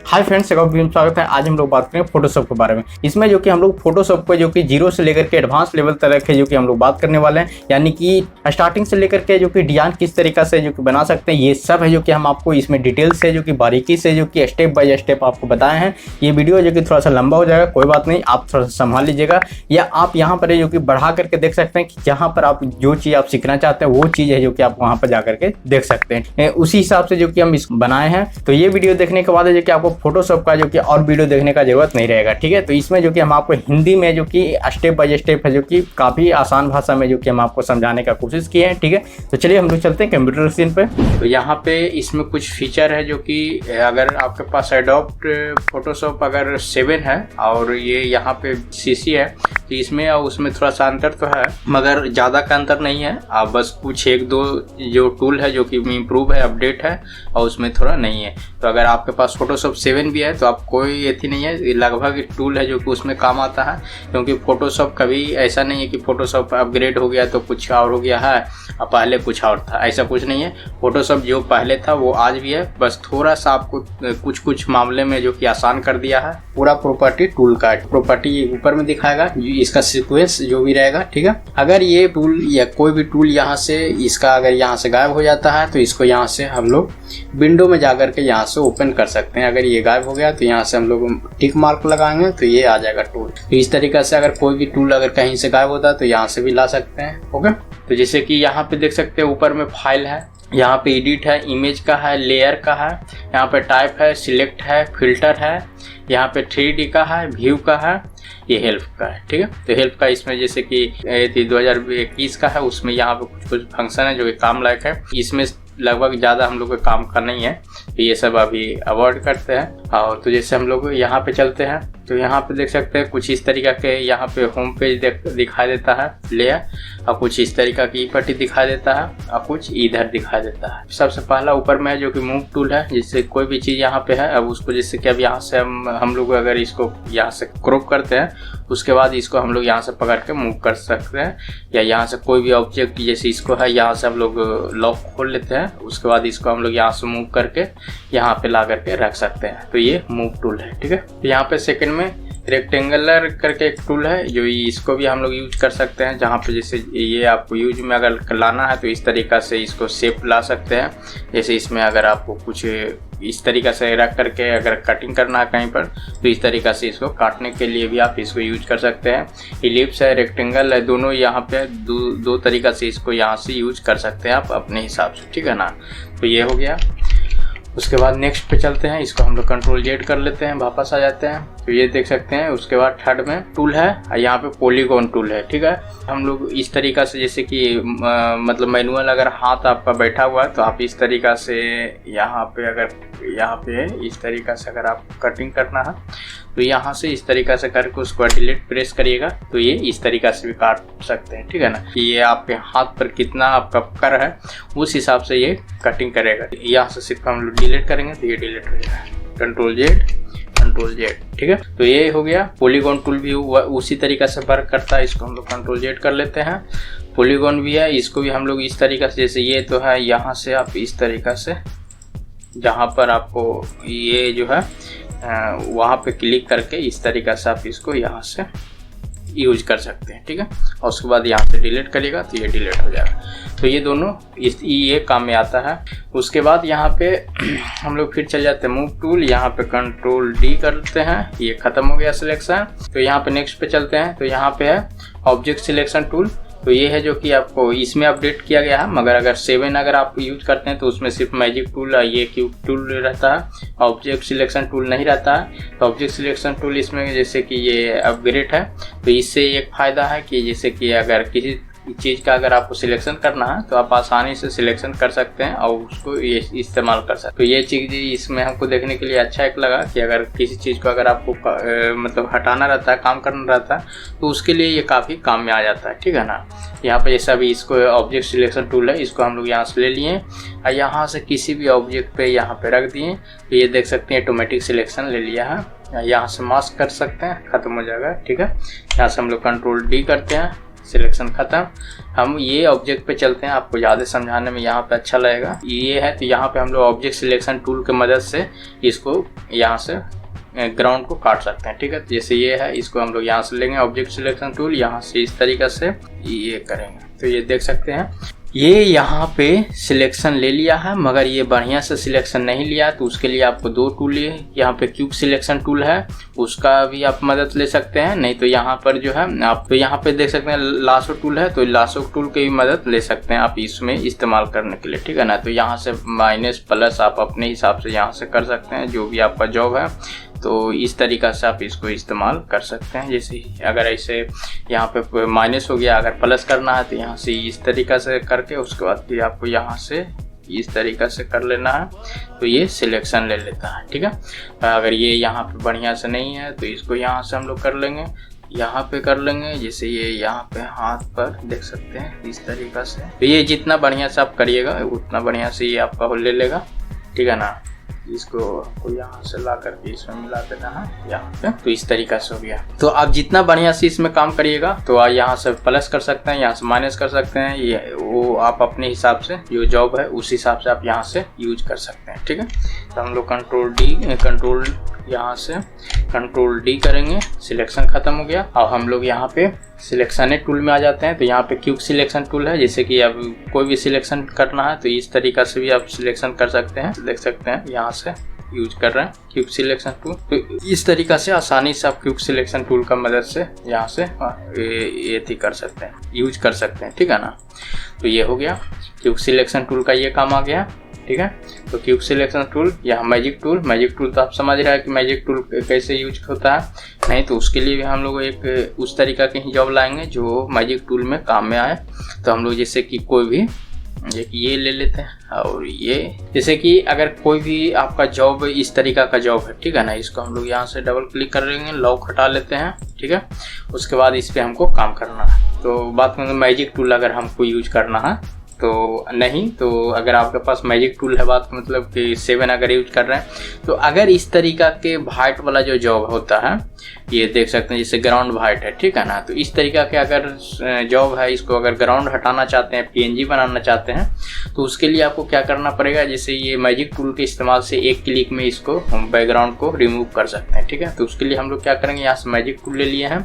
Hi friends, स्वागत है। आज हम लोग बात करेंगे फोटोशॉप के बारे में। इसमें जो कि हम लोग फोटोशॉप को जो कि जीरो से लेकर के एडवांस लेवल तक है जो कि हम लोग बात करने वाले हैं, यानी कि स्टार्टिंग से लेकर के जो कि डिजाइन किस तरीका से जो कि बना सकते हैं, ये सब है जो कि हम आपको इसमें डिटेल से जो कि बारीकी से जो कि स्टेप बाय स्टेप आपको बताए हैं। ये वीडियो जो कि थोड़ा सा लंबा हो जाएगा, कोई बात नहीं, आप थोड़ा सा संभाल लीजिएगा, या आप यहाँ पर जो कि बढ़ा करके देख सकते हैं कि जहाँ पर आप जो चीज़ आप सीखना चाहते हैं वो चीज़ है जो कि आप वहाँ पर जा करके देख सकते हैं। उसी हिसाब से जो कि हम इस बनाए हैं। तो ये वीडियो देखने के बाद है जो कि आपको फोटोशॉप का जो कि और वीडियो देखने का जरूरत नहीं रहेगा, ठीक है। तो इसमें जो कि हम आपको हिंदी में जो कि स्टेप बाय स्टेप है जो कि काफ़ी आसान भाषा में जो कि हम आपको समझाने का कोशिश किए हैं, ठीक है। तो चलिए हम लोग चलते हैं कंप्यूटर स्क्रीन पे। तो यहाँ पे इसमें कुछ फीचर है जो कि अगर आपके पास एडोब फोटोशॉप अगर 7 है और ये यहाँ पे CC है, तो इसमें और उसमें थोड़ा सा अंतर तो है, मगर ज़्यादा का अंतर नहीं है। आप बस कुछ एक दो जो टूल है जो कि इम्प्रूव है, अपडेट है, और उसमें थोड़ा नहीं है। तो अगर आपके पास फोटोशॉप 7 भी है तो आप कोई एथी नहीं है, लगभग टूल है जो कि उसमें काम आता है। क्योंकि फोटोशॉप कभी ऐसा नहीं है कि फोटोशॉप अपग्रेड हो गया तो कुछ और हो गया है और पहले कुछ और था, ऐसा कुछ नहीं है। फोटोशॉप जो पहले था वो आज भी है, बस थोड़ा सा आपको कुछ मामले में जो कि आसान कर दिया है। पूरा प्रॉपर्टी टूल का प्रॉपर्टी ऊपर में दिखाएगा, इसका सीक्वेंस जो भी रहेगा, ठीक है। अगर ये टूल या कोई भी टूल यहाँ से इसका अगर यहाँ से गायब हो जाता है तो इसको यहाँ से हम लोग विंडो में जाकर के यहाँ से ओपन कर सकते हैं। अगर ये गायब हो गया तो यहाँ से हम लोग टिक मार्क लगाएंगे तो ये आ जाएगा टूल। तो इस तरीके से अगर कोई भी टूल अगर कहीं से गायब होता है तो यहाँ से भी ला सकते हैं, ओके। तो जैसे कि यहाँ पे देख सकते हैं ऊपर में फाइल है, यहाँ पे एडिट है, इमेज का है, लेयर का है, यहाँ पे टाइप है, सिलेक्ट है, फिल्टर है, यहाँ पे 3D का है, व्यू का है, ये हेल्प का है, ठीक है। तो हेल्प का इसमें जैसे कि 2021 का है, उसमें यहाँ पे कुछ फंक्शन है जो कि काम लायक है। इसमें लगभग ज़्यादा हम लोग को काम का नहीं है, तो ये सब अभी अवॉइड करते हैं। और तो जैसे हम लोग यहाँ पे चलते हैं तो यहाँ पे देख सकते हैं कुछ इस तरीका के यहाँ पे होम पेज दिखाई देता है लेयर, और कुछ इस तरीका की पट्टी दिखाई देता है, और कुछ इधर दिखाई देता है। सबसे पहला ऊपर में है जो कि मूव टूल है, जिससे कोई भी चीज़ यहाँ पे है, अब उसको जैसे कि अब यहाँ से हम लोग अगर इसको यहाँ से क्रॉप करते हैं, उसके बाद इसको हम लोग यहाँ से पकड़ के मूव कर सकते हैं, या यहाँ से कोई भी ऑब्जेक्ट जैसे इसको है यहाँ से हम लोग लॉक खोल लेते हैं, उसके बाद इसको हम लोग यहाँ से मूव करके यहाँ पे ला करके रख सकते हैं। तो ये मूव टूल है, ठीक है। तो यहाँ पे सेकंड में रेक्टेंगुलर करके एक टूल है जो इसको भी हम लोग यूज कर सकते हैं, जहाँ पे जैसे ये आपको यूज में अगर लाना है तो इस तरीक़ा से इसको शेप ला सकते हैं। जैसे इसमें अगर आपको कुछ इस तरीक़ा से रख करके अगर कटिंग करना है कहीं पर, तो इस तरीक़ा से इसको काटने के लिए भी आप इसको यूज कर सकते हैं। इलिप्स है, रेक्टेंगल है, दोनों यहाँ पे दो तरीक़ा से इसको यहाँ से यूज कर सकते हैं आप अपने हिसाब से, ठीक है ना। तो ये हो गया। उसके बाद नेक्स्ट पे चलते हैं, इसको हम लोग Ctrl+Z कर लेते हैं, वापस आ जाते हैं। तो ये देख सकते हैं। उसके बाद थर्ड में टूल है, यहाँ पे पॉलीगॉन टूल है, ठीक है। हम लोग इस तरीका से जैसे कि मतलब मैनुअल अगर हाथ आपका बैठा हुआ है तो आप इस तरीका से यहाँ पे अगर यहाँ पे इस तरीका से अगर आप कटिंग करना है तो यहाँ से इस तरीका से करके उसको डिलीट प्रेस करिएगा तो ये इस तरीका से भी काट सकते हैं, ठीक है ना। कि ये आपके हाथ पर कितना आपका कर है उस हिसाब से ये कटिंग करेगा। यहाँ से सिर्फ हम लोग डिलीट करेंगे तो ये डिलीट हो जाएगा। Ctrl+Z, ठीक है। तो ये हो गया। पॉलीगॉन टूल भी उसी तरीका से वर्क करता है, इसको हम लोग Ctrl+Z कर लेते हैं। पॉलीगॉन भी है, इसको भी हम लोग इस तरीका से, जैसे ये तो है, यहाँ से आप इस तरीका से जहाँ पर आपको ये जो है वहाँ पे क्लिक करके इस तरीका से आप इसको यहाँ से यूज कर सकते हैं, ठीक है। और उसके बाद यहाँ से डिलीट करिएगा तो ये डिलीट हो जाएगा। तो ये दोनों ये काम में आता है। उसके बाद यहाँ पे हम लोग फिर चल जाते हैं मूव टूल, यहाँ पे Ctrl+D करते हैं, ये खत्म हो गया सिलेक्शन। तो यहाँ पे नेक्स्ट पे चलते हैं, तो यहाँ पे है ऑब्जेक्ट सिलेक्शन टूल। तो ये है जो कि आपको इसमें अपडेट किया गया है, मगर अगर 7 अगर आप यूज करते हैं तो उसमें सिर्फ मैजिक टूल, ये क्यूब टूल रहता है, ऑब्जेक्ट सिलेक्शन टूल नहीं रहता है। तो ऑब्जेक्ट सिलेक्शन टूल इसमें जैसे कि ये अपग्रेड है, तो इससे एक फ़ायदा है कि जैसे कि अगर किसी चीज़ का अगर आपको सिलेक्शन करना है तो आप आसानी से सिलेक्शन कर सकते हैं और उसको ये इस्तेमाल कर सकते हैं। तो ये चीज़ इसमें हमको देखने के लिए अच्छा एक लगा कि अगर किसी चीज़ को अगर आपको मतलब हटाना रहता है, काम करना रहता है, तो उसके लिए ये काफ़ी काम में आ जाता है, ठीक है ना। यहाँ पे जैसा भी इसको ऑब्जेक्ट सिलेक्शन टूल है, इसको हम लोग यहाँ से ले लिए और यहाँ से किसी भी ऑब्जेक्ट पे यहाँ पे रख दिए, तो ये देख सकते हैं ऑटोमेटिक सिलेक्शन ले लिया है। यहाँ से मास्क कर सकते हैं, ख़त्म हो जाएगा, ठीक है। यहाँ से हम लोग Ctrl+D करते हैं, सिलेक्शन खत्म। हम ये ऑब्जेक्ट पे चलते हैं, आपको ज़्यादा समझाने में यहाँ पे अच्छा लगेगा। ये है तो यहाँ पे हम लोग ऑब्जेक्ट सिलेक्शन टूल की मदद से इसको यहाँ से ग्राउंड को काट सकते हैं, ठीक है। जैसे ये है, इसको हम लोग यहाँ से लेंगे ऑब्जेक्ट सिलेक्शन टूल, यहाँ से इस तरीके से ये करेंगे तो ये देख सकते हैं ये यहाँ पे सिलेक्शन ले लिया है, मगर ये बढ़िया से सिलेक्शन नहीं लिया। तो उसके लिए आपको दो टूल यहाँ पे क्यूब सिलेक्शन टूल है, उसका भी आप मदद ले सकते हैं। नहीं तो यहाँ पर जो है आप तो यहाँ पे देख सकते हैं लासो टूल है, तो लासो टूल की भी मदद ले सकते हैं आप इसमें इस्तेमाल करने के लिए, ठीक है ना। तो यहाँ से माइनस प्लस आप अपने हिसाब से यहाँ से कर सकते हैं, जो भी आपका जॉब है। तो इस तरीक़ा से आप इसको इस्तेमाल कर सकते हैं। जैसे अगर ऐसे यहाँ पे माइनस हो गया, अगर प्लस करना है तो यहाँ से इस तरीक़ा से करके उसके बाद फिर आपको यहाँ से इस तरीक़ा से कर लेना है, तो ये सिलेक्शन ले लेता है, ठीक है। अगर ये यहाँ पे बढ़िया से नहीं है तो इसको यहाँ से हम लोग कर लेंगे, यहाँ पे कर लेंगे। जैसे ये यहाँ पे हाथ पर देख सकते हैं इस तरीक़ा से। तो ये जितना बढ़िया से आप करिएगा उतना बढ़िया से ये आपका ले लेगा, ठीक है ना। इसको आपको यहाँ से ला करके इसमें मिला देना है यहाँ पे, तो इस तरीका से हो गया। तो आप जितना बढ़िया से इसमें काम करिएगा तो आप यहाँ से प्लस कर सकते हैं, यहाँ से माइनस कर सकते हैं, ये वो आप अपने हिसाब से जो जॉब है उस हिसाब से आप यहाँ से यूज कर सकते हैं, ठीक है। तो हम लोग कंट्रोल डी करेंगे, सिलेक्शन खत्म हो गया। अब हम लोग यहाँ पे सिलेक्शन टूल में आ जाते हैं। तो यहाँ पे क्यूब सिलेक्शन टूल है, जैसे कि अब कोई भी सिलेक्शन करना है तो इस तरीका से भी आप सिलेक्शन कर सकते हैं। देख सकते हैं यहाँ से यूज कर रहे हैं क्यूब सिलेक्शन टूल। तो इस तरीका से आसानी से आप क्यूब सिलेक्शन टूल का मदद से यहाँ से ये कर सकते हैं, यूज कर सकते हैं, ठीक है ना। तो ये हो गया क्यूब सिलेक्शन टूल का ये काम आ गया, ठीक है। तो क्यूब सिलेक्शन टूल, यहाँ मैजिक टूल तो आप समझ रहे हैं कि मैजिक टूल कैसे यूज होता है। नहीं तो उसके लिए भी हम लोग एक उस तरीका की ही जॉब लाएंगे जो मैजिक टूल में काम में आए। तो हम लोग जैसे कि कोई भी ये ले लेते हैं, और ये जैसे कि अगर कोई भी आपका जॉब इस तरीका का जॉब है, ठीक है ना। इसको हम लोग यहाँ से डबल क्लिक कर लेंगे, लॉक हटा लेते हैं, ठीक है। उसके बाद इस पर हमको काम करना है। तो बात करें मैजिक टूल अगर हमको यूज करना है तो नहीं, तो अगर आपके पास मैजिक टूल है, बात मतलब कि 7 अगर यूज कर रहे हैं तो अगर इस तरीका के वाइट वाला जो जॉब होता है, ये देख सकते हैं जैसे ग्राउंड वाइट है, ठीक है ना। तो इस तरीका के अगर जॉब है, इसको अगर ग्राउंड हटाना चाहते हैं, पीएनजी बनाना चाहते हैं, तो उसके लिए आपको क्या करना पड़ेगा, जैसे ये मैजिक टूल के इस्तेमाल से एक क्लिक में इसको हम बैकग्राउंड को रिमूव कर सकते हैं, ठीक है। तो उसके लिए हम लोग क्या करेंगे, यहाँ से मैजिक टूल ले लिए हैं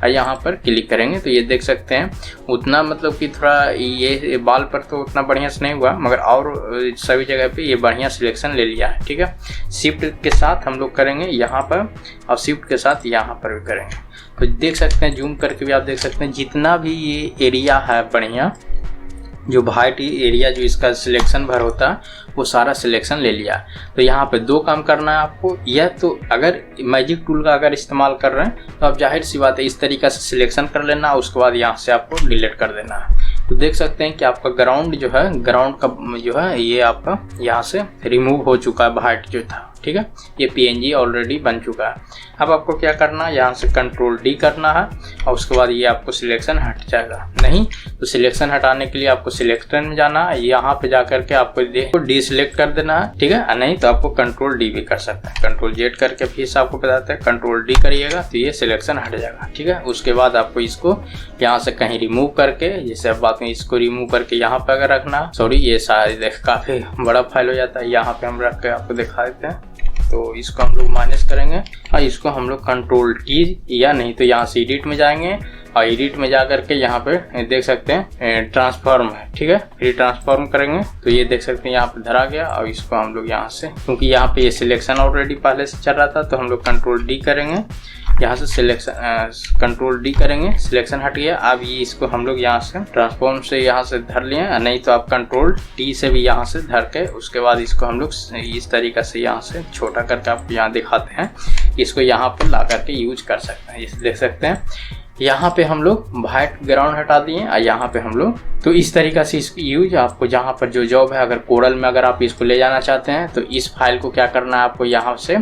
और यहाँ पर क्लिक करेंगे। तो ये देख सकते हैं उतना मतलब कि थोड़ा ये बाल पर तो उतना बढ़िया से नहीं हुआ, मगर और सभी जगह पे ये बढ़िया सिलेक्शन ले लिया है, ठीक है। शिफ्ट के साथ हम लोग करेंगे यहाँ पर, और शिफ्ट के साथ यहाँ पर भी करेंगे। तो देख सकते हैं जूम करके भी आप देख सकते हैं जितना भी ये एरिया है बढ़िया, जो वाइट एरिया जो इसका सिलेक्शन भर होता है वो सारा सिलेक्शन ले लिया। तो यहाँ पे दो काम करना है आपको, या तो अगर मैजिक टूल का अगर इस्तेमाल कर रहे हैं तो आप जाहिर सी बात है इस तरीका से सिलेक्शन कर लेना, उसके बाद यहाँ से आपको डिलीट कर देना है। तो देख सकते हैं कि आपका ग्राउंड जो है, ग्राउंड का जो है ये आपका यहाँ से रिमूव हो चुका है, वाइट जो था, ठीक है। ये पीएनजी ऑलरेडी बन चुका है। अब आपको क्या करना है, यहाँ से कंट्रोल डी करना है और उसके बाद ये आपको सिलेक्शन हट जाएगा। नहीं तो सिलेक्शन हटाने के लिए आपको सिलेक्शन में जाना है, यहाँ पे जाकर के आपको डी सिलेक्ट कर देना है, ठीक है। नहीं तो आपको कंट्रोल डी भी कर सकते हैं, कंट्रोल जेड करके फिर से आपको बताते हैं कंट्रोल डी करिएगा तो ये सिलेक्शन हट जाएगा, ठीक है। उसके बाद आपको इसको यहाँ से कहीं रिमूव करके, जैसे अब बात में इसको रिमूव करके यहाँ पे अगर रखना, सॉरी ये शायद काफी बड़ा फाइल हो जाता है, यहाँ पे हम रख के आपको दिखा देते हैं। तो इसको हम लोग माइनस करेंगे और इसको हम लोग कंट्रोल टी, या नहीं तो यहाँ से एडिट में जाएंगे और एडिट में जा करके यहाँ पे देख सकते हैं ट्रांसफॉर्म है, ठीक है। फिर ट्रांसफॉर्म करेंगे तो ये देख सकते हैं यहाँ पे धरा गया, और इसको हम लोग यहाँ से, क्योंकि यहाँ पे ये सिलेक्शन ऑलरेडी पहले से चल रहा था, तो हम लोग कंट्रोल डी करेंगे, यहाँ से सिलेक्शन कंट्रोल डी करेंगे, सिलेक्शन हट गया। अब ये इसको हम लोग यहाँ से ट्रांसफॉर्म से यहाँ से धर लिए, नहीं तो आप कंट्रोल टी से भी यहाँ से धर के उसके बाद इसको हम लोग इस तरीका से यहाँ से छोटा करके आपको यहाँ दिखाते हैं, इसको यहाँ पर ला करके यूज कर सकते हैं। इसे देख सकते हैं यहाँ पे हम लोग वाइट ग्राउंड हटा दिए और यहाँ पे हम लोग, तो इस तरीका से इसकी यूज आपको जहाँ पर जो जॉब है, अगर कोरल में अगर आप इसको ले जाना चाहते हैं तो इस फाइल को क्या करना है आपको, यहाँ से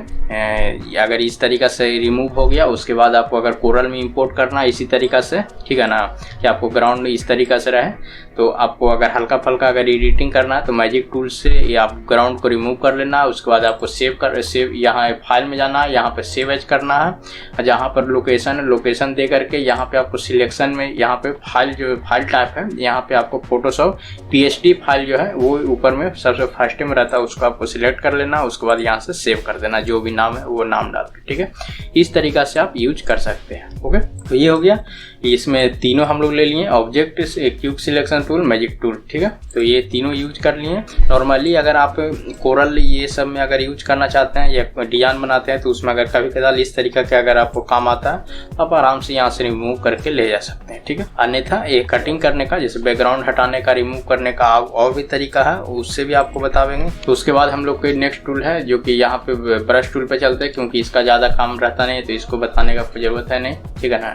अगर इस तरीका से रिमूव हो गया उसके बाद आपको अगर कोरल में इंपोर्ट करना है इसी तरीका से, ठीक है ना, कि आपको ग्राउंड इस तरीका से रहे, तो आपको अगर हल्का फल्का अगर एडिटिंग करना है तो मैजिक टूल से आप ग्राउंड को रिमूव कर लेना है। उसके बाद आपको सेव यहाँ फाइल में जाना है, यहाँ पे सेव एज करना है, और जहाँ पर लोकेशन है लोकेशन दे करके यहाँ पे आपको सिलेक्शन में यहाँ पे फाइल जो फाइल टाइप है, यहाँ पे आपको फोटोशॉप PSD फाइल जो है वो ऊपर में सबसे फर्स्ट में रहता है, उसको आपको सिलेक्ट कर लेना। उसके बाद यहाँ से सेव कर देना, जो भी नाम है वो नाम डाल के, ठीक है। इस तरीका से आप यूज कर सकते हैं। ओके, तो ये हो गया। इसमें तीनों हम लोग ले लिए, object, cube selection tool, magic tool, ठीक है। तो ये तीनों यूज कर लिए। नॉर्मली अगर आप कोरल ये सब में अगर यूज करना चाहते हैं या डिजाइन बनाते हैं तो उसमें अगर कभी कदार इस तरीका के अगर आपको काम आता है तो आप आराम से यहाँ से रिमूव करके ले जा सकते हैं, ठीक है। अन्यथा ये कटिंग करने का, जैसे बैकग्राउंड हटाने का, रिमूव करने का और भी तरीका है, उससे भी आपको बतावेंगे। तो उसके बाद हम लोग के नेक्स्ट टूल है जो कि यहाँ पे ब्रश टूल पे चलते हैं, क्योंकि इसका ज्यादा काम रहता नहीं तो इसको बताने का कोई जरूरत है नहीं, ठीक है ना।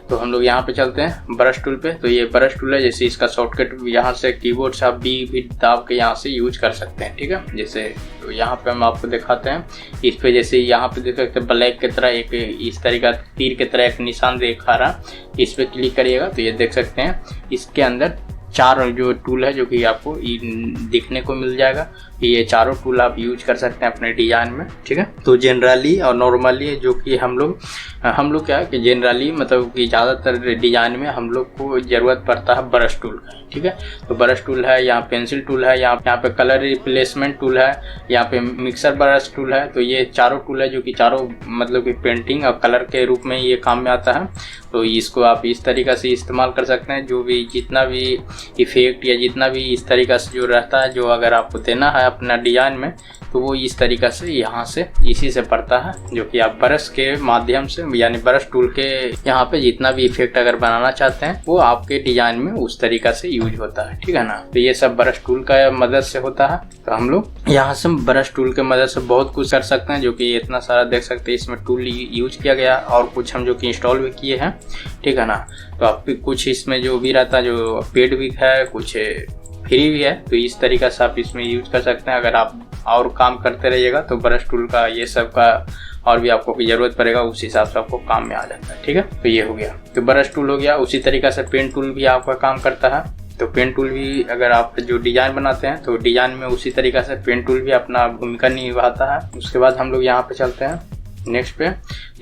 तो हम लोग यहाँ पे चलते हैं ब्रश टूल पे। तो ये ब्रश टूल है, जैसे इसका शॉर्टकट यहाँ से कीबोर्ड से आप भी दाब के यहाँ से यूज कर सकते हैं, ठीक है। जैसे तो यहाँ पे हम आपको दिखाते हैं, इस पे जैसे यहाँ पे देख सकते हैं ब्लैक की तरह एक इस तरीका तीर की तरह एक निशान दिखा रहा, इस पे क्लिक करिएगा तो ये देख सकते हैं इसके अंदर 4 जो टूल है जो कि आपको दिखने को मिल जाएगा। ये चारों टूल आप यूज कर सकते हैं अपने डिजाइन में, ठीक है। तो जनरली और नॉर्मली जो कि हम लोग क्या है कि जनरली मतलब कि ज़्यादातर डिजाइन में हम लोग को ज़रूरत पड़ता है ब्रश टूल का, ठीक है। तो ब्रश टूल है, यहाँ पेंसिल टूल है, यहाँ पे कलर रिप्लेसमेंट टूल है, यहाँ पे मिक्सर ब्रश टूल है। तो ये चारों टूल है जो कि चारों मतलब कि पेंटिंग और कलर के रूप में ये काम में आता है। तो इसको आप इस तरीक़ा से इस्तेमाल कर सकते हैं, जो भी जितना भी इफेक्ट या जितना भी इस तरीक़ा से जो रहता है, जो अगर आपको देना है अपना डिजाइन में, तो वो इस तरीक़ा से यहाँ से इसी से पड़ता है, जो कि आप ब्रश के माध्यम से यानी ब्रश टूल के यहाँ पे जितना भी इफेक्ट अगर बनाना चाहते हैं वो आपके डिजाइन में उस तरीक़ा से यूज होता है, ठीक है ना। तो ये सब ब्रश टूल का मदद से होता है। तो हम लोग यहाँ से ब्रश टूल के मदद से बहुत कुछ कर सकते हैं, जो कि इतना सारा देख सकते हैं इसमें टूल यूज किया गया, और कुछ हम जो कि इंस्टॉल भी किए हैं, ठीक है ना। तो आप कुछ इसमें जो भी रहता है जो पेड भी है, कुछ फ्री भी है, तो इस तरीका से आप इसमें यूज कर सकते हैं। अगर आप और काम करते रहिएगा तो ब्रश टूल का ये सब का और भी आपको जरूरत पड़ेगा, उस हिसाब से आपको काम में आ जाता है, ठीक है। तो ये हो गया, तो ब्रश टूल हो गया। उसी तरीका से पेन टूल भी आपका काम करता है। तो पेन टूल भी अगर आप जो डिजाइन बनाते हैं तो डिजाइन में उसी तरीका से पेन टूल भी अपना भूमिका निभाता है। उसके बाद हम लोग यहाँ पे चलते हैं नेक्स्ट पे।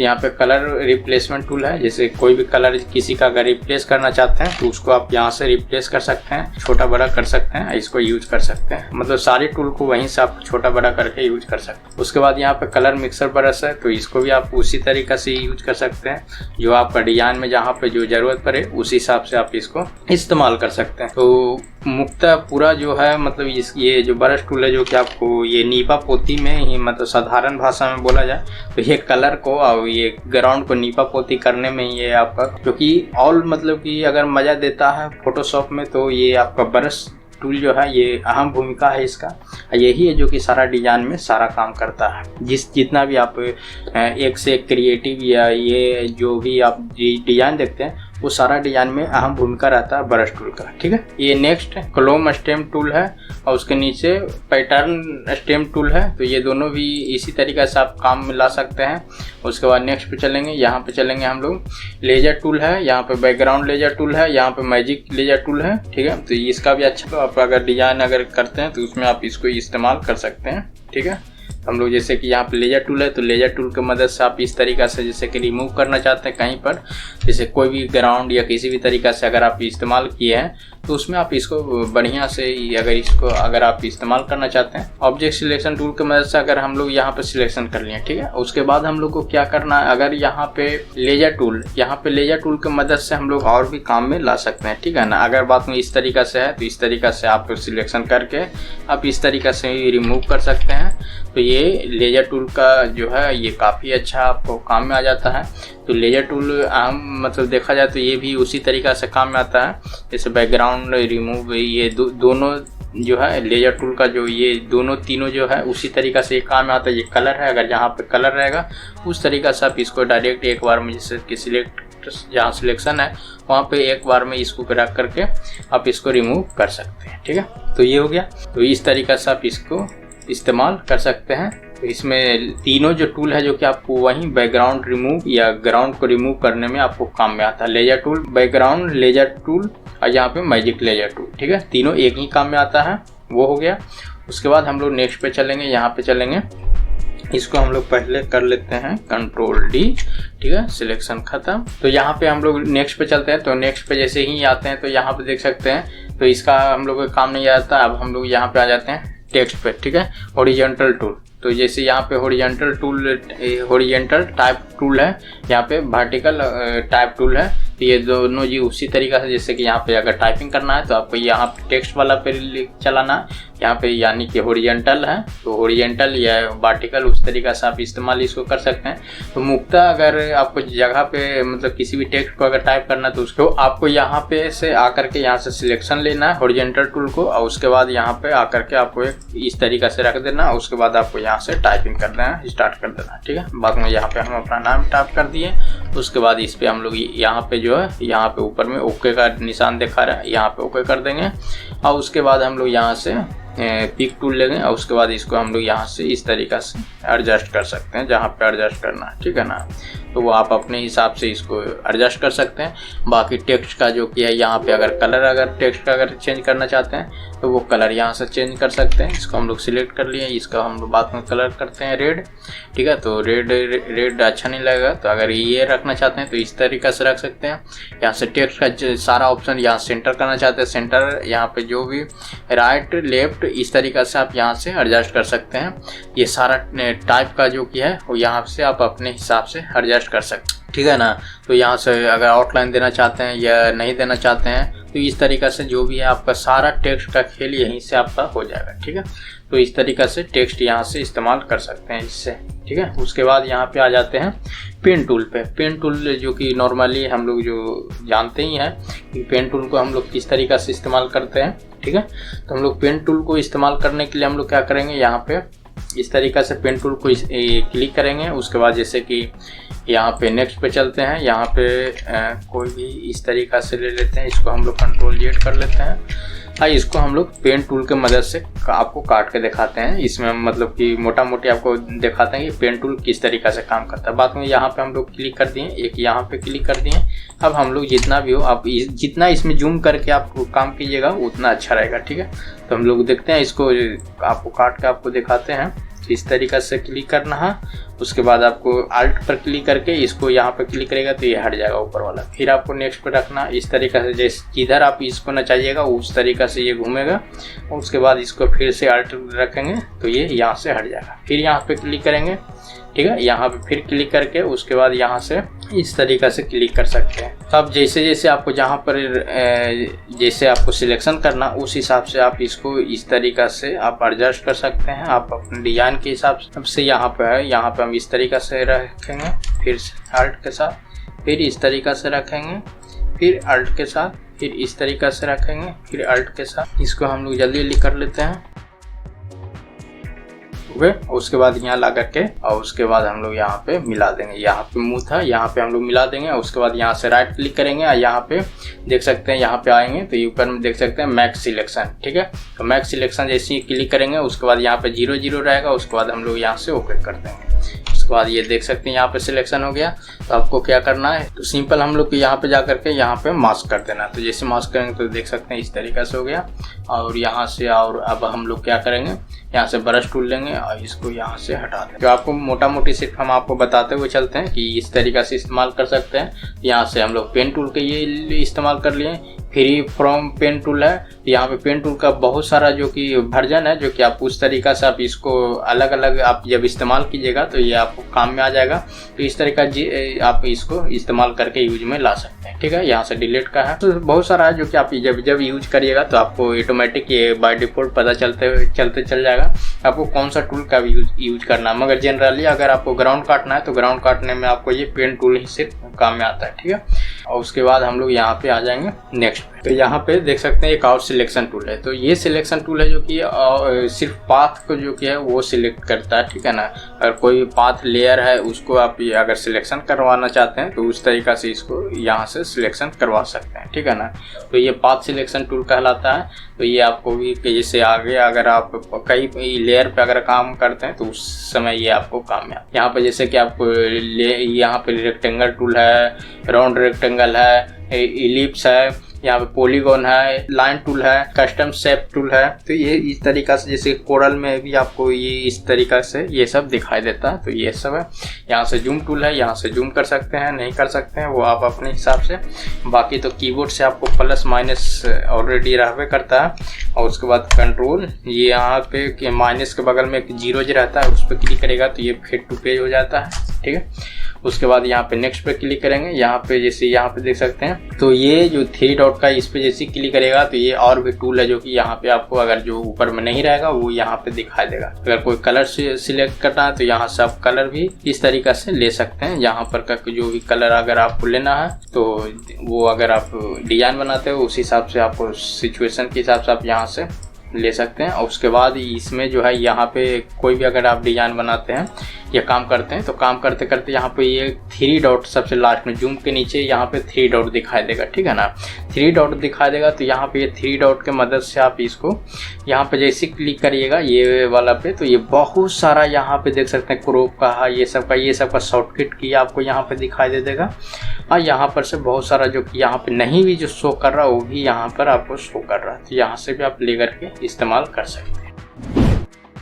यहाँ पे कलर रिप्लेसमेंट टूल है, जैसे कोई भी कलर किसी का अगर रिप्लेस करना चाहते हैं तो उसको आप यहाँ से रिप्लेस कर सकते हैं, छोटा बड़ा कर सकते हैं, इसको यूज कर सकते हैं। मतलब सारे टूल को वहीं से आप छोटा बड़ा करके यूज कर सकते हैं। उसके बाद यहाँ पे कलर मिक्सर ब्रश है, तो इसको भी आप उसी तरीका से यूज कर सकते हैं, जो आपका डिजाइन में जहाँ पे जो जरूरत पड़े उस हिसाब से आप इसको इस्तेमाल कर सकते हैं। तो मुख्यतः पूरा जो है मतलब ये जो ब्रश टूल है जो कि आपको ये नीपा पोती में ही मतलब साधारण भाषा में बोला जाए तो ये कलर को और ये ग्राउंड को नीपा पोती करने में ये आपका, क्योंकि ऑल मतलब कि अगर मजा देता है फोटोशॉप में तो ये आपका ब्रश टूल जो है ये अहम भूमिका है इसका। यही है जो कि सारा डिजाइन में सारा काम करता है। जितना भी आप एक से एक क्रिएटिव या ये जो भी आप डिजाइन देखते हैं वो सारा डिजाइन में अहम भूमिका रहता है ब्रश टूल का, ठीक है। ये नेक्स्ट क्लोम स्टेम टूल है और उसके नीचे पैटर्न स्टेम टूल है। तो ये दोनों भी इसी तरीके से आप काम में ला सकते हैं। उसके बाद नेक्स्ट पे चलेंगे, यहाँ पे चलेंगे हम लोग लेजर टूल है, यहाँ पे बैकग्राउंड लेजर टूल है, यहाँ पे मैजिक लेजर टूल है, ठीक है। तो इसका भी अच्छा, तो आप अगर डिजाइन अगर करते हैं तो उसमें आप इसको इस्तेमाल कर सकते हैं, ठीक है। हम लोग जैसे कि यहाँ पे लेजर टूल है, तो लेजर टूल की मदद से आप इस तरीका से जैसे कि रिमूव करना चाहते हैं कहीं पर, जैसे कोई भी ग्राउंड या किसी भी तरीका से अगर आप इस्तेमाल किए हैं तो उसमें आप इसको बढ़िया से अगर आप इस्तेमाल करना चाहते हैं ऑब्जेक्ट सिलेक्शन टूल की मदद से अगर हम लोग यहाँ पे सिलेक्शन कर लिए, ठीक है। उसके बाद हम लोग को क्या करना है, अगर यहाँ पे लेजर टूल की मदद से हम लोग और भी काम में ला सकते हैं, ठीक है ना। अगर बात में इस तरीका से है तो इस तरीका से आप सिलेक्शन करके आप इस तरीका से रिमूव कर सकते हैं। तो ये लेजर टूल का जो है ये काफ़ी अच्छा आपको काम में आ जाता है। तो लेजर टूल आम मतलब देखा जाए तो ये भी उसी तरीका से काम में आता है, जैसे बैकग्राउंड रिमूव, ये दोनों जो है लेजर टूल का जो ये दोनों तीनों जो है उसी तरीका से काम में आता है। ये कलर है, अगर जहाँ पे कलर रहेगा उस तरीका से आप इसको डायरेक्ट एक बार में जैसे कि सिलेक्ट जहाँ सिलेक्शन है वहाँ पे एक बार में इसको रख करके आप इसको रिमूव कर सकते हैं, ठीक है। तो ये हो गया। तो इस तरीका से आप इसको इस्तेमाल कर सकते हैं। तो इसमें तीनों जो टूल है जो कि आपको वहीं बैकग्राउंड रिमूव या ग्राउंड को रिमूव करने में आपको काम में आता है। Eraser tool, background eraser tool और यहाँ पे मैजिक लेजर टूल, ठीक है। तीनों एक ही काम में आता है, वो हो गया। उसके बाद हम लोग नेक्स्ट पे चलेंगे, यहाँ पे चलेंगे इसको हम लोग पहले कर लेते हैं कंट्रोल डी, ठीक है, सिलेक्शन खत्म। तो यहाँ पे हम लोग नेक्स्ट पे चलते हैं। तो नेक्स्ट पे जैसे ही आते हैं तो यहाँ पे देख सकते हैं तो इसका हम लोग का काम नहीं आता। अब हम लोग यहाँ पे आ जाते हैं टेक्स्ट पे, ठीक है, हॉरिजॉन्टल टूल। तो जैसे यहाँ पे हॉरिजॉन्टल टाइप टूल है, यहाँ पे वर्टिकल टाइप टूल है। तो ये दोनों जी उसी तरीका से, जैसे कि यहाँ पे अगर टाइपिंग करना है तो आपको यहाँ पे टेक्स्ट वाला पे चलाना है, यहाँ पे यानी कि हॉरिजॉन्टल है तो हॉरिजॉन्टल या वर्टिकल उस तरीका से आप इस्तेमाल इसको कर सकते हैं। तो मुक्ता अगर आपको जगह पे मतलब किसी भी टेक्स्ट को अगर टाइप करना है तो उसको आपको यहाँ पे से आकर के यहाँ से सिलेक्शन लेना है हॉरिजॉन्टल टूल को, और उसके बाद यहाँ पे आकर के आपको एक इस तरीका से रख देना। उसके बाद आपको यहाँ से टाइपिंग कर देना, स्टार्ट कर देना, ठीक है। बाद में यहाँ पे हम अपना नाम टाइप कर दिए। उसके बाद इस पे हम लोग यहाँ पे जो है यहाँ पे ऊपर में ओके का निशान दिखा रहा है, यहाँ पे ओके कर देंगे। और उसके बाद हम लोग यहाँ से पिक टूल लेंगे और उसके बाद इसको हम लोग यहाँ से इस तरीका से एडजस्ट कर सकते हैं जहाँ पे एडजस्ट करना है, ठीक है ना। तो वो आप अपने हिसाब से इसको एडजस्ट कर सकते हैं। बाकी टेक्स्ट का जो कि है यहाँ पे अगर कलर अगर टेक्स्ट का अगर चेंज करना चाहते हैं तो वो कलर यहाँ से चेंज कर सकते हैं। इसको हम लोग सिलेक्ट कर लिए, इसका हम लोग बाद में कलर करते हैं रेड, ठीक है। तो रेड अच्छा नहीं लगेगा, तो अगर ये रखना चाहते हैं तो इस तरीका से रख सकते हैं। यहाँ से टेक्स्ट का सारा ऑप्शन यहाँ सेंटर करना चाहते हैं, सेंटर यहाँ पे जो भी राइट लेफ्ट इस तरीका से आप यहाँ से एडजस्ट कर सकते हैं। ये सारा टाइप का जो कि है वो यहाँ से आप अपने हिसाब से एडजस्ट कर सकते हैं, ठीक है ना। तो यहाँ से अगर आउटलाइन देना चाहते हैं या नहीं देना चाहते हैं तो इस तरीका से जो भी है आपका सारा टेक्स्ट का खेल यहीं से आपका हो जाएगा, ठीक है। तो इस तरीका से टेक्स्ट यहाँ से इस्तेमाल कर सकते हैं इससे, ठीक है। उसके बाद यहाँ पे आ जाते हैं पेन टूल पे। पेन टूल जो कि नॉर्मली हम लोग जो जानते ही हैं कि पेन टूल को हम लोग किस तरीका से इस्तेमाल करते हैं, ठीक है। तो हम लोग पेन टूल को इस्तेमाल करने के लिए हम लोग क्या करेंगे, यहाँ पे इस तरीका से पेन टूल को क्लिक करेंगे। उसके बाद जैसे कि यहाँ पे नेक्स्ट पे चलते हैं, यहाँ पे कोई भी इस तरीका से ले लेते हैं, इसको हम लोग कंट्रोल जेड कर लेते हैं। इसको हम लोग पेन टूल के मदद से आपको काट के दिखाते हैं। इसमें मतलब कि मोटा मोटी आपको दिखाते हैं कि पेन टूल किस तरीका से काम करता है। बाद में यहाँ पे हम लोग क्लिक कर दिए, एक यहाँ पे क्लिक कर दिए। अब हम लोग जितना भी हो आप जितना इसमें जूम करके आप काम कीजिएगा उतना अच्छा रहेगा, ठीक है। तो हम लोग देखते हैं, इसको आपको काट के आपको दिखाते हैं। इस तरीका से क्लिक करना है। उसके बाद आपको अल्ट पर क्लिक करके इसको यहाँ पर क्लिक करेगा तो ये हट जाएगा ऊपर वाला। फिर आपको नेक्स्ट पर रखना इस तरीका से, जैसे जिधर आप इसको नचाइएगा उस तरीका से ये घूमेगा। और उसके बाद इसको फिर से अल्ट रखेंगे तो ये यहाँ से हट जाएगा। फिर यहाँ पे क्लिक करेंगे, ठीक है। यहाँ पे फिर क्लिक करके उसके बाद यहाँ से इस तरीका से क्लिक कर सकते हैं। तो अब जैसे जैसे आपको जहाँ पर जैसे आपको सिलेक्शन करना उस हिसाब से आप इसको इस तरीका से आप एडजस्ट कर सकते हैं। आप अपने डिजाइन के हिसाब से यहाँ पे है, यहाँ पे हम इस तरीका से रखेंगे, फिर अल्ट के साथ, फिर इस तरीका से रखेंगे, फिर अल्ट के साथ, फिर इस तरीका से रखेंगे, फिर अल्ट के साथ। इसको हम लोग जल्दी जल्दी कर लेते हैं, उसके बाद यहाँ ला करके और उसके बाद हम लोग यहाँ पे मिला देंगे। यहाँ पे मुंह था, यहाँ पे हम लोग मिला देंगे। उसके बाद यहाँ से राइट क्लिक करेंगे और यहाँ पे देख सकते हैं, यहाँ पे आएंगे तो ऊपर में देख सकते हैं मैक्स सिलेक्शन, ठीक है। तो मैक्स सिलेक्शन जैसे ही क्लिक करेंगे उसके बाद यहाँ पे 0 0 रहेगा। उसके बाद हम लोग यहाँ से ओके कर देंगे। उसके बाद ये देख सकते हैं यहाँ पे सिलेक्शन हो गया। तो आपको क्या करना है, तो सिंपल हम लोग यहाँ पे जा करके यहाँ पे मास्क कर देना। तो जैसे मास्क करेंगे तो देख सकते हैं इस तरीका से हो गया। और यहाँ से और अब हम लोग क्या करेंगे, यहाँ से ब्रश टूल लेंगे और इसको यहाँ से हटा देंगे। तो आपको मोटा मोटी सिर्फ हम आपको बताते हुए चलते हैं कि इस तरीका से इस्तेमाल कर सकते हैं। यहाँ से हम लोग पेन टूल के ये इस्तेमाल कर लिए। फ्री फ्रॉम पेन टूल है, यहाँ पे पेन टूल का बहुत सारा जो कि वर्जन है, जो कि आप उस तरीका से आप इसको अलग अलग आप जब इस्तेमाल कीजिएगा तो ये आपको काम में आ जाएगा। तो इस तरीका आप इसको इस्तेमाल करके यूज में ला सकते हैं, ठीक है। यहाँ से डिलीट का है, तो बहुत सारा है जो कि आप जब यूज करिएगा तो आपको ऑटोमेटिक ये बाय डिफॉल्ट पता चलते चल जाएगा आपको कौन सा टूल का यूज करना है। मगर जनरली अगर आपको ग्राउंड काटना है तो ग्राउंड काटने में आपको ये पेन टूल ही सिर्फ काम में आता है, ठीक है। और उसके बाद हम लोग यहाँ पे आ जाएंगे नेक्स्ट पे। तो यहाँ पे देख सकते हैं एक और सिलेक्शन टूल है। तो ये सिलेक्शन टूल है जो कि सिर्फ पाथ को जो कि है वो सिलेक्ट करता है, ठीक है ना। अगर कोई पाथ लेयर है उसको आप अगर सिलेक्शन करवाना चाहते हैं तो उस तरीका से इसको यहाँ से सिलेक्शन करवा सकते हैं, ठीक है ना। तो ये पाथ सिलेक्शन टूल कहलाता है। तो ये आपको भी जैसे आगे अगर आप कई लेयर पे अगर काम करते हैं तो उस समय ये आपको काम में आता है। यहाँ पे जैसे कि आपको यहाँ पे रेक्टेंगल टूल है, राउंड रेक्टेंगल है, इलिप्स है, यहाँ पे पॉलीगॉन है, लाइन टूल है, कस्टम शेप टूल है। तो ये इस तरीका से, जैसे कोरल में भी आपको ये इस तरीका से ये सब दिखाई देता है। तो ये सब है। यहाँ से जूम टूल है, यहाँ से जूम कर सकते हैं, नहीं कर सकते हैं वो आप अपने हिसाब से। बाकी तो कीबोर्ड से आपको प्लस माइनस ऑलरेडी रहबे करता है। और उसके बाद कंट्रोल, ये यहाँ पे माइनस के बगल में एक जीरो रहता है, उस पर क्लिक करेगा तो ये फेड टू पेज हो जाता है, ठीक है। उसके बाद यहाँ पे नेक्स्ट पे क्लिक करेंगे। यहाँ पे जैसे यहाँ पे देख सकते हैं, तो ये जो 3 डॉट का इस पे जैसे क्लिक करेगा तो ये और भी टूल है जो कि यहाँ पे आपको अगर जो ऊपर में नहीं रहेगा वो यहाँ पे दिखाई देगा। अगर कोई कलर से सिलेक्ट करना है तो यहाँ से आप कलर भी इस तरीका से ले सकते हैं। यहाँ पर का जो भी कलर अगर आपको लेना है तो वो अगर आप डिजाइन बनाते हो उस हिसाब से आपको सिचुएशन के हिसाब से आप यहाँ से ले सकते हैं। और उसके बाद इसमें जो है यहाँ पे कोई भी अगर आप डिजाइन बनाते हैं या काम करते हैं तो काम करते करते यहाँ पे ये 3 डॉट सबसे लास्ट में जूम के नीचे यहाँ पे 3 डॉट दिखाई देगा, ठीक है ना। 3 डॉट दिखाई देगा तो यहाँ पे ये 3 डॉट के मदद से आप इसको यहाँ पे जैसे क्लिक करिएगा ये वाला पे तो ये बहुत सारा यहाँ पे देख सकते हैं क्रॉप का है, ये सब का शॉर्टकट की आपको यहाँ पे दिखाई दे देगा। और यहाँ पर से बहुत सारा जो कि यहाँ पे नहीं भी जो शो कर रहा वो भी यहाँ पर आपको शो कर रहा है। तो यहाँ से भी आप ले करके इस्तेमाल कर सकते हैं।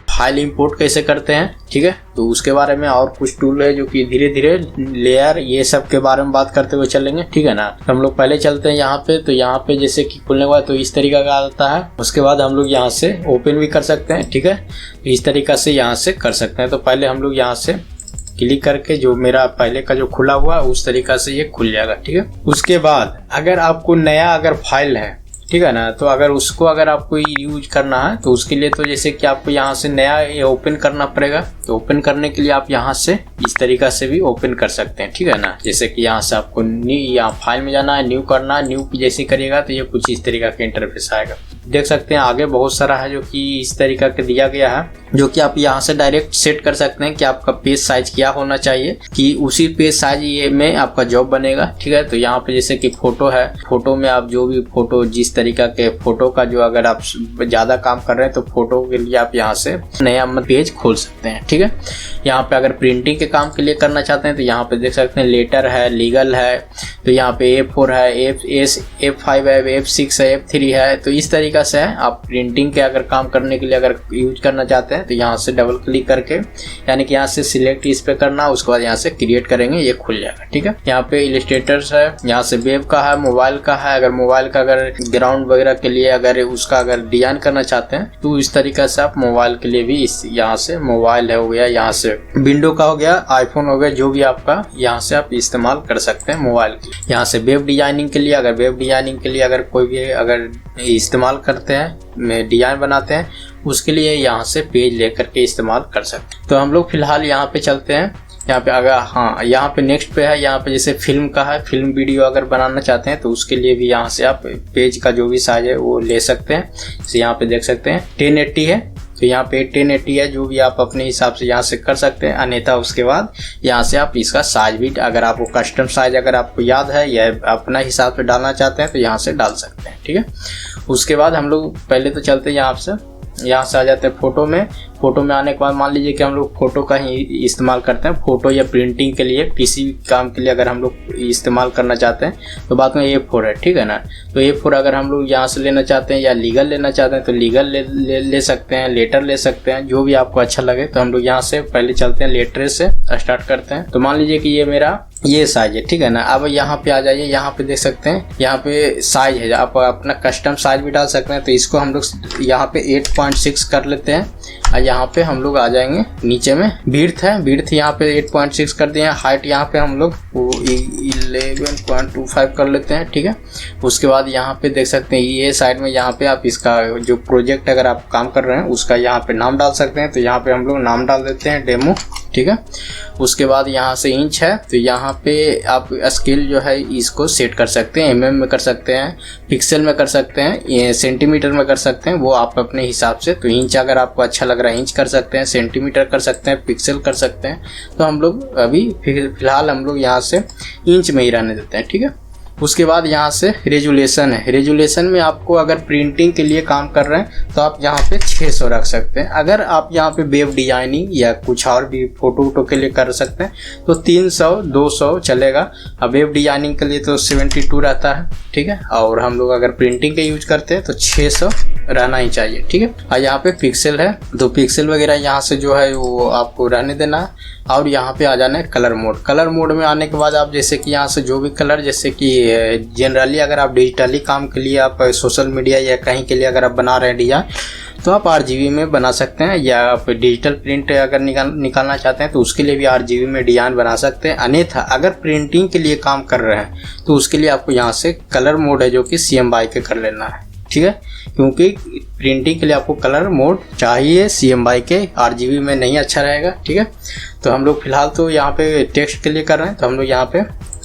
फाइल इंपोर्ट कैसे करते हैं, ठीक है, तो उसके बारे में और कुछ टूल है जो कि धीरे धीरे लेयर ये सब के बारे में बात करते हुए चलेंगे, ठीक है ना। तो हम लोग पहले चलते हैं यहाँ पे। तो यहाँ पे जैसे कि खुलने के बाद तो इस तरीका का आता है। उसके बाद हम लोग यहाँ से ओपन भी कर सकते हैं, ठीक है, तो इस तरीका से यहाँ से कर सकते हैं। तो पहले हम लोग यहाँ से क्लिक करके जो मेरा पहले का जो खुला हुआ उस तरीका से ये खुल जाएगा, ठीक है। उसके बाद अगर आपको नया अगर फाइल है, ठीक है ना, तो अगर उसको अगर आपको यूज करना है तो उसके लिए तो जैसे कि आपको यहाँ से नया ये ओपन करना पड़ेगा। तो ओपन करने के लिए आप यहाँ से इस तरीका से भी ओपन कर सकते हैं, ठीक है ना। जैसे कि यहाँ से आपको न्यू यहाँ फाइल में जाना है, न्यू करना है, न्यू जैसे करिएगा तो ये कुछ इस तरीका का इंटरफेस आएगा। देख सकते हैं आगे बहुत सारा है जो कि इस तरीका का दिया गया है, जो कि आप यहाँ से डायरेक्ट सेट कर सकते हैं कि आपका पेज साइज क्या होना चाहिए, कि उसी पेज साइज ये में आपका जॉब बनेगा, ठीक है। तो यहाँ पे जैसे कि फोटो है, फोटो में आप जो भी फोटो जिस तरीका के फोटो का जो अगर आप ज्यादा काम कर रहे हैं तो फोटो के लिए आप यहाँ से नया पेज खोल सकते हैं, ठीक है। यहाँ पे अगर प्रिंटिंग के काम के लिए करना चाहते हैं तो यहाँ पे देख सकते हैं लेटर है, लीगल है, तो यहाँ पे A4 है, F5 है, F6 है, F3 है। तो इस तरीका से है आप प्रिंटिंग के अगर काम करने के लिए अगर यूज करना चाहते हैं तो यहाँ से डबल क्लिक करके यानी कि यहाँ से सिलेक्ट इस पे करना, उसके बाद यहाँ से क्रिएट करेंगे, ये खुल जाएगा, ठीक है। यहाँ पे इलस्ट्रेटर्स है, यहाँ से वेब का है, मोबाइल का है। अगर मोबाइल का अगर ग्राउंड वगैरह के लिए अगर उसका अगर डिजाइन करना चाहते हैं तो इस तरीका से आप मोबाइल के लिए भी इस यहाँ से मोबाइल है हो गया, यहाँ से विंडो का हो गया, आईफोन हो गया, जो भी आपका यहाँ से आप इस्तेमाल कर सकते हैं मोबाइल के। यहाँ से वेब डिजाइनिंग के लिए अगर वेब डिजाइनिंग के लिए अगर कोई भी अगर इस्तेमाल करते हैं, डिजाइन बनाते हैं, उसके लिए यहाँ से पेज लेकर के इस्तेमाल कर सकते हैं। तो हम लोग फिलहाल यहाँ पे चलते हैं। यहाँ पे अगर हाँ यहाँ पे नेक्स्ट पे है, यहाँ पे जैसे फिल्म का है, फिल्म वीडियो अगर बनाना चाहते हैं तो उसके लिए भी यहाँ से आप पेज का जो भी साइज है वो ले सकते हैं। जैसे यहाँ पे देख सकते हैं 1080 है, तो यहाँ पे 1080 है, जो भी आप अपने हिसाब से यहाँ से कर सकते हैं। अन्यथा उसके बाद यहाँ से आप इसका साइज भी अगर आपको कस्टम साइज अगर आपको याद है या अपना हिसाब से डालना चाहते हैं तो यहाँ से डाल सकते हैं, ठीक है। उसके बाद हम लोग पहले तो चलते हैं यहाँ से आ जाते हैं फोटो में। फोटो में आने के बाद मान लीजिए कि हम लोग फोटो का ही इस्तेमाल करते हैं, फोटो या प्रिंटिंग के लिए किसी भी काम के लिए अगर हम लोग इस्तेमाल करना चाहते हैं तो बाद में A4 है, ठीक है ना। तो A4 अगर हम लोग यहाँ से लेना चाहते हैं या लीगल लेना चाहते हैं तो लीगल ले सकते हैं, लेटर ले सकते हैं, जो भी आपको अच्छा लगे। तो हम लोग यहाँ से पहले चलते हैं, लेटर से स्टार्ट करते हैं। तो मान लीजिए कि ये मेरा ये साइज है, ठीक है ना। अब यहाँ पे आ जाइए, यहाँ पे देख सकते हैं यहाँ पे साइज है, आप अपना कस्टम साइज भी डाल सकते हैं। तो इसको हम लोग यहाँ पे 8.6 कर लेते हैं और यहाँ पे हम लोग आ जाएंगे नीचे में विड्थ है, विड्थ यहाँ पे 8.6 कर दिए हैं। हाइट यहाँ पे हम लोग 11.25 कर लेते हैं, ठीक है। उसके बाद यहाँ पे देख सकते हैं ये साइड में यहाँ पे आप इसका जो प्रोजेक्ट अगर आप काम कर रहे हैं उसका यहाँ पे नाम डाल सकते हैं। तो यहाँ पे हम लोग नाम डाल देते हैं डेमो, ठीक है। उसके बाद यहाँ से इंच है, तो यहाँ पे आप स्केल जो है इसको सेट कर सकते हैं, mm में कर सकते हैं, पिक्सल में कर सकते हैं, सेंटीमीटर में कर सकते हैं, वो आप अपने हिसाब से। तो इंच अगर आपको अच्छा लग रहा है इंच कर सकते हैं, सेंटीमीटर कर सकते हैं, पिक्सल कर सकते हैं। तो हम लोग अभी फिलहाल हम लोग यहाँ से इंच में ही रहने देते हैं, ठीक है। उसके बाद यहाँ से रेजुलेशन है। रेजुलेशन में आपको अगर प्रिंटिंग के लिए काम कर रहे हैं तो आप यहाँ पे 600 रख सकते हैं। अगर आप यहाँ पे वेब डिजाइनिंग या कुछ और भी फोटो वोटो के लिए कर सकते हैं तो 300 200 चलेगा। अब वेब डिजाइनिंग के लिए तो 72 रहता है, ठीक है। और हम लोग अगर प्रिंटिंग के यूज करते हैं तो 600 रहना ही चाहिए, ठीक है। और यहाँ पे पिक्सल है तो पिक्सल वगैरह यहाँ से जो है वो आपको रहने देना है। और यहाँ पे आ जाना है कलर मोड। कलर मोड में आने के बाद आप जैसे कि यहाँ से जो भी कलर, जैसे कि जनरली अगर आप डिजिटली काम के लिए आप सोशल मीडिया या कहीं के लिए अगर आप बना रहे हैं डिजाइन तो आप RGB में बना सकते हैं, या आप डिजिटल प्रिंट अगर निकालना चाहते हैं तो उसके लिए भी RGB में डिजाइन बना सकते हैं। अन्यथा अगर प्रिंटिंग के लिए काम कर रहे हैं तो उसके लिए आपको यहाँ से कलर मोड है जो कि CMYK के कर लेना है, ठीक है। क्योंकि प्रिंटिंग के लिए आपको कलर मोड चाहिए CMYK, RGB में नहीं अच्छा रहेगा, ठीक है। तो हम लोग फिलहाल तो यहाँ पे टेक्स्ट के लिए कर रहे हैं तो हम लोग यहाँ पे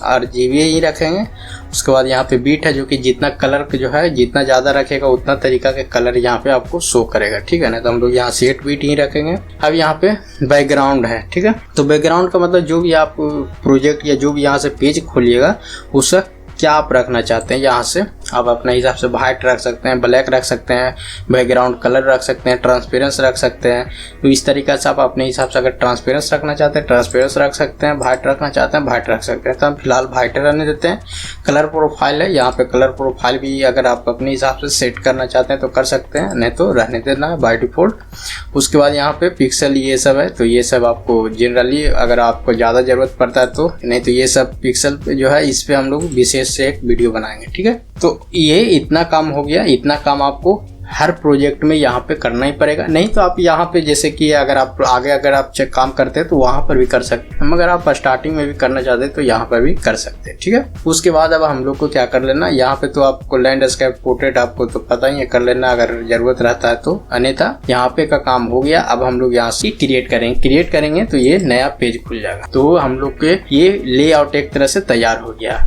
RGB ही रखेंगे। उसके बाद यहाँ पे बीट है जो कि जितना कलर जो है जितना ज़्यादा रखेगा उतना तरीका के कलर यहाँ पे आपको शो करेगा, ठीक है ना। तो हम लोग यहाँ सेट बीट ही रखेंगे। अब यहाँ पे बैकग्राउंड है, ठीक है। तो बैकग्राउंड का मतलब जो भी आप प्रोजेक्ट या जो भी यहाँ से पेज खोलिएगा उसका क्या आप रखना चाहते हैं, यहाँ से आप अपने हिसाब से वाइट रख सकते हैं, ब्लैक रख सकते हैं, बैकग्राउंड कलर रख सकते हैं, ट्रांसपेरेंस रख सकते हैं। तो इस तरीके से आप अपने हिसाब से अगर ट्रांसपेरेंस रखना चाहते हैं ट्रांसपेरेंस रख सकते हैं, वाइट रखना चाहते हैं वाइट रख सकते हैं। तो हम फिलहाल वाइट रहने देते हैं। कलर प्रोफाइल है, यहाँ पे कलर प्रोफाइल भी अगर आप अपने हिसाब से सेट करना चाहते हैं तो कर सकते हैं, नहीं तो रहने देना है बाय डिफॉल्ट। उसके बाद यहाँ पे पिक्सल ये सब है, तो ये सब आपको जनरली अगर आपको ज़्यादा ज़रूरत पड़ता है तो, नहीं तो ये सब पिक्सल जो है इस पर हम लोग विशेष से एक वीडियो बनाएंगे, ठीक है। तो ये इतना काम हो गया। इतना काम आपको हर प्रोजेक्ट में यहाँ पे करना ही पड़ेगा, नहीं तो आप यहाँ पे जैसे कि अगर आप आगे अगर आप चेक काम करते हैं तो वहाँ पर भी कर सकते हैं, मगर आप स्टार्टिंग में भी करना चाहते हैं तो यहाँ पर भी कर सकते हैं, ठीक है। उसके बाद अब हम लोग को क्या कर लेना, यहाँ पे तो आपको लैंडस्केप पोर्ट्रेट आपको तो पता ही है कर लेना अगर जरूरत रहता है तो, अन्यथा यहाँ पे का काम हो गया। अब हम लोग यहाँ से क्रिएट करेंगे तो ये नया पेज खुल जाएगा। तो हम लोग के ये लेआउट एक तरह से तैयार हो गया,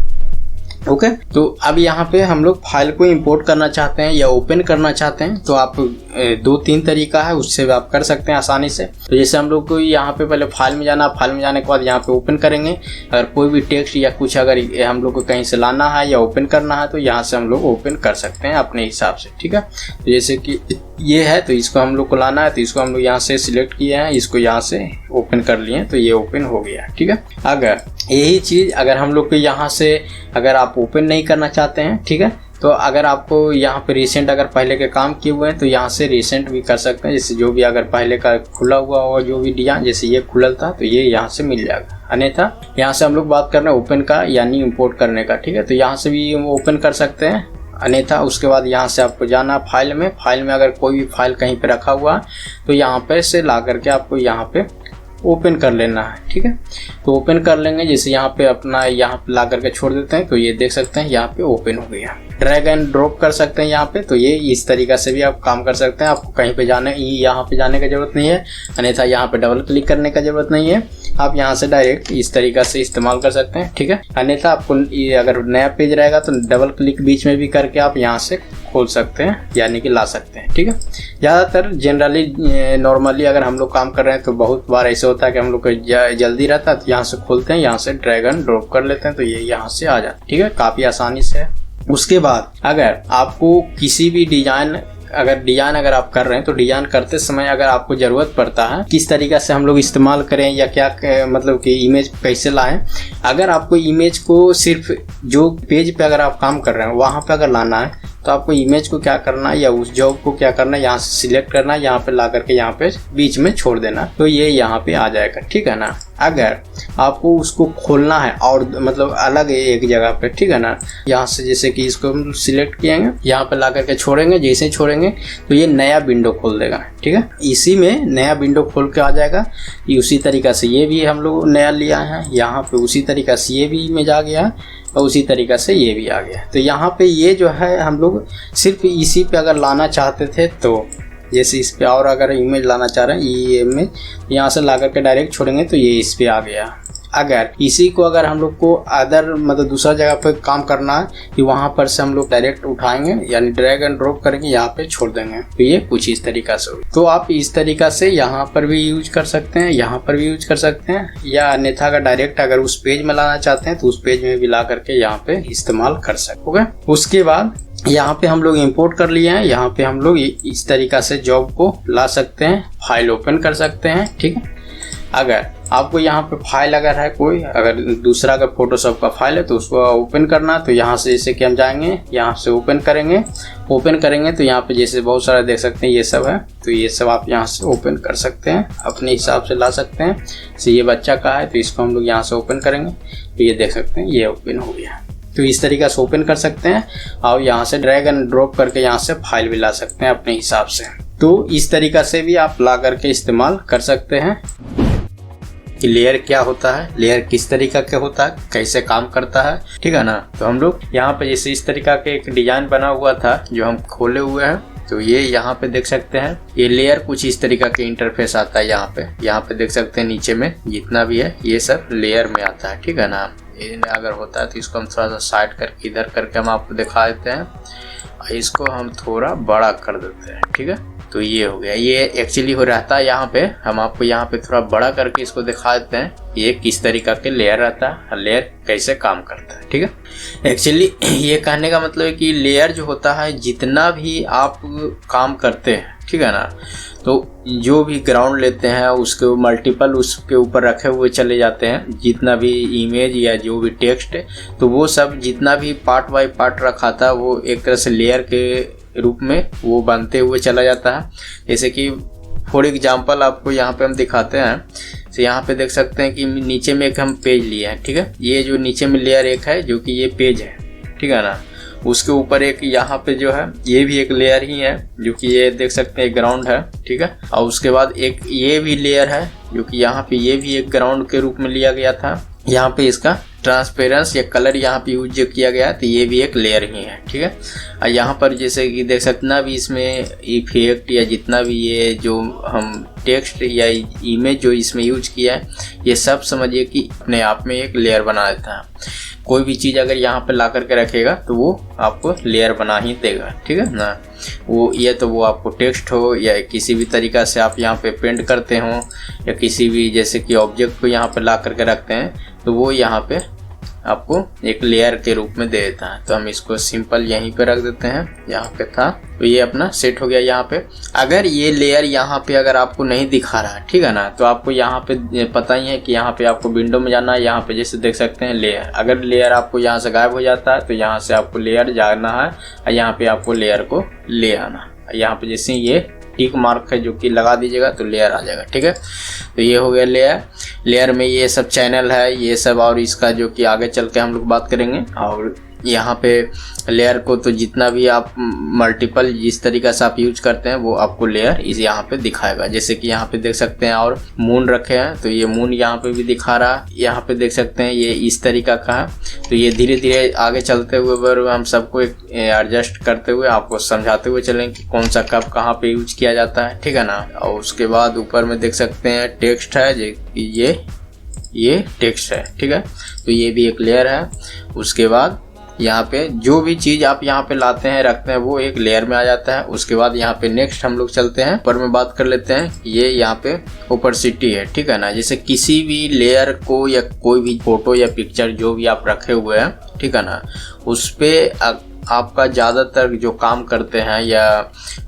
ओके। तो अब यहाँ पे हम लोग फाइल को इंपोर्ट करना चाहते हैं या ओपन करना चाहते हैं तो आप 2-3 तरीका है, उससे आप कर सकते हैं आसानी से। तो जैसे हम लोग को यहाँ पे पहले फाइल में जाना, फाइल में जाने के बाद यहाँ पे ओपन करेंगे। अगर कोई भी टेक्स्ट या कुछ अगर हम लोग को कहीं से लाना है या ओपन करना है तो यहाँ से हम लोग ओपन कर सकते हैं अपने हिसाब से, ठीक है। तो जैसे कि ये है तो इसको हम लोग को लाना है तो इसको हम लोग यहाँ से सिलेक्ट किए हैं, इसको यहाँ से ओपन कर लिए तो ये ओपन हो गया, ठीक है। अगर यही चीज़ अगर हम लोग को यहाँ से अगर आप ओपन नहीं करना चाहते हैं, ठीक है, तो अगर आपको यहाँ पे रिसेंट अगर पहले के काम किए हुए हैं तो यहाँ से रिसेंट भी कर सकते हैं। जैसे जो भी अगर पहले का खुला हुआ होगा जो भी डिजाइन, जैसे ये खुलल था तो ये यहाँ से मिल जाएगा। अन्यथा यहाँ से हम लोग बात कर रहे हैं ओपन का यानी इंपोर्ट करने का, ठीक है। तो यहाँ से भी ओपन कर सकते हैं, अन्यथा उसके बाद यहाँ से आपको जाना फाइल में अगर कोई भी फाइल कहीं पे रखा हुआ तो यहाँ पे से ला करके आपको यहाँ पे ओपन कर लेना है, ठीक है। तो ओपन कर लेंगे, जैसे यहाँ पे अपना यहाँ पे ला करके छोड़ देते हैं तो ये देख सकते हैं यहाँ पे ओपन हो गया। ड्रैग एंड ड्रॉप कर सकते हैं यहाँ पे, तो ये इस तरीका से भी आप काम कर सकते हैं। आपको कहीं पे यहाँ पे जाने की जरूरत नहीं है, अन्यथा यहाँ पे डबल क्लिक करने का जरूरत नहीं है। आप यहाँ से डायरेक्ट इस तरीका से इस्तेमाल कर सकते हैं, ठीक है। अन्यथा आपको ये अगर नया पेज रहेगा तो डबल क्लिक बीच में भी करके आप यहाँ से खोल सकते हैं यानी कि ला सकते हैं, ठीक है। ज़्यादातर जनरली नॉर्मली अगर हम लोग काम कर रहे हैं तो बहुत बार ऐसे होता है कि हम लोग को जल्दी रहता है तो यहाँ से खोलते हैं, यहाँ से ड्रैग एंड ड्रॉप कर लेते हैं तो ये यहाँ से आ जाता है, ठीक है। काफ़ी आसानी से। उसके बाद अगर आपको किसी भी डिजाइन अगर आप कर रहे हैं तो डिजाइन करते समय अगर आपको ज़रूरत पड़ता है किस तरीक़ा से हम लोग इस्तेमाल करें या क्या मतलब कि इमेज कैसे लाएं। अगर आपको इमेज को सिर्फ जो पेज पे अगर आप काम कर रहे हैं वहाँ पे अगर लाना है तो आपको इमेज को क्या करना है या उस जॉब को क्या करना है, यहाँ से सिलेक्ट करना है, यहाँ पे ला करके यहाँ पे बीच में छोड़ देना तो ये यहाँ पे आ जाएगा, ठीक है ना। अगर आपको उसको खोलना है और मतलब अलग एक जगह पे, ठीक है ना, यहाँ से जैसे कि इसको हम सिलेक्ट किएंगे, यहाँ पे ला करके छोड़ेंगे, जैसे ही छोड़ेंगे तो ये नया विंडो खोल देगा, ठीक है। इसी में नया विंडो खोल के आ जाएगा। उसी तरीका से ये भी हम लोग नया लिया है, यहाँ पे उसी तरीका से ये भी इमेज आ गया और उसी तरीका से ये भी आ गया। तो यहाँ पे ये जो है हम लोग सिर्फ इसी पे अगर लाना चाहते थे तो जैसे इस पे और अगर इमेज लाना चाह रहे हैं ये इमेज यहाँ से ला करके डायरेक्ट छोड़ेंगे तो ये इस पे आ गया। अगर इसी को अगर हम लोग को अदर मतलब दूसरा जगह पे काम करना है कि वहां पर से हम लोग डायरेक्ट उठाएंगे यानी ड्रैग एंड ड्रॉप करके यहाँ पे छोड़ देंगे। तो ये कुछ इस तरीका से होगा। तो आप इस तरीका से यहाँ पर भी यूज कर सकते हैं, यहाँ पर भी यूज कर सकते हैं, या अन्यथा अगर डायरेक्ट अगर उस पेज में लाना चाहते हैं तो उस पेज में भी ला करके यहाँ पे इस्तेमाल कर सकते हैं। उसके बाद यहाँ पे हम लोग इंपोर्ट कर लिए हैं। यहाँ पे हम लोग इस तरीका से जॉब को ला सकते हैं, फाइल ओपन कर सकते हैं। ठीक है, अगर आपको यहाँ पे फाइल अगर है कोई, अगर दूसरा का फोटोशॉप का फाइल है तो उसको ओपन करना, तो यहाँ से जैसे कि हम जाएंगे, यहाँ से ओपन करेंगे तो यहाँ पे जैसे बहुत सारा देख सकते हैं ये सब है, तो ये सब आप यहाँ से ओपन कर सकते हैं, अपने हिसाब से ला सकते हैं। जैसे ये बच्चा का है तो इसको हम लोग यहाँ से ओपन करेंगे तो ये देख सकते हैं ये ओपन हो गया। तो इस तरीके से ओपन कर सकते हैं और यहाँ से ड्रैग एंड ड्रॉप करके यहाँ से फाइल भी ला सकते हैं अपने हिसाब से। तो इस तरीका से भी आप ला करके इस्तेमाल कर सकते हैं। कि लेयर क्या होता है, लेयर किस तरीका का होता है, कैसे काम करता है, ठीक है ना। तो हम लोग यहाँ पे जैसे इस तरीका के एक डिजाइन बना हुआ था जो हम खोले हुए हैं, तो ये यहाँ पे देख सकते हैं ये लेयर कुछ इस तरीका के इंटरफेस आता है। यहाँ पे देख सकते हैं नीचे में जितना भी है ये सब लेयर में आता है, ठीक है ना। ये अगर होता है तो इसको हम थोड़ा सा साइड करके इधर करके हम आपको दिखा देते हैं, इसको हम थोड़ा बड़ा कर देते हैं, ठीक है। तो ये हो गया, ये एक्चुअली हो रहता है यहाँ पे, हम आपको यहाँ पे थोड़ा बड़ा करके इसको दिखा देते हैं ये किस तरीका के लेयर रहता है, लेयर कैसे काम करता है, ठीक है। एक्चुअली ये कहने का मतलब है कि लेयर जो होता है जितना भी आप काम करते हैं, ठीक है ना, तो जो भी ग्राउंड लेते हैं उसके मल्टीपल उसके ऊपर रखे हुए चले जाते हैं, जितना भी इमेज या जो भी टेक्स्ट है तो वो सब जितना भी पार्ट बाय पार्ट रखा था वो एक तरह से लेयर के रूप में वो बनते हुए चला जाता है। जैसे कि फॉर एग्जांपल आपको यहाँ पे हम दिखाते हैं, तो यहाँ पे देख सकते हैं कि नीचे में एक हम पेज लिए हैं, ठीक है। ये जो नीचे में लेयर एक है जो कि ये पेज है, ठीक है ना, उसके ऊपर एक यहाँ पे जो है ये भी एक लेयर ही है जो कि ये देख सकते हैं ग्राउंड है, ठीक है। और उसके बाद एक ये भी लेयर है जो कि यहाँ पे ये भी एक ग्राउंड के रूप में लिया गया था। यहाँ पे इसका ट्रांसपेरेंस या कलर यहाँ पे यूज जो किया गया तो ये भी एक लेयर ही है, ठीक है। और यहाँ पर जैसे कि देख सकते ना भी इसमें इफेक्ट या जितना भी ये जो हम टेक्स्ट या इमेज जो इसमें यूज किया है ये सब समझिए कि अपने आप में एक लेयर बना देता है। कोई भी चीज़ अगर यहाँ पे ला करके रखेगा तो वो आपको लेयर बना ही देगा, ठीक है ना। वो ये तो वो आपको टेक्स्ट हो या किसी भी तरीका से आप यहाँ पे पेंट करते हो या किसी भी जैसे कि ऑब्जेक्ट को यहाँ पे ला करके रखते हैं तो वो यहाँ पे आपको एक लेयर के रूप में दे देता है। तो हम इसको सिंपल यहीं पे रख देते हैं, यहाँ पे था तो ये अपना सेट हो गया यहाँ पे। अगर ये लेयर यहाँ पे अगर आपको नहीं दिखा रहा है, ठीक है ना, तो आपको यहाँ पे पता ही है कि यहाँ पे आपको विंडो में जाना है। यहाँ पे जैसे देख सकते हैं लेयर, अगर लेयर आपको यहाँ से गायब हो जाता है तो यहाँ से आपको लेयर जाना है और यहाँ पे आपको लेयर को ले आना है। यहाँ पे जैसे ये टिक मार्क है जो कि लगा दीजिएगा तो लेयर आ जाएगा, ठीक है। तो ये हो गया लेयर। लेयर में ये सब चैनल है ये सब, और इसका जो कि आगे चल के हम लोग बात करेंगे। और यहाँ पे लेयर को तो जितना भी आप मल्टीपल जिस तरीका से आप यूज करते हैं वो आपको लेयर इस यहाँ पे दिखाएगा। जैसे कि यहाँ पे देख सकते हैं और मून रखे हैं तो ये मून यहाँ पे भी दिखा रहा है। यहाँ पे देख सकते हैं ये इस तरीका का है। तो ये धीरे धीरे आगे चलते हुए हम सबको एक एडजस्ट करते हुए आपको समझाते हुए चलेंगे कि कौन सा कब कहाँ पे यूज किया जाता है, ठीक है ना। और उसके बाद ऊपर में देख सकते हैं टेक्स्ट है, ये टेक्स्ट है, ठीक है। तो ये भी एक लेयर है। उसके बाद यहाँ पे जो भी चीज़ आप यहाँ पे लाते हैं रखते हैं वो एक लेयर में आ जाता है। उसके बाद यहाँ पे नेक्स्ट हम लोग चलते हैं, ऊपर में बात कर लेते हैं। ये यहाँ पे ओपेसिटी है, ठीक है ना। जैसे किसी भी लेयर को या कोई भी फोटो या पिक्चर जो भी आप रखे हुए हैं, ठीक है ना, उस पे आपका ज़्यादातर जो काम करते हैं या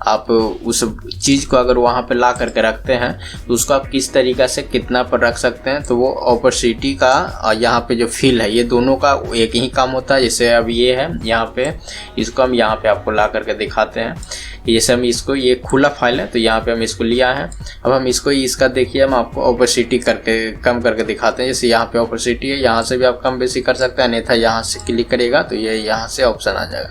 आप उस चीज़ को अगर वहाँ पे ला करके रखते हैं तो उसको आप किस तरीक़ा से कितना पर रख सकते हैं। तो वो ओपेसिटी का यहाँ पे जो फील है ये दोनों का एक ही काम होता है। जैसे अब ये है यहाँ पे, इसको हम यहाँ पे आपको ला करके दिखाते हैं। जैसे हम इसको, ये खुला फाइल है तो यहाँ पे हम इसको लिया है। अब हम इसको इसका देखिए हम आपको ओपेसिटी करके कम करके दिखाते हैं। जैसे यहाँ पे ओपेसिटी है, यहाँ से भी आप कम बेसी कर सकते हैं, अन्यथा यहाँ से क्लिक करिएगा तो ये यहाँ से ऑप्शन आ जाएगा।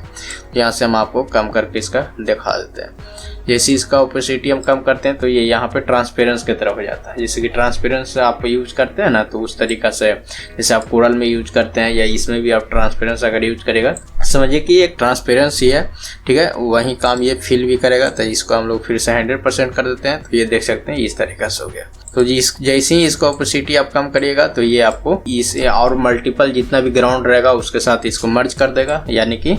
यहाँ से हम आपको कम करके इसका दिखा देते हैं। जैसे इसका ओपेसिटी हम कम करते हैं तो ये यहाँ पे ट्रांसपेरेंस की तरफ हो जाता है। जैसे कि ट्रांसपेरेंस आप यूज करते हैं ना, तो उस तरीका से जैसे आप कोरल में यूज करते हैं या इसमें भी आप ट्रांसपेरेंस अगर यूज करेगा, समझिए कि एक ट्रांसपेरेंस ही है, ठीक है। वही काम ये फील भी करेगा। तो इसको हम लोग फिर से 100% कर देते हैं तो ये देख सकते हैं इस तरीका से हो गया। तो जैसे ही इसको ओपेसिटी आप कम करिएगा तो ये आपको इसे और मल्टीपल जितना भी ग्राउंड रहेगा उसके साथ इसको मर्ज कर देगा, यानी कि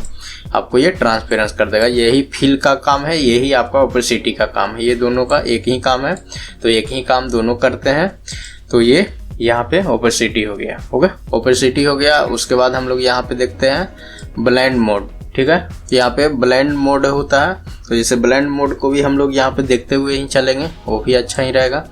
आपको ये ट्रांसपेरेंस कर देगा। यही फिल का काम है, यही आपका ओपेसिटी का काम है, ये दोनों का एक ही काम है। तो एक ही काम दोनों करते हैं। तो ये यहाँ पे ओपेसिटी हो गया, ओपेसिटी हो गया। उसके बाद हम लोग यहाँ पे देखते हैं ब्लेंड मोड, ठीक है। यहाँ पे ब्लेंड मोड होता है, तो जैसे ब्लेंड मोड को भी हम लोग यहाँ पे देखते हुए ही चलेंगे, वो भी अच्छा ही रहेगा।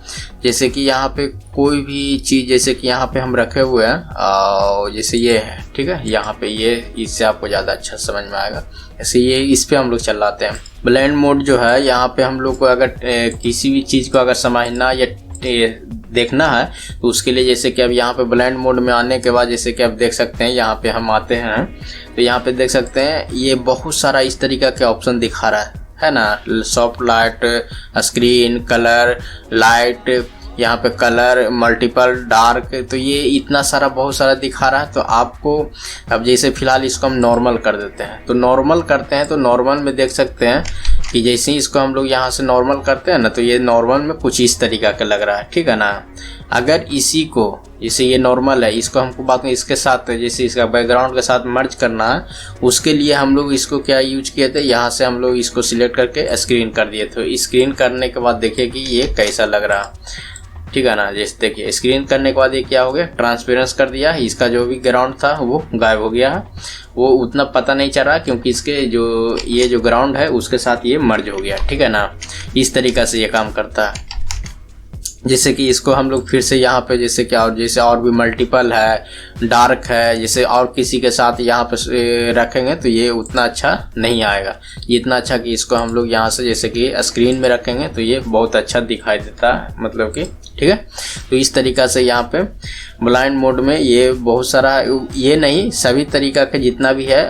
जैसे कि यहाँ पे कोई भी चीज़, जैसे कि यहाँ पे हम रखे हुए हैं, जैसे ये है, ठीक है, यहाँ पे ये, इससे आपको ज़्यादा अच्छा समझ में आएगा। जैसे ये इस पे हम लोग चलाते हैं ब्लेंड मोड जो है। यहाँ पे हम लोग को अगर किसी भी चीज़ को अगर समझना या देखना है तो उसके लिए जैसे कि अब यहाँ पे ब्लेंड मोड में आने के बाद जैसे कि आप देख सकते हैं, यहाँ पे हम आते हैं तो यहाँ पे देख सकते हैं ये बहुत सारा इस तरीका के ऑप्शन दिखा रहा है ना। Soft light, screen, colour, light, यहाँ पे कलर, मल्टीपल, डार्क, तो ये इतना सारा बहुत सारा दिखा रहा है। तो आपको अब जैसे फिलहाल इसको हम नॉर्मल कर देते हैं, तो नॉर्मल करते हैं तो नॉर्मल में देख सकते हैं कि जैसे ही इसको हम लोग यहाँ से नॉर्मल करते हैं ना, तो ये नॉर्मल में कुछ इस तरीका का लग रहा है, ठीक है ना। अगर इसी को, जैसे ये नॉर्मल है, इसको हमको बाद में इसके साथ, जैसे इसका बैकग्राउंड के साथ मर्ज करना है, उसके लिए हम लोग इसको क्या यूज किए थे, यहाँ से हम लोग इसको सिलेक्ट करके स्क्रीन कर दिए थे। स्क्रीन करने के बाद देखिए कि ये कैसा लग रहा है, ठीक है ना। जैसे देखिए स्क्रीन करने के बाद ये क्या हो गया, ट्रांसपेरेंस कर दिया। इसका जो भी ग्राउंड था वो गायब हो गया है, वो उतना पता नहीं चल रहा क्योंकि इसके जो ये जो ग्राउंड है उसके साथ ये मर्ज हो गया, ठीक है ना। इस तरीक़ा से ये काम करता है। जैसे कि इसको हम लोग फिर से यहाँ पे जैसे क्या, और जैसे और भी मल्टीपल है, डार्क है, जैसे और किसी के साथ यहाँ पे रखेंगे तो ये उतना अच्छा नहीं आएगा। ये इतना अच्छा कि इसको हम लोग यहाँ से जैसे कि स्क्रीन में रखेंगे तो ये बहुत अच्छा दिखाई देता है, मतलब कि ठीक है। तो इस तरीक़ा से यहाँ पे ब्लाइंड मोड में ये बहुत सारा, ये नहीं सभी तरीका के जितना भी है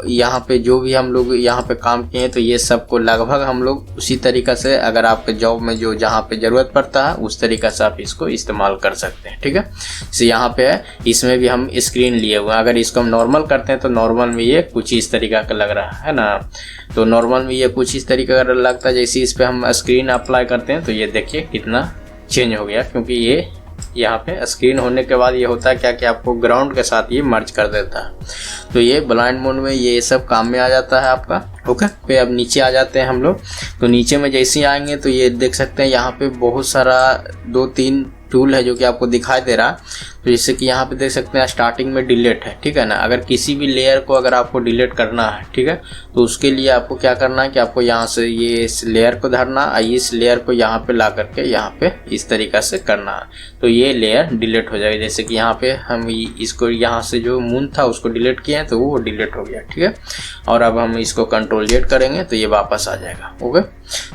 यहाँ पे जो भी हम लोग यहाँ पे काम किए तो ये सबको लगभग हम लोग उसी तरीक़ा से, अगर आपके जॉब में जो जहाँ पे ज़रूरत पड़ता है उस तरीक़ा से आप इसको इस्तेमाल कर सकते हैं, ठीक है। जैसे यहाँ पे है, इसमें भी हम स्क्रीन लिए हुए हैं। अगर इसको हम नॉर्मल करते हैं तो नॉर्मल में ये कुछ इस तरीका का लग रहा है ना। तो नॉर्मल में ये कुछ इस तरीका का लगता है। जैसे इस पर हम स्क्रीन अप्लाई करते हैं तो ये देखिए कितना चेंज हो गया, क्योंकि ये यहाँ पे स्क्रीन होने के बाद ये होता है क्या कि आपको ग्राउंड के साथ ये मर्ज कर देता है। तो ये ब्लाइंड मोड में ये सब काम में आ जाता है आपका, ओके। पे अब नीचे आ जाते हैं हम लोग। तो नीचे में जैसे ही आएंगे तो ये देख सकते हैं यहाँ पे बहुत सारा 2-3 टूल है जो कि आपको दिखाई दे रहा है। तो जैसे कि यहाँ पे देख सकते हैं स्टार्टिंग में डिलीट है, ठीक है ना। अगर किसी भी लेयर को अगर आपको डिलीट करना है, ठीक है, तो उसके लिए आपको क्या करना है कि आपको यहाँ से ये इस लेयर को धरना, इस लेयर को यहाँ पे ला करके यहाँ पे इस तरीका से करना है, तो ये लेयर डिलीट हो जाएगी। जैसे कि यहाँ पे हम इसको यहाँ से जो मून था उसको डिलीट किए हैं तो वो डिलीट हो गया, ठीक है। और अब हम इसको Ctrl+Z करेंगे तो ये वापस आ जाएगा, ओके।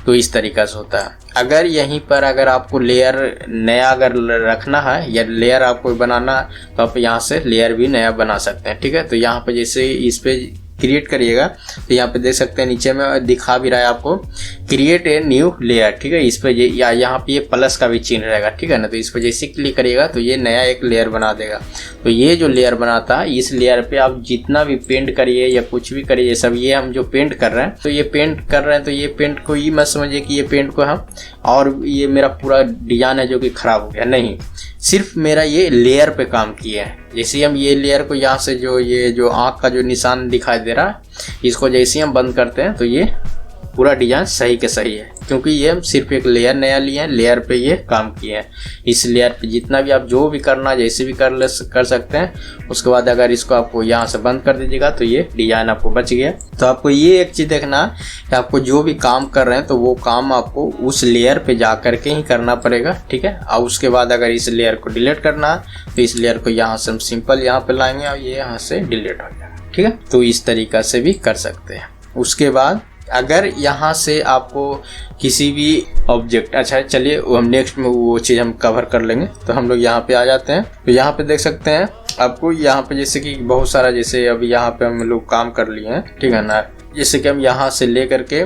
तो इस तरीका से होता है। अगर यहीं पर अगर आपको लेयर नया अगर रखना है या लेयर आपको बनाना है तो आप यहाँ से लेयर भी नया बना सकते हैं, ठीक है। तो यहाँ पे जैसे इस पे क्रिएट करिएगा तो यहाँ पे देख सकते हैं नीचे में दिखा भी रहा है आपको क्रिएट ए न्यू लेयर, ठीक है। इस पे या यहाँ पे ये प्लस का भी चिन्ह रहेगा, ठीक है ना। तो इस पे जैसे क्लिक करिएगा तो ये नया एक लेयर बना देगा। तो ये जो लेयर बनाता है इस लेयर पे आप जितना भी पेंट करिए या कुछ भी करिए, सब ये हम जो पेंट कर रहे हैं तो ये पेंट कर रहे हैं, तो ये पेंट को ये मत समझिए कि ये पेंट को हम और ये मेरा पूरा डिजाइन है जो कि खराब हो गया, नहीं, सिर्फ मेरा ये लेयर पे काम किया है। जैसे हम ये लेयर को यहाँ से जो ये जो आँख का जो निशान दिखाई दे रहा है, इसको जैसे हम बंद करते हैं तो ये पूरा डिजाइन सही के सही है, क्योंकि ये हम सिर्फ एक लेयर नया लिए हैं, लेयर पे ये काम किए हैं। इस लेयर पे जितना भी आप जो भी करना जैसे भी कर सकते हैं। उसके बाद अगर इसको आपको यहाँ से बंद कर दीजिएगा तो ये डिजाइन आपको बच गया। तो आपको ये एक चीज़ देखना कि आपको जो भी काम कर रहे हैं तो वो काम आपको उस लेयर पे जा करके ही करना पड़ेगा, ठीक है। और उसके बाद अगर इस लेयर को डिलीट करना है तो इस लेयर को यहाँ से हम सिंपल यहाँ पे लाएंगे और ये यहाँ से डिलीट हो जाएगा, ठीक है। तो इस तरीका से भी कर सकते हैं। उसके बाद अगर यहाँ से आपको किसी भी ऑब्जेक्ट, अच्छा चलिए हम नेक्स्ट में वो चीज़ हम कवर कर लेंगे। तो हम लोग यहाँ पे आ जाते हैं। तो यहाँ पे देख सकते हैं आपको यहाँ पे जैसे कि बहुत सारा, जैसे अभी यहाँ पे हम लोग काम कर लिए हैं, ठीक है ना। जैसे कि हम यहाँ से ले करके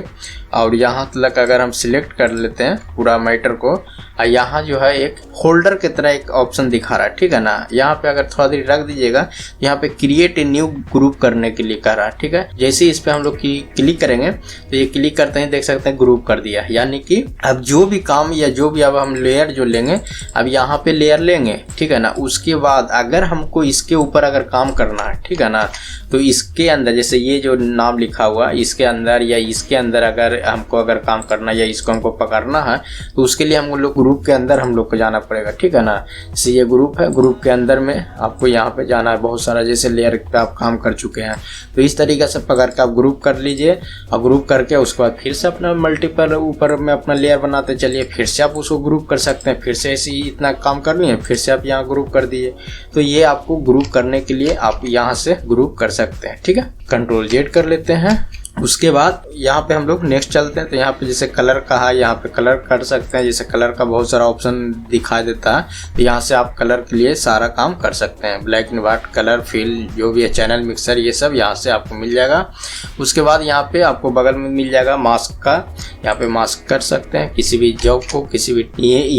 और यहाँ तक अगर हम सिलेक्ट कर लेते हैं पूरा मैटर को, यहाँ जो है एक होल्डर की तरह एक ऑप्शन दिखा रहा है, ठीक है ना। यहाँ पे अगर थोड़ा देर रख दीजिएगा, यहाँ पे क्रिएट ए न्यू ग्रुप करने के लिए कह रहा है, ठीक है। जैसे इस पे हम लोग क्लिक करेंगे तो ये क्लिक करते हैं, देख सकते हैं ग्रुप कर दिया। यानी कि अब जो भी काम या जो भी अब हम लेयर जो लेंगे, अब यहाँ पे लेयर लेंगे, ठीक है ना। उसके बाद अगर हमको इसके ऊपर अगर काम करना है, ठीक है ना, तो इसके अंदर जैसे ये जो नाम लिखा हुआ इसके अंदर या इसके अंदर अगर हमको अगर काम करना या इसको हमको पकड़ना है, तो उसके लिए हम लोग ग्रुप के अंदर हम लोग को जाना पड़ेगा, ठीक है ना। जैसे ये ग्रुप है, ग्रुप के अंदर में आपको यहाँ पे जाना है। बहुत सारा जैसे लेयर पे आप काम कर चुके हैं, तो इस तरीके से पकड़ के आप ग्रुप कर लीजिए। और ग्रुप करके उसके बाद फिर से अपना मल्टीपल ऊपर में अपना लेयर बनाते चलिए, फिर से आप उसको ग्रुप कर सकते हैं। फिर से ऐसे ही इतना काम कर लिए, फिर से आप यहाँ ग्रुप कर दिए। तो ये आपको ग्रुप करने के लिए आप यहाँ से ग्रुप कर सकते हैं, ठीक है। कंट्रोल जेड कर लेते हैं। उसके बाद यहाँ पे हम लोग नेक्स्ट चलते हैं। तो यहाँ पे जैसे कलर का है, यहाँ पे कलर कर सकते हैं। जैसे कलर का बहुत सारा ऑप्शन दिखाई देता है, तो यहाँ से आप कलर के लिए सारा काम कर सकते हैं। Black and white colour fill जो भी है, चैनल मिक्सर, ये सब यहाँ से आपको मिल जाएगा। उसके बाद यहाँ पे आपको बगल में मिल जाएगा मास्क का, यहाँ पे मास्क कर सकते हैं। किसी भी जॉब को, किसी भी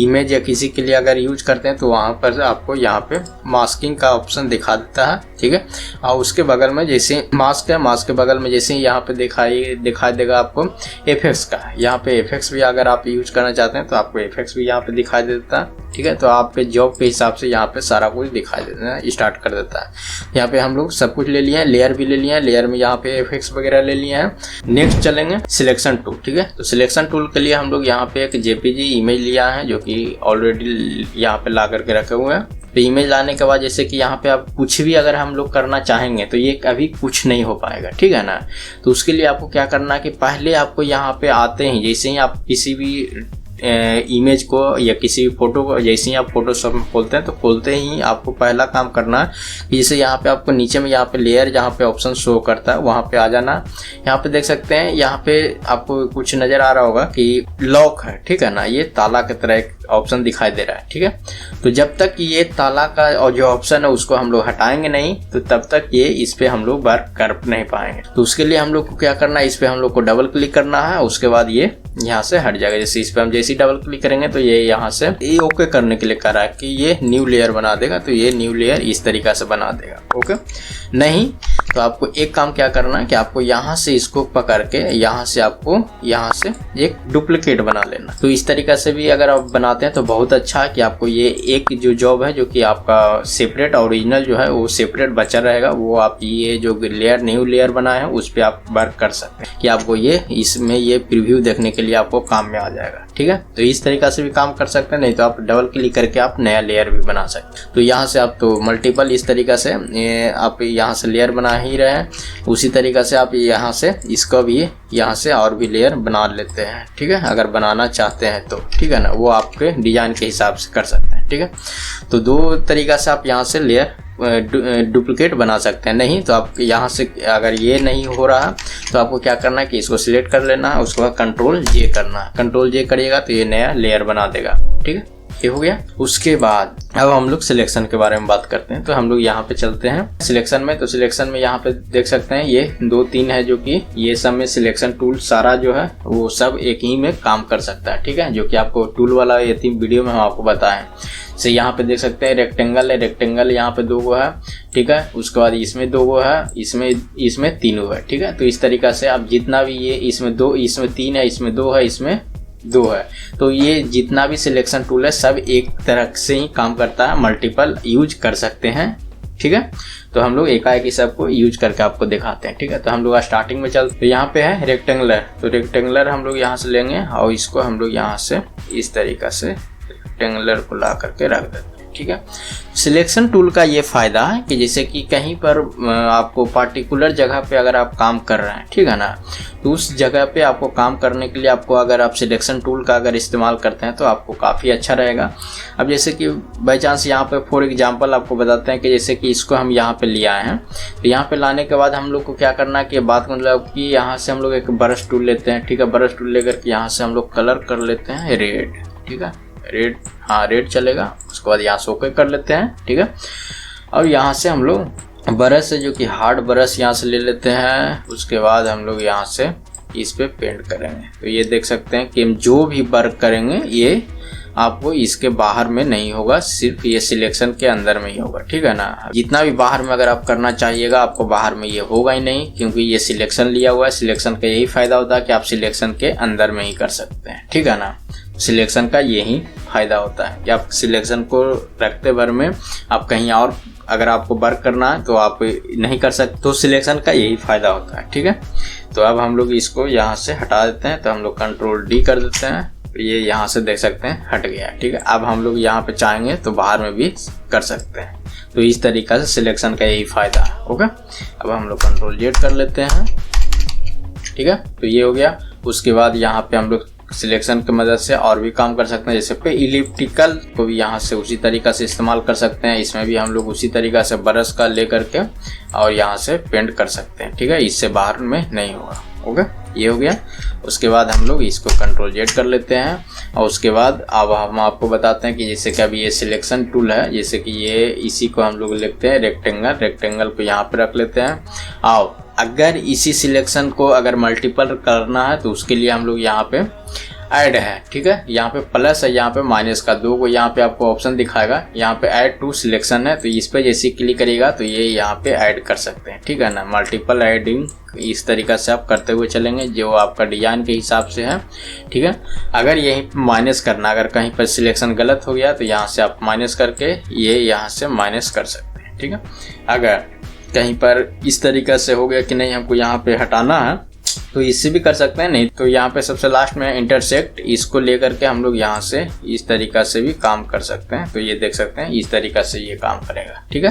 इमेज या किसी के लिए अगर यूज करते हैं तो वहाँ पर आपको यहाँ पे मास्किंग का ऑप्शन दिखा देता है, ठीक है। और उसके बगल में जैसे मास्क है, मास्क के बगल में जैसे यहाँ पे दिखाई देगा आपको एफेक्ट्स का। यहाँ पे एफेक्ट्स भी अगर आप यूज करना चाहते हैं तो आपको एफेक्ट्स भी यहाँ पे दिखाई देता है, ठीक है। तो आपके जॉब के हिसाब से यहाँ पे सारा कुछ दिखाई देता है, स्टार्ट कर देता है। यहाँ पे हम लोग सब कुछ ले लिए हैं, लेयर भी ले लिए हैं, लेयर में यहाँ पे एफेक्ट्स वगैरह ले लिए हैं। नेक्स्ट चलेंगे सिलेक्शन टूल, ठीक है। तो सिलेक्शन टूल के लिए हम लोग यहाँ पे एक जेपीजी इमेज लिया है, जो कि ऑलरेडी यहाँ पे ला करके रखे हुए हैं। तो इमेज लाने के बाद जैसे कि यहाँ पे आप कुछ भी अगर हम लोग करना चाहेंगे तो ये अभी कुछ नहीं हो पाएगा, ठीक है ना। तो उसके लिए आपको क्या करना है कि पहले आपको यहाँ पे आते ही जैसे ही आप किसी भी इमेज को या किसी भी फोटो को जैसे ही आप फोटोशॉप में खोलते हैं, तो खोलते ही आपको पहला काम करना है कि जैसे यहाँ पे आपको नीचे में यहाँ पे लेयर जहाँ पे ऑप्शन शो करता है वहाँ पे आ जाना। यहाँ पे देख सकते हैं, यहाँ पे आपको कुछ नज़र आ रहा होगा कि लॉक है, ठीक है ना। ये ताला की तरह एक ऑप्शन दिखाई दे रहा है, ठीक है। तो जब तक ये ताला का और जो ऑप्शन है उसको हम लोग हटाएंगे नहीं, तो तब तक ये इस पे हम लोग वर्क कर नहीं पाएंगे। तो उसके लिए हम लोग को क्या करना है, इस पे हम लोग को डबल क्लिक करना है। उसके बाद ये यहाँ से हट जाएगा। जैसे इस पे हम जैसे डबल क्लिक करेंगे तो ये यहाँ से ये ओके करने के लिए कह रहा है कि ये न्यू लेयर बना देगा। तो ये न्यू लेयर इस तरीका से बना देगा, ओके। नहीं तो आपको एक काम क्या करना है कि आपको यहाँ से इसको पकड़ के यहाँ से आपको यहाँ से एक डुप्लीकेट बना लेना। तो इस तरीका से भी अगर आप बनाते हैं तो बहुत अच्छा है कि आपको ये एक जो जॉब है जो कि आपका सेपरेट ओरिजिनल जो है वो सेपरेट बचा रहेगा, वो आप ये जो लेयर न्यू लेयर बना है उस पर आप वर्क कर सकते हैं कि आपको ये इसमें ये प्रीव्यू देखने के लिए आपको काम में आ जाएगा, ठीक है। तो इस तरीका से भी काम कर सकते हैं। नहीं तो आप डबल क्लिक करके आप नया लेयर भी बना सकते हैं। तो यहाँ से आप तो मल्टीपल इस तरीका से आप यहाँ से लेयर बना ही रहे हैं, उसी तरीका से आप यहाँ से इसको भी यहाँ से और भी लेयर बना लेते हैं, ठीक है। अगर बनाना चाहते हैं तो, ठीक है ना, वो आपके डिजाइन के हिसाब से कर सकते हैं, ठीक है। तो दो तरीका से आप यहाँ से लेयर डुप्लीकेट बना सकते हैं। नहीं तो आप यहाँ से अगर ये नहीं हो रहा तो आपको क्या करना है कि इसको सिलेक्ट कर लेना है, उसके बाद कंट्रोल जे करना है। कंट्रोल जे करिएगा तो ये नया लेयर बना देगा, ठीक है। ये हो गया। उसके बाद अब हम लोग सिलेक्शन के बारे में बात करते हैं। तो हम लोग यहाँ पे चलते हैं सिलेक्शन में। तो सिलेक्शन में यहाँ पे देख सकते हैं ये 2-3 है, जो कि ये सब में सिलेक्शन टूल सारा जो है वो सब एक ही में काम कर सकता है, ठीक है। जो कि आपको टूल वाला ये 3 वीडियो में हम आपको बताएं। से यहाँ पे देख सकते हैं रेक्टेंगल है, रेक्टेंगल यहाँ पे 2 गो है, ठीक है। उसके बाद इसमें 2 गो है, इसमें 3 गो है, ठीक है। तो इस तरीका से आप जितना भी ये इसमें 2, इसमें 3 है, इसमें 2 है, इसमें 2 है, तो ये जितना भी सिलेक्शन टूल है सब एक तरह से ही काम करता है, मल्टीपल यूज कर सकते हैं, ठीक है। तो हम लोग एकाएक सबको यूज करके आपको दिखाते हैं, ठीक है। तो हम लोग स्टार्टिंग में चलते, तो यहाँ पे है रेक्टेंगुलर। तो रेक्टेंगुलर हम लोग यहाँ से लेंगे और इसको हम लोग यहाँ से इस तरीका से रेक्टेंगुलर को ला करके रख देते हैं, ठीक है। सिलेक्शन टूल का ये फायदा है कि जैसे कि कहीं पर आपको पार्टिकुलर जगह पे अगर आप काम कर रहे हैं, ठीक है ना, तो उस जगह पे आपको काम करने के लिए आपको अगर आप सिलेक्शन टूल का अगर इस्तेमाल करते हैं तो आपको काफ़ी अच्छा रहेगा। अब जैसे कि बाई चांस यहाँ पे फॉर एग्जांपल आपको बताते हैं कि जैसे कि इसको हम यहाँ पे ले आए हैं, तो यहाँ पे लाने के बाद हम लोग को क्या करना है कि बात मतलब कि यहाँ से हम लोग एक ब्रश टूल लेते हैं, ठीक है। ब्रश टूल लेकर के यहाँ से हम लोग कलर कर लेते हैं रेड, ठीक है, रेड, हाँ रेड चलेगा। उसके बाद यहाँ से ओके कर लेते हैं, ठीक है। और यहाँ से हम लोग ब्रश है जो कि हार्ड ब्रश यहाँ से ले लेते हैं। उसके बाद हम लोग यहाँ से इस पे पेंट करेंगे। तो ये देख सकते हैं कि हम जो भी वर्क करेंगे ये आपको इसके बाहर में नहीं होगा, सिर्फ ये सिलेक्शन के अंदर में ही होगा, ठीक है ना। जितना भी बाहर में अगर आप करना चाहिएगा आपको बाहर में ये होगा ही नहीं, क्योंकि ये सिलेक्शन लिया हुआ है। सिलेक्शन का यही फायदा होता है कि आप सिलेक्शन के अंदर में ही कर सकते हैं, ठीक है ना। सिलेक्शन का यही फायदा होता है कि आप सिलेक्शन को रखते भर में आप कहीं और अगर आपको वर्क करना है तो आप नहीं कर सकते, तो सिलेक्शन का यही फायदा होता है, ठीक है। तो अब हम लोग इसको यहाँ से हटा देते हैं। तो हम लोग कंट्रोल डी कर देते हैं, ये यहाँ से देख सकते हैं हट गया, ठीक है। अब हम लोग यहाँ पे चाहेंगे तो बाहर में भी कर सकते हैं। तो इस तरीका से सिलेक्शन का यही फायदा है, ओके। अब हम लोग कंट्रोल जेड कर लेते हैं, ठीक है। तो ये हो गया। उसके बाद यहाँ पे हम लोग सिलेक्शन की मदद से और भी काम कर सकते हैं, जैसे पे इलिप्टिकल को भी यहाँ से उसी तरीका से इस्तेमाल कर सकते हैं। इसमें भी हम लोग उसी तरीका से ब्रश का ले करके और यहाँ से पेंट कर सकते हैं, ठीक है। इससे बाहर में नहीं होगा, ओके। ये हो गया। उसके बाद हम लोग इसको कंट्रोल जेड कर लेते हैं और उसके बाद अब हम आपको बताते हैं कि जैसे कि अभी ये सिलेक्शन टूल है, जैसे कि ये इसी को हम लोग लिखते हैं रेक्टेंगल को यहाँ पे रख लेते हैं। और अगर इसी सिलेक्शन को अगर मल्टीपल करना है तो उसके लिए हम लोग यहाँ पे ऐड है, ठीक है। यहाँ पे प्लस है, यहाँ पे माइनस का दो को यहाँ पे आपको ऑप्शन दिखाएगा, यहाँ पे ऐड टू सिलेक्शन है। तो इस पे जैसे क्लिक करिएगा तो ये यहाँ पे ऐड कर सकते हैं, ठीक है ना। मल्टीपल एडिंग इस तरीका से आप करते हुए चलेंगे जो आपका डिजाइन के हिसाब से है, ठीक है। अगर यहीं माइनस करना, अगर कहीं पर सिलेक्शन गलत हो गया तो यहाँ से आप माइनस करके ये यहाँ से माइनस कर सकते हैं, ठीक है। अगर कहीं पर इस तरीका से हो गया कि नहीं हमको यहाँ पे हटाना है तो इससे भी कर सकते हैं, नहीं तो यहाँ पे सबसे लास्ट में इंटरसेक्ट इसको लेकर के हम लोग यहाँ से इस तरीका से भी काम कर सकते हैं। तो ये देख सकते हैं इस तरीका से ये काम करेगा, ठीक है।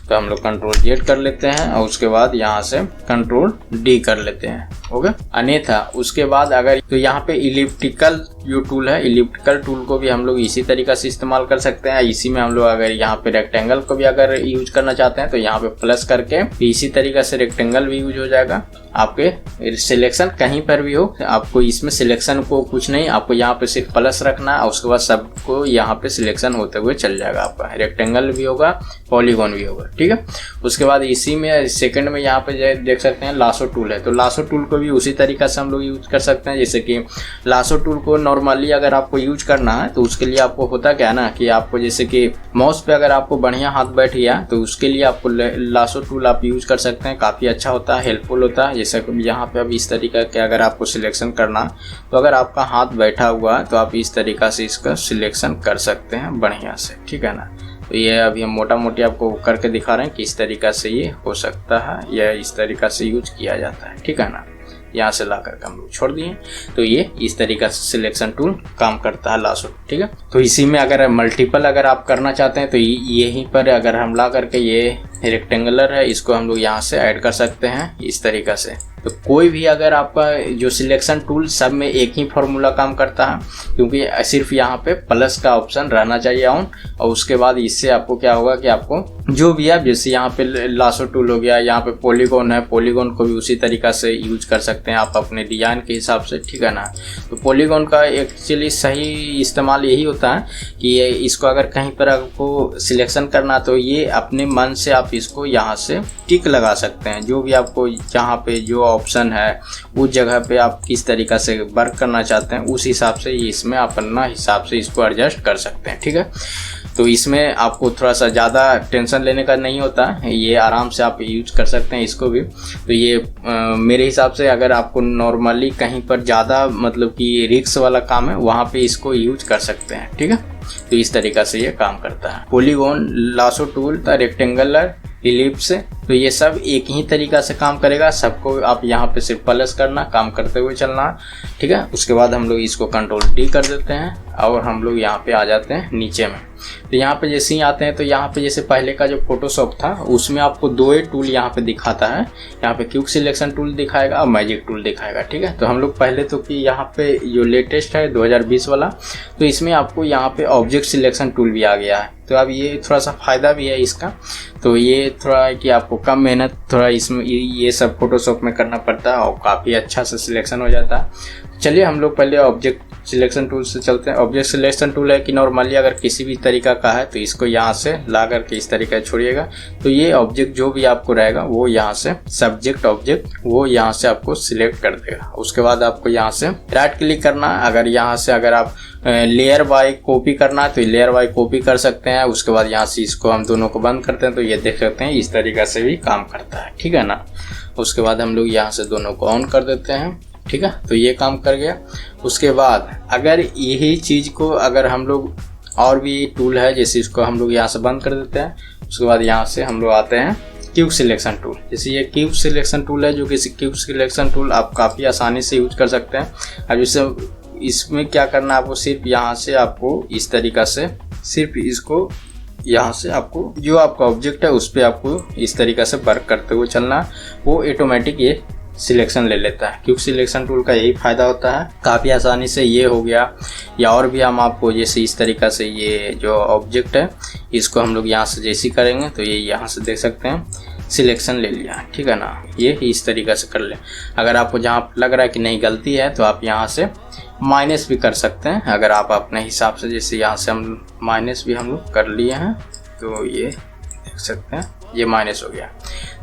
तो हम लोग कंट्रोल जेड कर लेते हैं और उसके बाद यहाँ से कंट्रोल डी कर लेते हैं, ओके। अन्यथा उसके बाद अगर तो यहाँ पे इलिप्टिकल जो टूल है, इलिप्टिकल टूल को भी हम लोग इसी तरीका से इस्तेमाल कर सकते हैं। इसी में हम लोग अगर यहाँ पे रेक्टेंगल को भी अगर यूज करना चाहते हैं तो यहाँ पे प्लस करके इसी तरीका से रेक्टेंगल भी यूज हो जाएगा। आपके सिलेक्शन कहीं पर भी हो, आपको इसमें सिलेक्शन को कुछ नहीं, आपको यहाँ पे सिर्फ प्लस रखना है और उसके बाद सबको यहाँ पे सिलेक्शन होते हुए चल जाएगा। आपका रेक्टेंगल भी होगा, पॉलीगॉन भी होगा, ठीक है। उसके बाद इसी में सेकंड में यहाँ पे देख सकते हैं लासो टूल है, तो लासो टूल को भी उसी तरीका से हम लोग यूज कर सकते हैं। जैसे कि लासो टूल को नॉर्मली अगर आपको यूज करना है तो उसके लिए आपको होता क्या है ना कि आपको जैसे कि माउस पे अगर आपको बढ़िया हाथ बैठ गया तो उसके लिए आपको लासो टूल आप यूज कर सकते हैं, काफ़ी अच्छा होता है, हेल्पफुल होता है। जैसे यहाँ पे अब इस तरीका के अगर आपको सिलेक्शन करना तो अगर आपका हाथ बैठा हुआ है तो आप इस तरीका से इसका सिलेक्शन कर सकते हैं बढ़िया से, ठीक है ना। तो ये अभी हम मोटा मोटी आपको करके दिखा रहे हैं कि इस तरीका से ये हो सकता है या इस तरीका से यूज किया जाता है, ठीक है ना। यहाँ से ला करके हम लोग छोड़ दिए। तो ये इस तरीका से सिलेक्शन टूल काम करता है लासो, ठीक है। तो इसी में अगर मल्टीपल अगर आप करना चाहते हैं तो यहीं पर अगर हम ला करके ये रेक्टेंगुलर है इसको हम लोग यहाँ से ऐड कर सकते हैं इस तरीका से। तो कोई भी अगर आपका जो सिलेक्शन टूल सब में एक ही फार्मूला काम करता है, क्योंकि सिर्फ यहाँ पे प्लस का ऑप्शन रहना चाहिए ऑन, और उसके बाद इससे आपको क्या होगा कि आपको जो भी है, जैसे यहाँ पे लासो टूल हो गया, यहाँ पे पॉलीगॉन है, पॉलीगॉन को भी उसी तरीका से यूज कर सकते हैं आप अपने डिजाइन के हिसाब से, ठीक है ना। तो पॉलीगॉन का एक्चुअली सही इस्तेमाल यही होता है कि ये इसको अगर कहीं पर आपको सिलेक्शन करना तो ये अपने मन से आप इसको यहाँ से टिक लगा सकते हैं, जो भी आपको यहाँ पे जो ऑप्शन है उस जगह पे आप किस तरीका से वर्क करना चाहते हैं उस हिसाब से इसमें आप अपना हिसाब से इसको एडजस्ट कर सकते हैं, ठीक है। तो इसमें आपको थोड़ा सा ज़्यादा टेंशन लेने का नहीं होता, ये आराम से आप यूज कर सकते हैं इसको भी। तो ये मेरे हिसाब से अगर आपको नॉर्मली कहीं पर ज़्यादा मतलब कि रिस्क वाला काम है वहाँ पे इसको यूज कर सकते हैं, ठीक है। तो इस तरीका से ये काम करता है। Polygon, lasso tool, rectangular, ellipse, तो ये सब एक ही तरीका से काम करेगा। सबको आप यहाँ पे सिर्फ प्लस करना, काम करते हुए चलना, ठीक है। उसके बाद हम लोग इसको कंट्रोल डी कर देते हैं और हम लोग यहाँ पे आ जाते हैं नीचे में। तो यहाँ पे जैसे ही आते हैं तो यहाँ पे जैसे पहले का जो फोटोशॉप था उसमें आपको दो ही टूल यहाँ पे दिखाता है, यहाँ पे क्विक सिलेक्शन टूल दिखाएगा और मैजिक टूल दिखाएगा, ठीक है। तो हम लोग पहले तो कि यहाँ पे जो लेटेस्ट है 2020 वाला, तो इसमें आपको यहाँ पे ऑब्जेक्ट सिलेक्शन टूल भी आ गया है। तो अब ये थोड़ा सा फ़ायदा भी है इसका, तो ये थोड़ा है कि आपको कम मेहनत थोड़ा इसमें ये सब फोटोशॉप में करना पड़ता है और काफ़ी अच्छा से सिलेक्शन हो जाता है। चलिए हम लोग पहले ऑब्जेक्ट सिलेक्शन टूल से चलते हैं। ऑब्जेक्ट सिलेक्शन टूल है कि नॉर्मली अगर किसी भी तरीका का है तो इसको यहाँ से ला करके इस तरीके से छोड़िएगा, तो ये ऑब्जेक्ट जो भी आपको रहेगा वो यहाँ से सब्जेक्ट ऑब्जेक्ट वो यहाँ से आपको सिलेक्ट कर देगा। उसके बाद आपको यहाँ से राइट क्लिक करना है। अगर यहाँ से अगर आप लेयर बाय कॉपी करना है तो लेयर बाय कॉपी कर सकते हैं। उसके बाद यहाँ से इसको हम दोनों को बंद करते हैं तो ये देख सकते हैं इस तरीका से भी काम करता है, ठीक है ना। उसके बाद हम लोग यहाँ से दोनों को ऑन कर देते हैं, ठीक है, तो ये काम कर गया। उसके बाद अगर यही चीज़ को अगर हम लोग और भी टूल है जैसे इसको हम लोग यहाँ से बंद कर देते हैं। उसके बाद यहाँ से हम लोग आते हैं क्यूब सिलेक्शन टूल। जैसे ये क्यूब सिलेक्शन टूल है जो कि क्यूब सिलेक्शन टूल आप काफ़ी आसानी से यूज कर सकते हैं। अब जैसे इसमें क्या करना है आपको, सिर्फ यहाँ से आपको इस तरीका से सिर्फ इसको यहाँ से आपको जो आपका ऑब्जेक्ट है उस पर आपको इस तरीका से वर्क करते हुए चलना, वो ऑटोमेटिक ये सिलेक्शन ले लेता है। क्यूब सिलेक्शन टूल का यही फ़ायदा होता है, काफ़ी आसानी से ये हो गया। या और भी हम आपको जैसे इस तरीका से ये जो ऑब्जेक्ट है इसको हम लोग यहाँ से जैसे करेंगे तो ये यहाँ से देख सकते हैं सिलेक्शन ले लिया, ठीक है ना। ये इस तरीका से कर ले। अगर आपको जहाँ लग रहा है कि नहीं गलती है तो आप यहाँ से माइनस भी कर सकते हैं अगर आप अपने हिसाब से। जैसे यहाँ से हम माइनस भी हम लोग कर लिए हैं तो ये देख सकते हैं ये माइनस हो गया।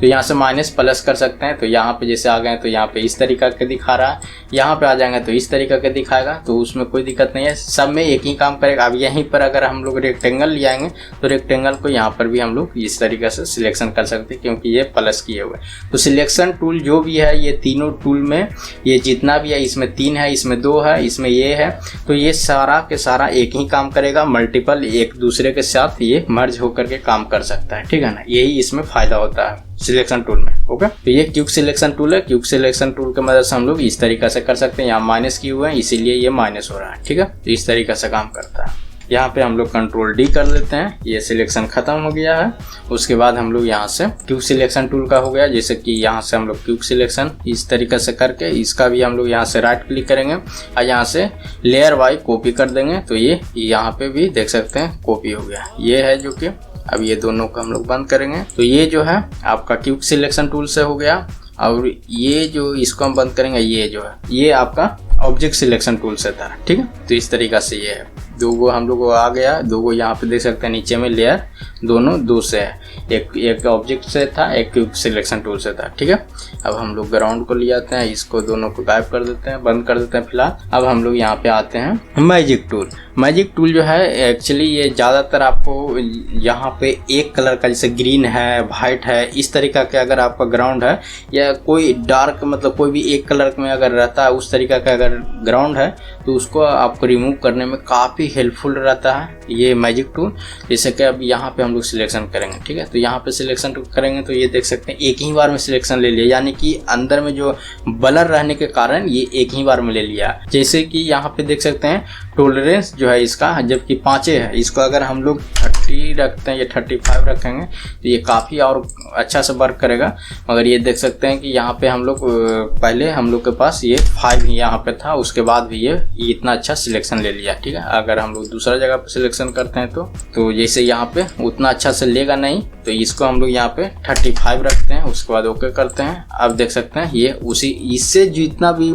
तो यहाँ से माइनस प्लस कर सकते हैं। तो यहाँ पे जैसे आ गए तो यहाँ पे इस तरीका के दिखा रहा है, यहाँ पे आ जाएंगे तो इस तरीका के दिखाएगा, तो उसमें कोई दिक्कत नहीं है, सब में एक ही काम करेगा। अब यहीं पर अगर हम लोग रेक्टेंगल ले आएंगे तो रेक्टेंगल को यहाँ पर भी हम लोग इस तरीके से सिलेक्शन कर सकते हैं क्योंकि ये प्लस किए हुए। तो सिलेक्शन टूल जो भी है ये तीनों टूल में ये जितना भी है, इसमें 3 है, इसमें 2 है, इसमें ये है, तो ये सारा के सारा एक ही काम करेगा। मल्टीपल एक दूसरे के साथ ये मर्ज होकर के काम कर सकता है, ठीक है ना। यही इसमें फायदा होता है सिलेक्शन टूल में। ओके, तो ये क्यूब सिलेक्शन टूल है। क्यूब सिलेक्शन टूल की मदद से हम लोग इस तरीका से कर सकते हैं। यहाँ माइनस किए हुए हैं इसीलिए ये माइनस हो रहा है, ठीक है। तो इस तरीका से काम करता है। यहाँ पे हम लोग कंट्रोल डी कर लेते हैं, ये सिलेक्शन खत्म हो गया है। उसके बाद हम लोग यहाँ से क्यूब सिलेक्शन टूल का हो गया, जैसे कि यहाँ से हम लोग क्यूब सिलेक्शन इस तरीके से करके इसका भी हम लोग यहाँ से राइट क्लिक करेंगे और यहाँ से लेयर बाय कॉपी कर देंगे तो ये यहाँ पे भी देख सकते हैं कॉपी हो गया। ये है जो कि अब ये दोनों को हम लोग बंद करेंगे तो ये जो है आपका क्यूब सिलेक्शन टूल से हो गया। और ये जो इसको हम बंद करेंगे ये जो है ये आपका ऑब्जेक्ट सिलेक्शन टूल से था, ठीक है। तो इस तरीका से ये है, 2 हम लोग को आ गया, 2 यहाँ पे देख सकते हैं नीचे में लेयर दोनों 2 से है, एक ऑब्जेक्ट से था, एक क्यूब सिलेक्शन टूल से था, ठीक है। अब हम लोग ग्राउंड को ले आते हैं, इसको दोनों को गायब कर देते हैं, बंद कर देते हैं फिलहाल। अब हम लोग यहाँ पे आते हैं मैजिक टूल। मैजिक टूल जो है एक्चुअली ये ज़्यादातर आपको यहाँ पे एक कलर का जैसे ग्रीन है, वाइट है, इस तरीका के अगर आपका ग्राउंड है या कोई डार्क मतलब कोई भी एक कलर में अगर रहता है उस तरीका का अगर ग्राउंड है तो उसको आपको रिमूव करने में काफ़ी हेल्पफुल रहता है ये मैजिक टूल। जैसे कि अब यहाँ पे हम लोग सिलेक्शन करेंगे, ठीक है। तो यहाँ पे सिलेक्शन करेंगे तो ये देख सकते हैं एक ही बार में सिलेक्शन ले लिया, यानी कि अंदर में जो ब्लर रहने के कारण ये एक ही बार में ले लिया। जैसे कि यहाँ पे देख सकते हैं टॉलरेंस जो है इसका जबकि 5 है, इसको अगर हम लोग 30 रखते हैं या 35 रखेंगे तो ये काफ़ी और अच्छा से वर्क करेगा। मगर ये देख सकते हैं कि यहाँ पे हम लोग पहले हम लोग के पास ये 5 ही यहाँ पे था, उसके बाद भी ये इतना अच्छा सिलेक्शन ले लिया, ठीक है। अगर हम लोग दूसरा जगह पे सिलेक्शन करते हैं तो जैसे यहाँ पे उतना अच्छा से लेगा नहीं, तो इसको हम लोग यहाँ पे 35 रखते हैं, उसके बाद ओके करते हैं। अब देख सकते हैं ये उसी इससे जितना भी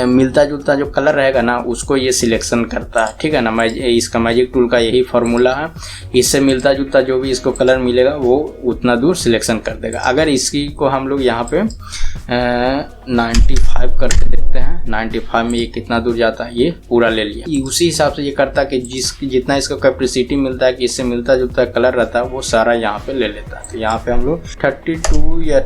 मिलता जुलता जो कलर रहेगा ना उसको ये सिलेक्शन करता है, ठीक है ना। इसका मैजिक टूल का यही फार्मूला है, इससे मिलता जुलता जो भी इसको कलर मिलेगा वो उतना दूर सिलेक्शन कर देगा। अगर इसकी को हम लोग यहाँ पे 95 करके देखते हैं, 95 में ये कितना दूर जाता है, ये पूरा ले लिया। उसी हिसाब से ये करता है कि जितना इसका कैपेसिटी मिलता है कि इससे मिलता जुलता कलर रहता है वो सारा यहाँ पे ले लेता है। तो यहाँ पे हम लोग 32 या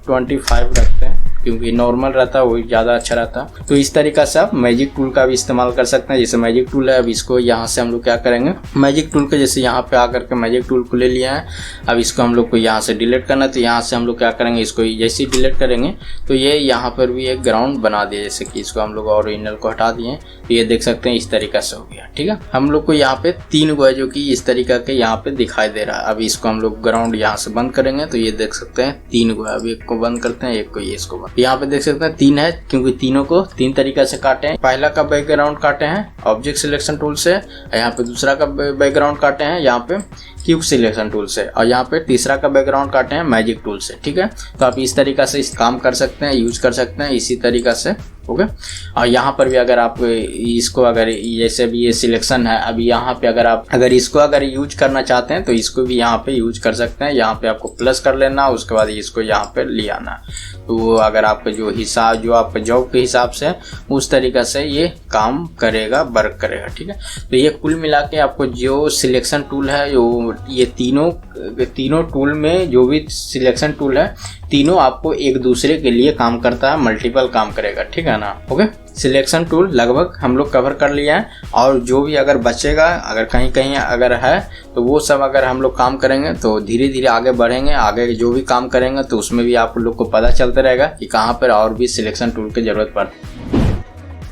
25 रखते हैं क्योंकि नॉर्मल रहता है वही ज़्यादा अच्छा रहता है। तो इस तरीक़ा से आप मैजिक टूल का भी इस्तेमाल कर सकते हैं। जैसे मैजिक टूल है, अब इसको यहाँ से हम लोग क्या करेंगे, मैजिक टूल के जैसे यहाँ पे आकर के मैजिक टूल को ले लिया है। अब इसको हम लोग को यहाँ से डिलीट करना है, तो यहाँ से हम लोग क्या करेंगे, इसको जैसे ही डिलीट करेंगे तो ये यहाँ पर भी एक ग्राउंड बना दिया। जैसे कि इसको हम लोग ओरिजिनल को हटा दिए तो ये देख सकते हैं इस तरीक़ा से हो गया, ठीक है। हम लोग को यहाँ पे 3 गो है जो कि इस तरीक़ा के यहाँ पे दिखाई दे रहा है। अब इसको हम लोग ग्राउंड यहाँ से बंद करेंगे तो ये देख सकते हैं 3 गो है। अब एक को बंद करते हैं, एक को ये इसको बंद। यहाँ पे देख सकते हैं 3 है क्योंकि तीनों को 3 तरीका से काटे हैं। पहला का बैकग्राउंड काटे हैं ऑब्जेक्ट सिलेक्शन टूल से, यहाँ पे दूसरा का बैकग्राउंड काटे हैं यहाँ पे क्यूब सिलेक्शन टूल से, और यहाँ पे तीसरा का बैकग्राउंड काटे हैं मैजिक टूल से, ठीक है। तो आप इस तरीका से इस काम कर सकते हैं, यूज कर सकते हैं। इसी तरीका से ओके। और यहाँ पर भी अगर आप इसको अगर जैसे भी ये सिलेक्शन है, अभी यहाँ पे अगर इसको अगर यूज करना चाहते हैं तो इसको भी यहाँ पे यूज कर सकते हैं। यहाँ पे आपको प्लस कर लेना, उसके बाद इसको यहाँ पे ले आना। तो अगर आपका जो आपका जॉब के हिसाब से उस तरीक़ा से ये काम करेगा, वर्क करेगा, ठीक है। तो ये कुल मिला के आपको जो सिलेक्शन टूल है, जो ये तीनों टूल में जो भी सिलेक्शन टूल है, तीनों आपको एक दूसरे के लिए काम करता है, मल्टीपल काम करेगा, ठीक है ना। ओके, सिलेक्शन टूल लगभग हम लोग कवर कर लिया है, और जो भी अगर बचेगा, अगर कहीं अगर है तो वो सब अगर हम लोग काम करेंगे तो धीरे धीरे आगे बढ़ेंगे। आगे जो भी काम करेंगे तो उसमें भी आप लोग को पता चलता रहेगा कि कहाँ पर और भी सिलेक्शन टूल की ज़रूरत पड़ती है।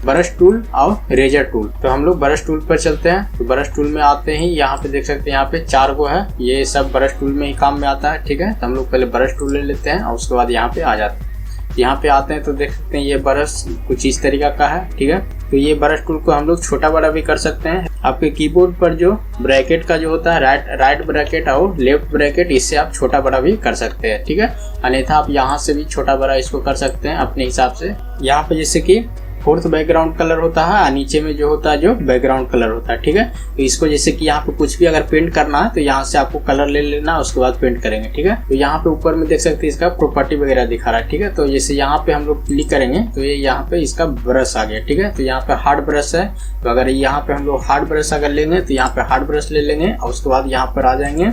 ब्रश टूल और रेजर टूल। तो हम लोग ब्रश टूल पर चलते हैं। तो ब्रश टूल में आते ही यहाँ पे देख सकते हैं, यहाँ पे 4 गो है, ये सब ब्रश टूल में ही काम में आता है, ठीक है। तो हम लोग पहले ब्रश टूल ले लेते हैं और उसके बाद यहाँ पे आ जाते हैं। यहाँ पे आते हैं तो देख सकते हैं ये ब्रश कुछ इस तरीका का है, ठीक है। तो ये ब्रश टूल को हम लोग छोटा बड़ा भी कर सकते हैं। आपके कीबोर्ड पर जो ब्रैकेट का जो होता है, राइट ब्रैकेट और लेफ्ट ब्रैकेट, इससे आप छोटा बड़ा भी कर सकते हैं, ठीक है। अन्यथा आप यहाँ से भी छोटा बड़ा इसको कर सकते हैं अपने हिसाब से। यहाँ पे जैसे कि 4th बैकग्राउंड कलर होता है और नीचे में जो होता है जो बैकग्राउंड कलर होता है, ठीक है। तो इसको जैसे कि यहाँ पे कुछ भी अगर पेंट करना है तो यहाँ से आपको कलर ले लेना, उसके बाद पेंट करेंगे, ठीक है। तो यहाँ पे ऊपर में देख सकते हैं इसका प्रॉपर्टी वगैरह दिखा रहा है, ठीक है। तो जैसे यहाँ पे हम लोग क्लिक करेंगे तो ये यहाँ पे इसका ब्रश आ गया, ठीक है। तो यहाँ पे हार्ड ब्रश है, तो अगर यहाँ पे हम लोग हार्ड ब्रश अगर लेंगे तो यहाँ पे हार्ड ब्रश ले लेंगे और उसके बाद यहाँ पर आ जाएंगे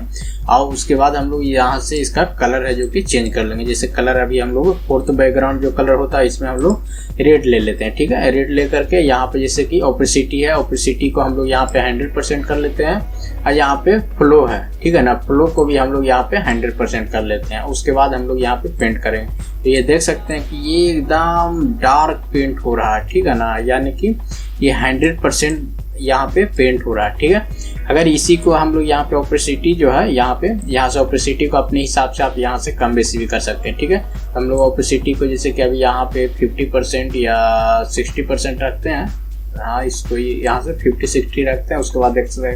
और उसके बाद हम लोग यहाँ से इसका कलर है जो कि चेंज कर लेंगे। जैसे कलर अभी हम लोग 4th बैकग्राउंड जो कलर होता है इसमें हम लोग रेड ले लेते हैं, ठीक है। रेड लेकर के यहाँ पे जैसे कि ओपेसिटी है, ओपेसिटी को हम लोग यहाँ पे 100% कर लेते हैं। और यहाँ पे फ्लो है, ठीक है ना, फ्लो को भी हम लोग यहाँ पे 100% कर लेते हैं। उसके बाद हम लोग यहाँ पे पेंट करेंगे तो ये देख सकते हैं कि ये एकदम डार्क पेंट हो रहा है, ठीक है ना, यानी कि ये 100% यहाँ पे पेंट हो रहा है, ठीक है। अगर इसी को हम लोग यहाँ पे ओपेसिटी जो है यहाँ से ओपेसिटी को अपने हिसाब से आप यहाँ से कम बेसी भी कर सकते हैं, ठीक है। हम लोग ओपेसिटी को जैसे कि अभी यहाँ पे 50% या 60% रखते हैं, हाँ इसको यहाँ से 50-60 रखते हैं। उसके बाद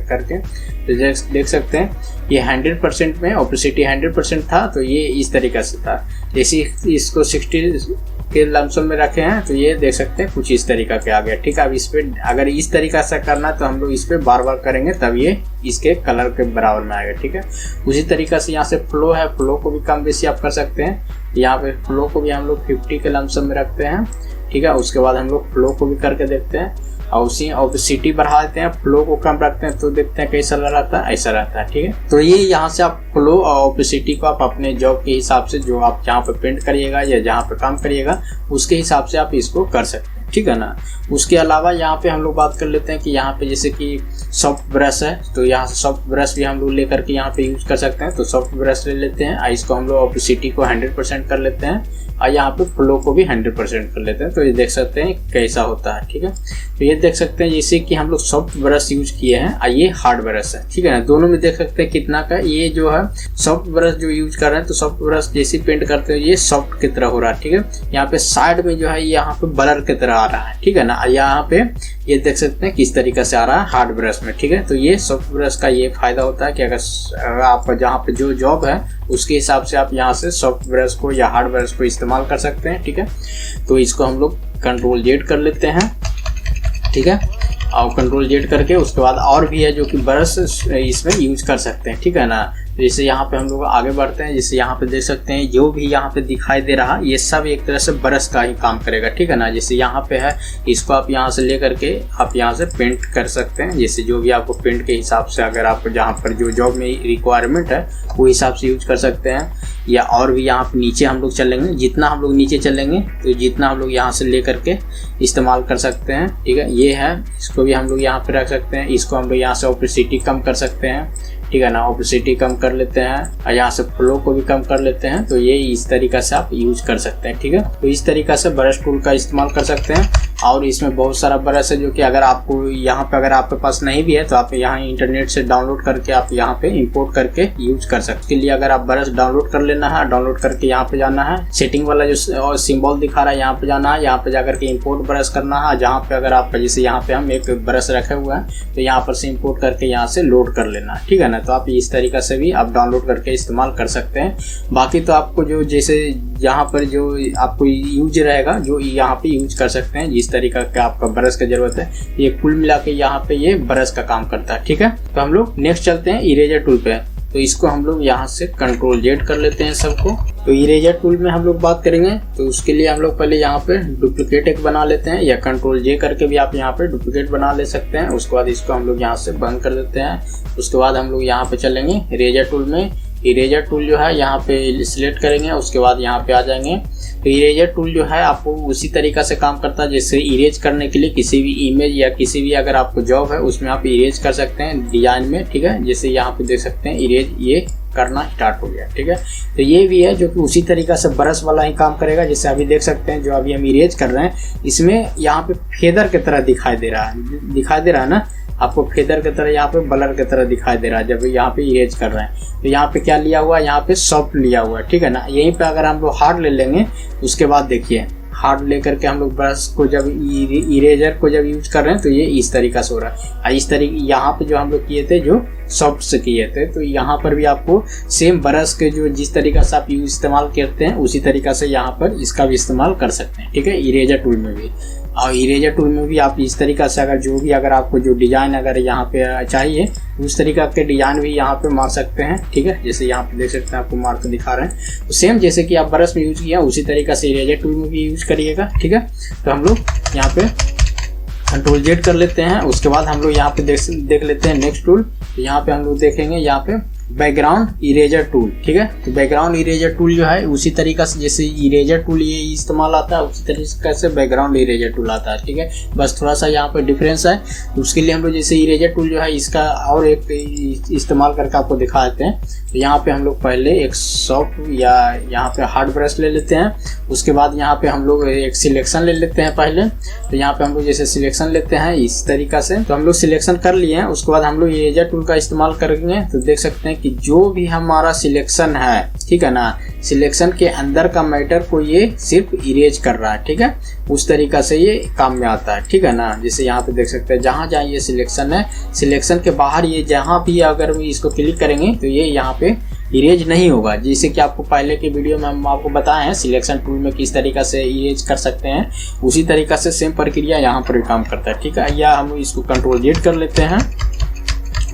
करके तो देख सकते हैं ये 100% में ओपेसिटी 100% था, तो ये इस तरीके से था। जैसे इसको 60 के लमसम में रखे हैं तो ये देख सकते हैं कुछ इस तरीका के आ गया, ठीक है। अब इस पे अगर इस तरीका से करना तो हम लोग इस पे बार बार करेंगे तब ये इसके कलर के बराबर में आएगा, ठीक है। उसी तरीका से यहाँ से फ्लो है, फ्लो को भी कम बेसी आप कर सकते हैं। यहाँ पे फ्लो को भी हम लोग 50 के लमसम में रखते हैं, ठीक है। उसके बाद हम लोग फ्लो को भी करके देखते हैं और उसी ओपेसिटी बढ़ा देते हैं, फ्लो को कम रखते हैं तो देखते हैं कैसा रहता है, ऐसा रहता है, ठीक है। तो ये यहाँ से आप फ्लो और ओपेसिटी को आप अपने जॉब के हिसाब से जो आप जहाँ पे पेंट करिएगा या जहाँ पे काम करिएगा उसके हिसाब से आप इसको कर सकते हैं, ठीक है ना। उसके अलावा यहाँ पे हम लोग बात कर लेते हैं कि यहाँ पे जैसे कि सॉफ्ट ब्रश है, तो यहाँ से सॉफ्ट ब्रश भी हम लोग लेकर के यहाँ पे यूज कर सकते हैं। तो सॉफ्ट ब्रश ले लेते हैं, इसको हम लोग ओपेसिटी को 100% कर लेते हैं और यहाँ पे फ्लो को भी 100% कर लेते हैं। तो ये देख सकते हैं कैसा होता है, ठीक है। तो ये देख सकते हैं जैसे कि हम लोग सॉफ्ट ब्रश यूज किए हैं और ये हार्ड ब्रश है, ठीक है ना। दोनों में देख सकते हैं कितना का ये जो है सॉफ्ट ब्रश जो यूज कर रहे हैं, तो सॉफ्ट ब्रश जैसे पेंट करते हैं ये सॉफ्ट की तरह हो रहा है, ठीक है। यहाँ पे साइड में जो है यहाँ पे ब्लर की तरह आ रहा है, ठीक है ना। यहाँ पे ये देख सकते हैं किस तरीके से आ रहा है हार्ड ब्रश में, ठीक है। तो ये सॉफ्ट ब्रश का ये फायदा होता है कि अगर आप जहाँ पे जो जॉब है उसके हिसाब से आप यहाँ से सॉफ्ट ब्रश को या हार्ड ब्रश को इस्तेमाल कर सकते हैं, ठीक है। तो इसको हम लोग Ctrl+Z कर लेते हैं, ठीक है। और Ctrl+Z करके उसके बाद और भी है जो कि ब्रश इसमें यूज कर सकते हैं, ठीक है ना। जैसे यहाँ पे हम लोग आगे बढ़ते हैं, जैसे यहाँ पे देख सकते हैं जो भी यहाँ पे दिखाई दे रहा ये सब एक तरह से ब्रश का ही काम करेगा, ठीक है ना। जैसे यहाँ पे है इसको आप यहाँ से ले करके आप यहाँ से पेंट कर सकते हैं, जैसे जो भी आपको पेंट के हिसाब से अगर आप जहाँ पर जो जॉब में रिक्वायरमेंट है वो हिसाब से यूज कर सकते हैं। या और भी यहाँ पे नीचे हम लोग चलेंगे, जितना हम लोग नीचे चलेंगे तो जितना हम लोग यहाँ से ले करके इस्तेमाल कर सकते हैं, ठीक है। ये है, इसको भी हम लोग यहाँ पे रख सकते हैं। इसको हम लोग यहाँ से ओपेसिटी कम कर सकते हैं, ठीक है ना। ओपेसिटी कम कर लेते हैं और यहाँ से फ्लो को भी कम कर लेते हैं। तो ये इस तरीका से आप यूज कर सकते हैं, ठीक है। तो इस तरीका से ब्रश टूल का इस्तेमाल कर सकते हैं। और इसमें बहुत सारा ब्रश है जो कि अगर आपको यहाँ पे अगर आपके पास नहीं भी है तो आप यहाँ इंटरनेट से डाउनलोड करके आप यहाँ पे इंपोर्ट करके यूज कर सकते हैं। इसके लिए अगर आप ब्रश डाउनलोड कर लेना है, डाउनलोड करके यहाँ पे जाना है, सेटिंग वाला जो सिंबल दिखा रहा है यहाँ पे जाना है, यहाँ पे जाकर के इंपोर्ट ब्रश करना है। जहाँ पे अगर आप जैसे यहाँ पे हम एक ब्रश रखे हुए हैं तो यहाँ पर से इंपोर्ट करके यहाँ से लोड कर लेना है, ठीक है ना। तो आप इस तरीका से भी आप डाउनलोड करके इस्तेमाल कर सकते हैं। बाकी तो आपको जो जैसे यहाँ पर जो आपको यूज रहेगा जो यहाँ पे यूज कर सकते हैं जिस तरीका का आपका ब्रश का जरूरत है। ये कुल मिला के यहाँ पे ये ब्रश का काम करता है, ठीक है। तो हम लोग नेक्स्ट चलते हैं इरेजर टूल पे। तो इसको हम लोग यहाँ से कंट्रोल जेड कर लेते हैं सबको। तो इरेजर टूल में हम लोग बात करेंगे तो उसके लिए हम लोग पहले यहाँ पे डुप्लीकेट एक बना लेते हैं, या कंट्रोल जे करके भी आप यहाँ पे डुप्लीकेट बना ले सकते हैं। उसके बाद इसको हम लोग यहाँ से बंद कर देते हैं। उसके बाद हम लोग यहाँ पे चलेंगे इरेजर टूल में। इरेजर टूल जो है यहाँ पे सिलेक्ट करेंगे, उसके बाद यहाँ पे आ जाएंगे। तो इरेजर टूल जो है आपको उसी तरीका से काम करता है जैसे इरेज करने के लिए किसी भी इमेज या किसी भी अगर आपको जॉब है उसमें आप इरेज कर सकते हैं डिजाइन में, ठीक है। जैसे यहाँ पे देख सकते हैं इरेज ये करना स्टार्ट हो गया, ठीक है। तो ये भी है जो कि उसी तरीका से ब्रश वाला ही काम करेगा। जैसे अभी देख सकते हैं जो अभी हम इरेज कर रहे हैं इसमें यहाँ पे फेदर की तरह दिखाई दे रहा है ना आपको, फेदर की तरह यहाँ पे ब्लर की तरह दिखाई दे रहा है जब यहाँ पे इरेज कर रहे हैं। तो यहाँ पे क्या लिया हुआ है, यहाँ पे सॉफ्ट लिया हुआ है, ठीक है ना। यहीं पे अगर हम लोग हार्ड ले लेंगे उसके बाद देखिए हार्ड लेकर के हम लोग ब्रश को जब इरेजर को जब यूज कर रहे हैं तो ये इस तरीका से हो रहा है। इस तरीके यहाँ पे जो हम लोग किए थे जो सॉफ्ट से किए थे, तो यहाँ पर भी आपको सेम ब्रश के जो जिस तरीका से आप इस्तेमाल करते हैं उसी तरीका से यहाँ पर इसका भी इस्तेमाल कर सकते हैं, ठीक है। इरेजर टूल में भी और इरेजर टूल में भी आप इस तरीका से अगर जो भी अगर आपको जो डिजाइन अगर यहाँ पे चाहिए उस तरीका के डिजाइन भी यहाँ पे मार सकते हैं, ठीक है। जैसे यहाँ पे देख सकते हैं आपको मार के दिखा रहे हैं। तो सेम जैसे कि आप ब्रश में यूज किया उसी तरीका से इरेजर टूल में भी यूज करिएगा, ठीक है। तो हम लोग यहाँ पे कंट्रोल जेड कर लेते हैं। उसके बाद हम लोग यहाँ पे देख लेते हैं नेक्स्ट टूल। तो यहाँ पे हम लोग देखेंगे यहाँ पे बैकग्राउंड इरेजर टूल, ठीक है। तो बैकग्राउंड इरेजर टूल जो है उसी तरीका से जैसे इरेजर टूल ये इस्तेमाल आता है उसी तरीके से बैकग्राउंड इरेजर टूल आता है, ठीक है। बस थोड़ा सा यहाँ पे डिफरेंस है। तो उसके लिए हम लोग जैसे इरेजर टूल जो है इसका और एक इस्तेमाल करके आपको दिखा देते हैं। तो यहाँ पे हम लोग पहले एक सॉफ्ट या यहाँ पे हार्ड ब्रश ले लेते हैं। उसके बाद यहाँ पे हम लोग एक सिलेक्शन ले लेते हैं पहले। तो यहाँ पे हम लोग जैसे सिलेक्शन लेते हैं इस तरीका से, तो हम लोग सिलेक्शन कर लिए हैं। उसके बाद हम लोग इरेजर टूल का इस्तेमाल करेंगे। तो देख सकते हैं कि जो भी हमारा सिलेक्शन है, ठीक है ना, सिलेक्शन के अंदर का मैटर को ये सिर्फ इरेज कर रहा है, ठीक है। उस तरीका से ये काम में आता है, ठीक है ना। जैसे यहाँ पे देख सकते हैं जहाँ जहाँ ये सिलेक्शन है, सिलेक्शन के बाहर ये जहाँ भी अगर इसको क्लिक करेंगे तो ये यहाँ पे इरेज नहीं होगा। जैसे कि आपको पहले के वीडियो में हम आपको बताए हैं सिलेक्शन टूल में किस तरीका से इरेज कर सकते हैं, उसी तरीका से सेम प्रक्रिया यहाँ पर भी काम करता है, ठीक है। या हम इसको कंट्रोल जेड कर लेते हैं।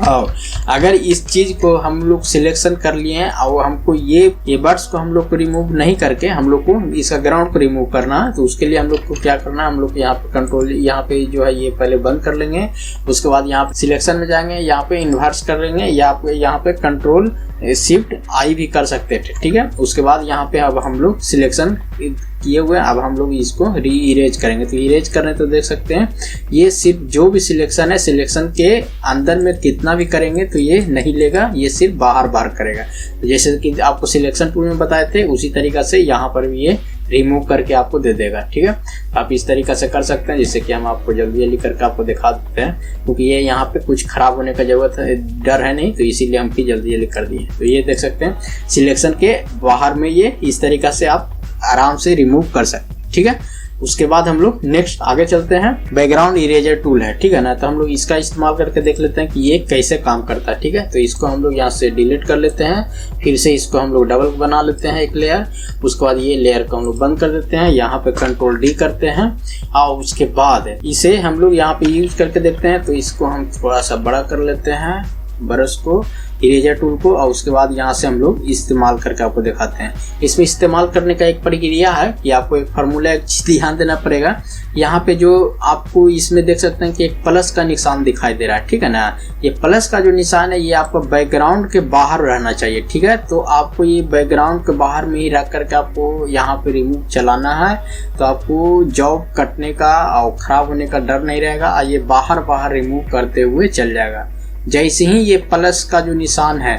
और अगर इस चीज को हम लोग सिलेक्शन कर लिए हैं और हमको ये बर्ड्स को हम लोग को रिमूव नहीं करके हम लोग को इसका ग्राउंड को रिमूव करना है, तो उसके लिए हम लोग को क्या करना है, हम लोग यहाँ पे कंट्रोल यहाँ पे जो है ये पहले बंद कर लेंगे। उसके बाद यहाँ पे सिलेक्शन में जाएंगे, यहाँ पे इन्वर्स कर लेंगे, या यहाँ पे कंट्रोल शिफ्ट आई भी कर सकते थे, ठीक है। उसके बाद यहाँ पे अब हम लोग सिलेक्शन किए हुए, अब हम लोग इसको री इरेज करेंगे। तो इरेज करने तो देख सकते हैं ये सिर्फ जो भी सिलेक्शन है सिलेक्शन के अंदर में कितना भी करेंगे तो ये नहीं लेगा, ये सिर्फ बाहर करेगा। तो जैसे कि आपको सिलेक्शन टूल में बताए थे उसी तरीका से यहाँ पर भी ये रिमूव करके आपको दे देगा, ठीक है। आप इस तरीका से कर सकते हैं, जिससे कि हम आपको जल्दी जल्दी करके आपको दिखा देते हैं, क्योंकि ये यहाँ पे कुछ खराब होने का जरूरत है, डर है नहीं, तो इसीलिए हम जल्दी जल्दी कर दिए। तो ये देख सकते हैं सिलेक्शन के बाहर में ये इस तरीका से आप आराम से रिमूव कर सकते हैं, ठीक है। उसके बाद हम लोग नेक्स्ट आगे चलते हैं। बैकग्राउंड इरेजर टूल है, ठीक है ना। तो हम लोग इसका इस्तेमाल करके देख लेते हैं कि ये कैसे काम करता है, ठीक है। तो इसको हम लोग यहाँ से डिलीट कर लेते हैं, फिर से इसको हम लोग डबल बना लेते हैं एक लेयर। उसके बाद ये लेयर को हम लोग बंद कर देते हैं, यहाँ पे कंट्रोल डी करते हैं और उसके बाद इसे हम लोग यहाँ पे यूज करके देखते हैं। तो इसको हम थोड़ा सा बड़ा कर लेते हैं ब्रश को, इरेजर टूल को, और उसके बाद यहाँ से हम लोग इस्तेमाल करके आपको दिखाते हैं। इसमें इस्तेमाल करने का एक प्रक्रिया है कि आपको एक फार्मूला एक चीज ध्यान देना पड़ेगा। यहाँ पे जो आपको इसमें देख सकते हैं कि एक प्लस का निशान दिखाई दे रहा है, ठीक है ना। ये प्लस का जो निशान है ये आपको बैकग्राउंड के बाहर रहना चाहिए, ठीक है। तो आपको ये बैकग्राउंड के बाहर में ही रख करके आपको यहाँ पे रिमूव चलाना है, तो आपको जॉब कटने का और खराब होने का डर नहीं रहेगा। ये बाहर रिमूव करते हुए चल जाएगा। जैसे ही ये प्लस का जो निशान है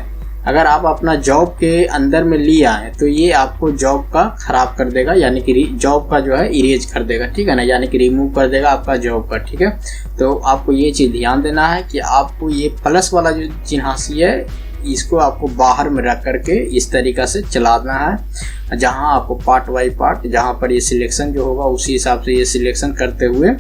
अगर आप अपना जॉब के अंदर में ले आए तो ये आपको जॉब का खराब कर देगा, यानी कि जॉब का जो है इरेज कर देगा, ठीक है ना, यानी कि रिमूव कर देगा आपका जॉब का, ठीक है। तो आपको ये चीज़ ध्यान देना है कि आपको ये प्लस वाला जो चिन्हासी है इसको आपको बाहर में रख करके इस तरीक़ा से चलाना है। जहां आपको पार्ट बाई पार्ट जहां पर ये सिलेक्शन जो होगा उसी हिसाब से ये सिलेक्शन करते हुए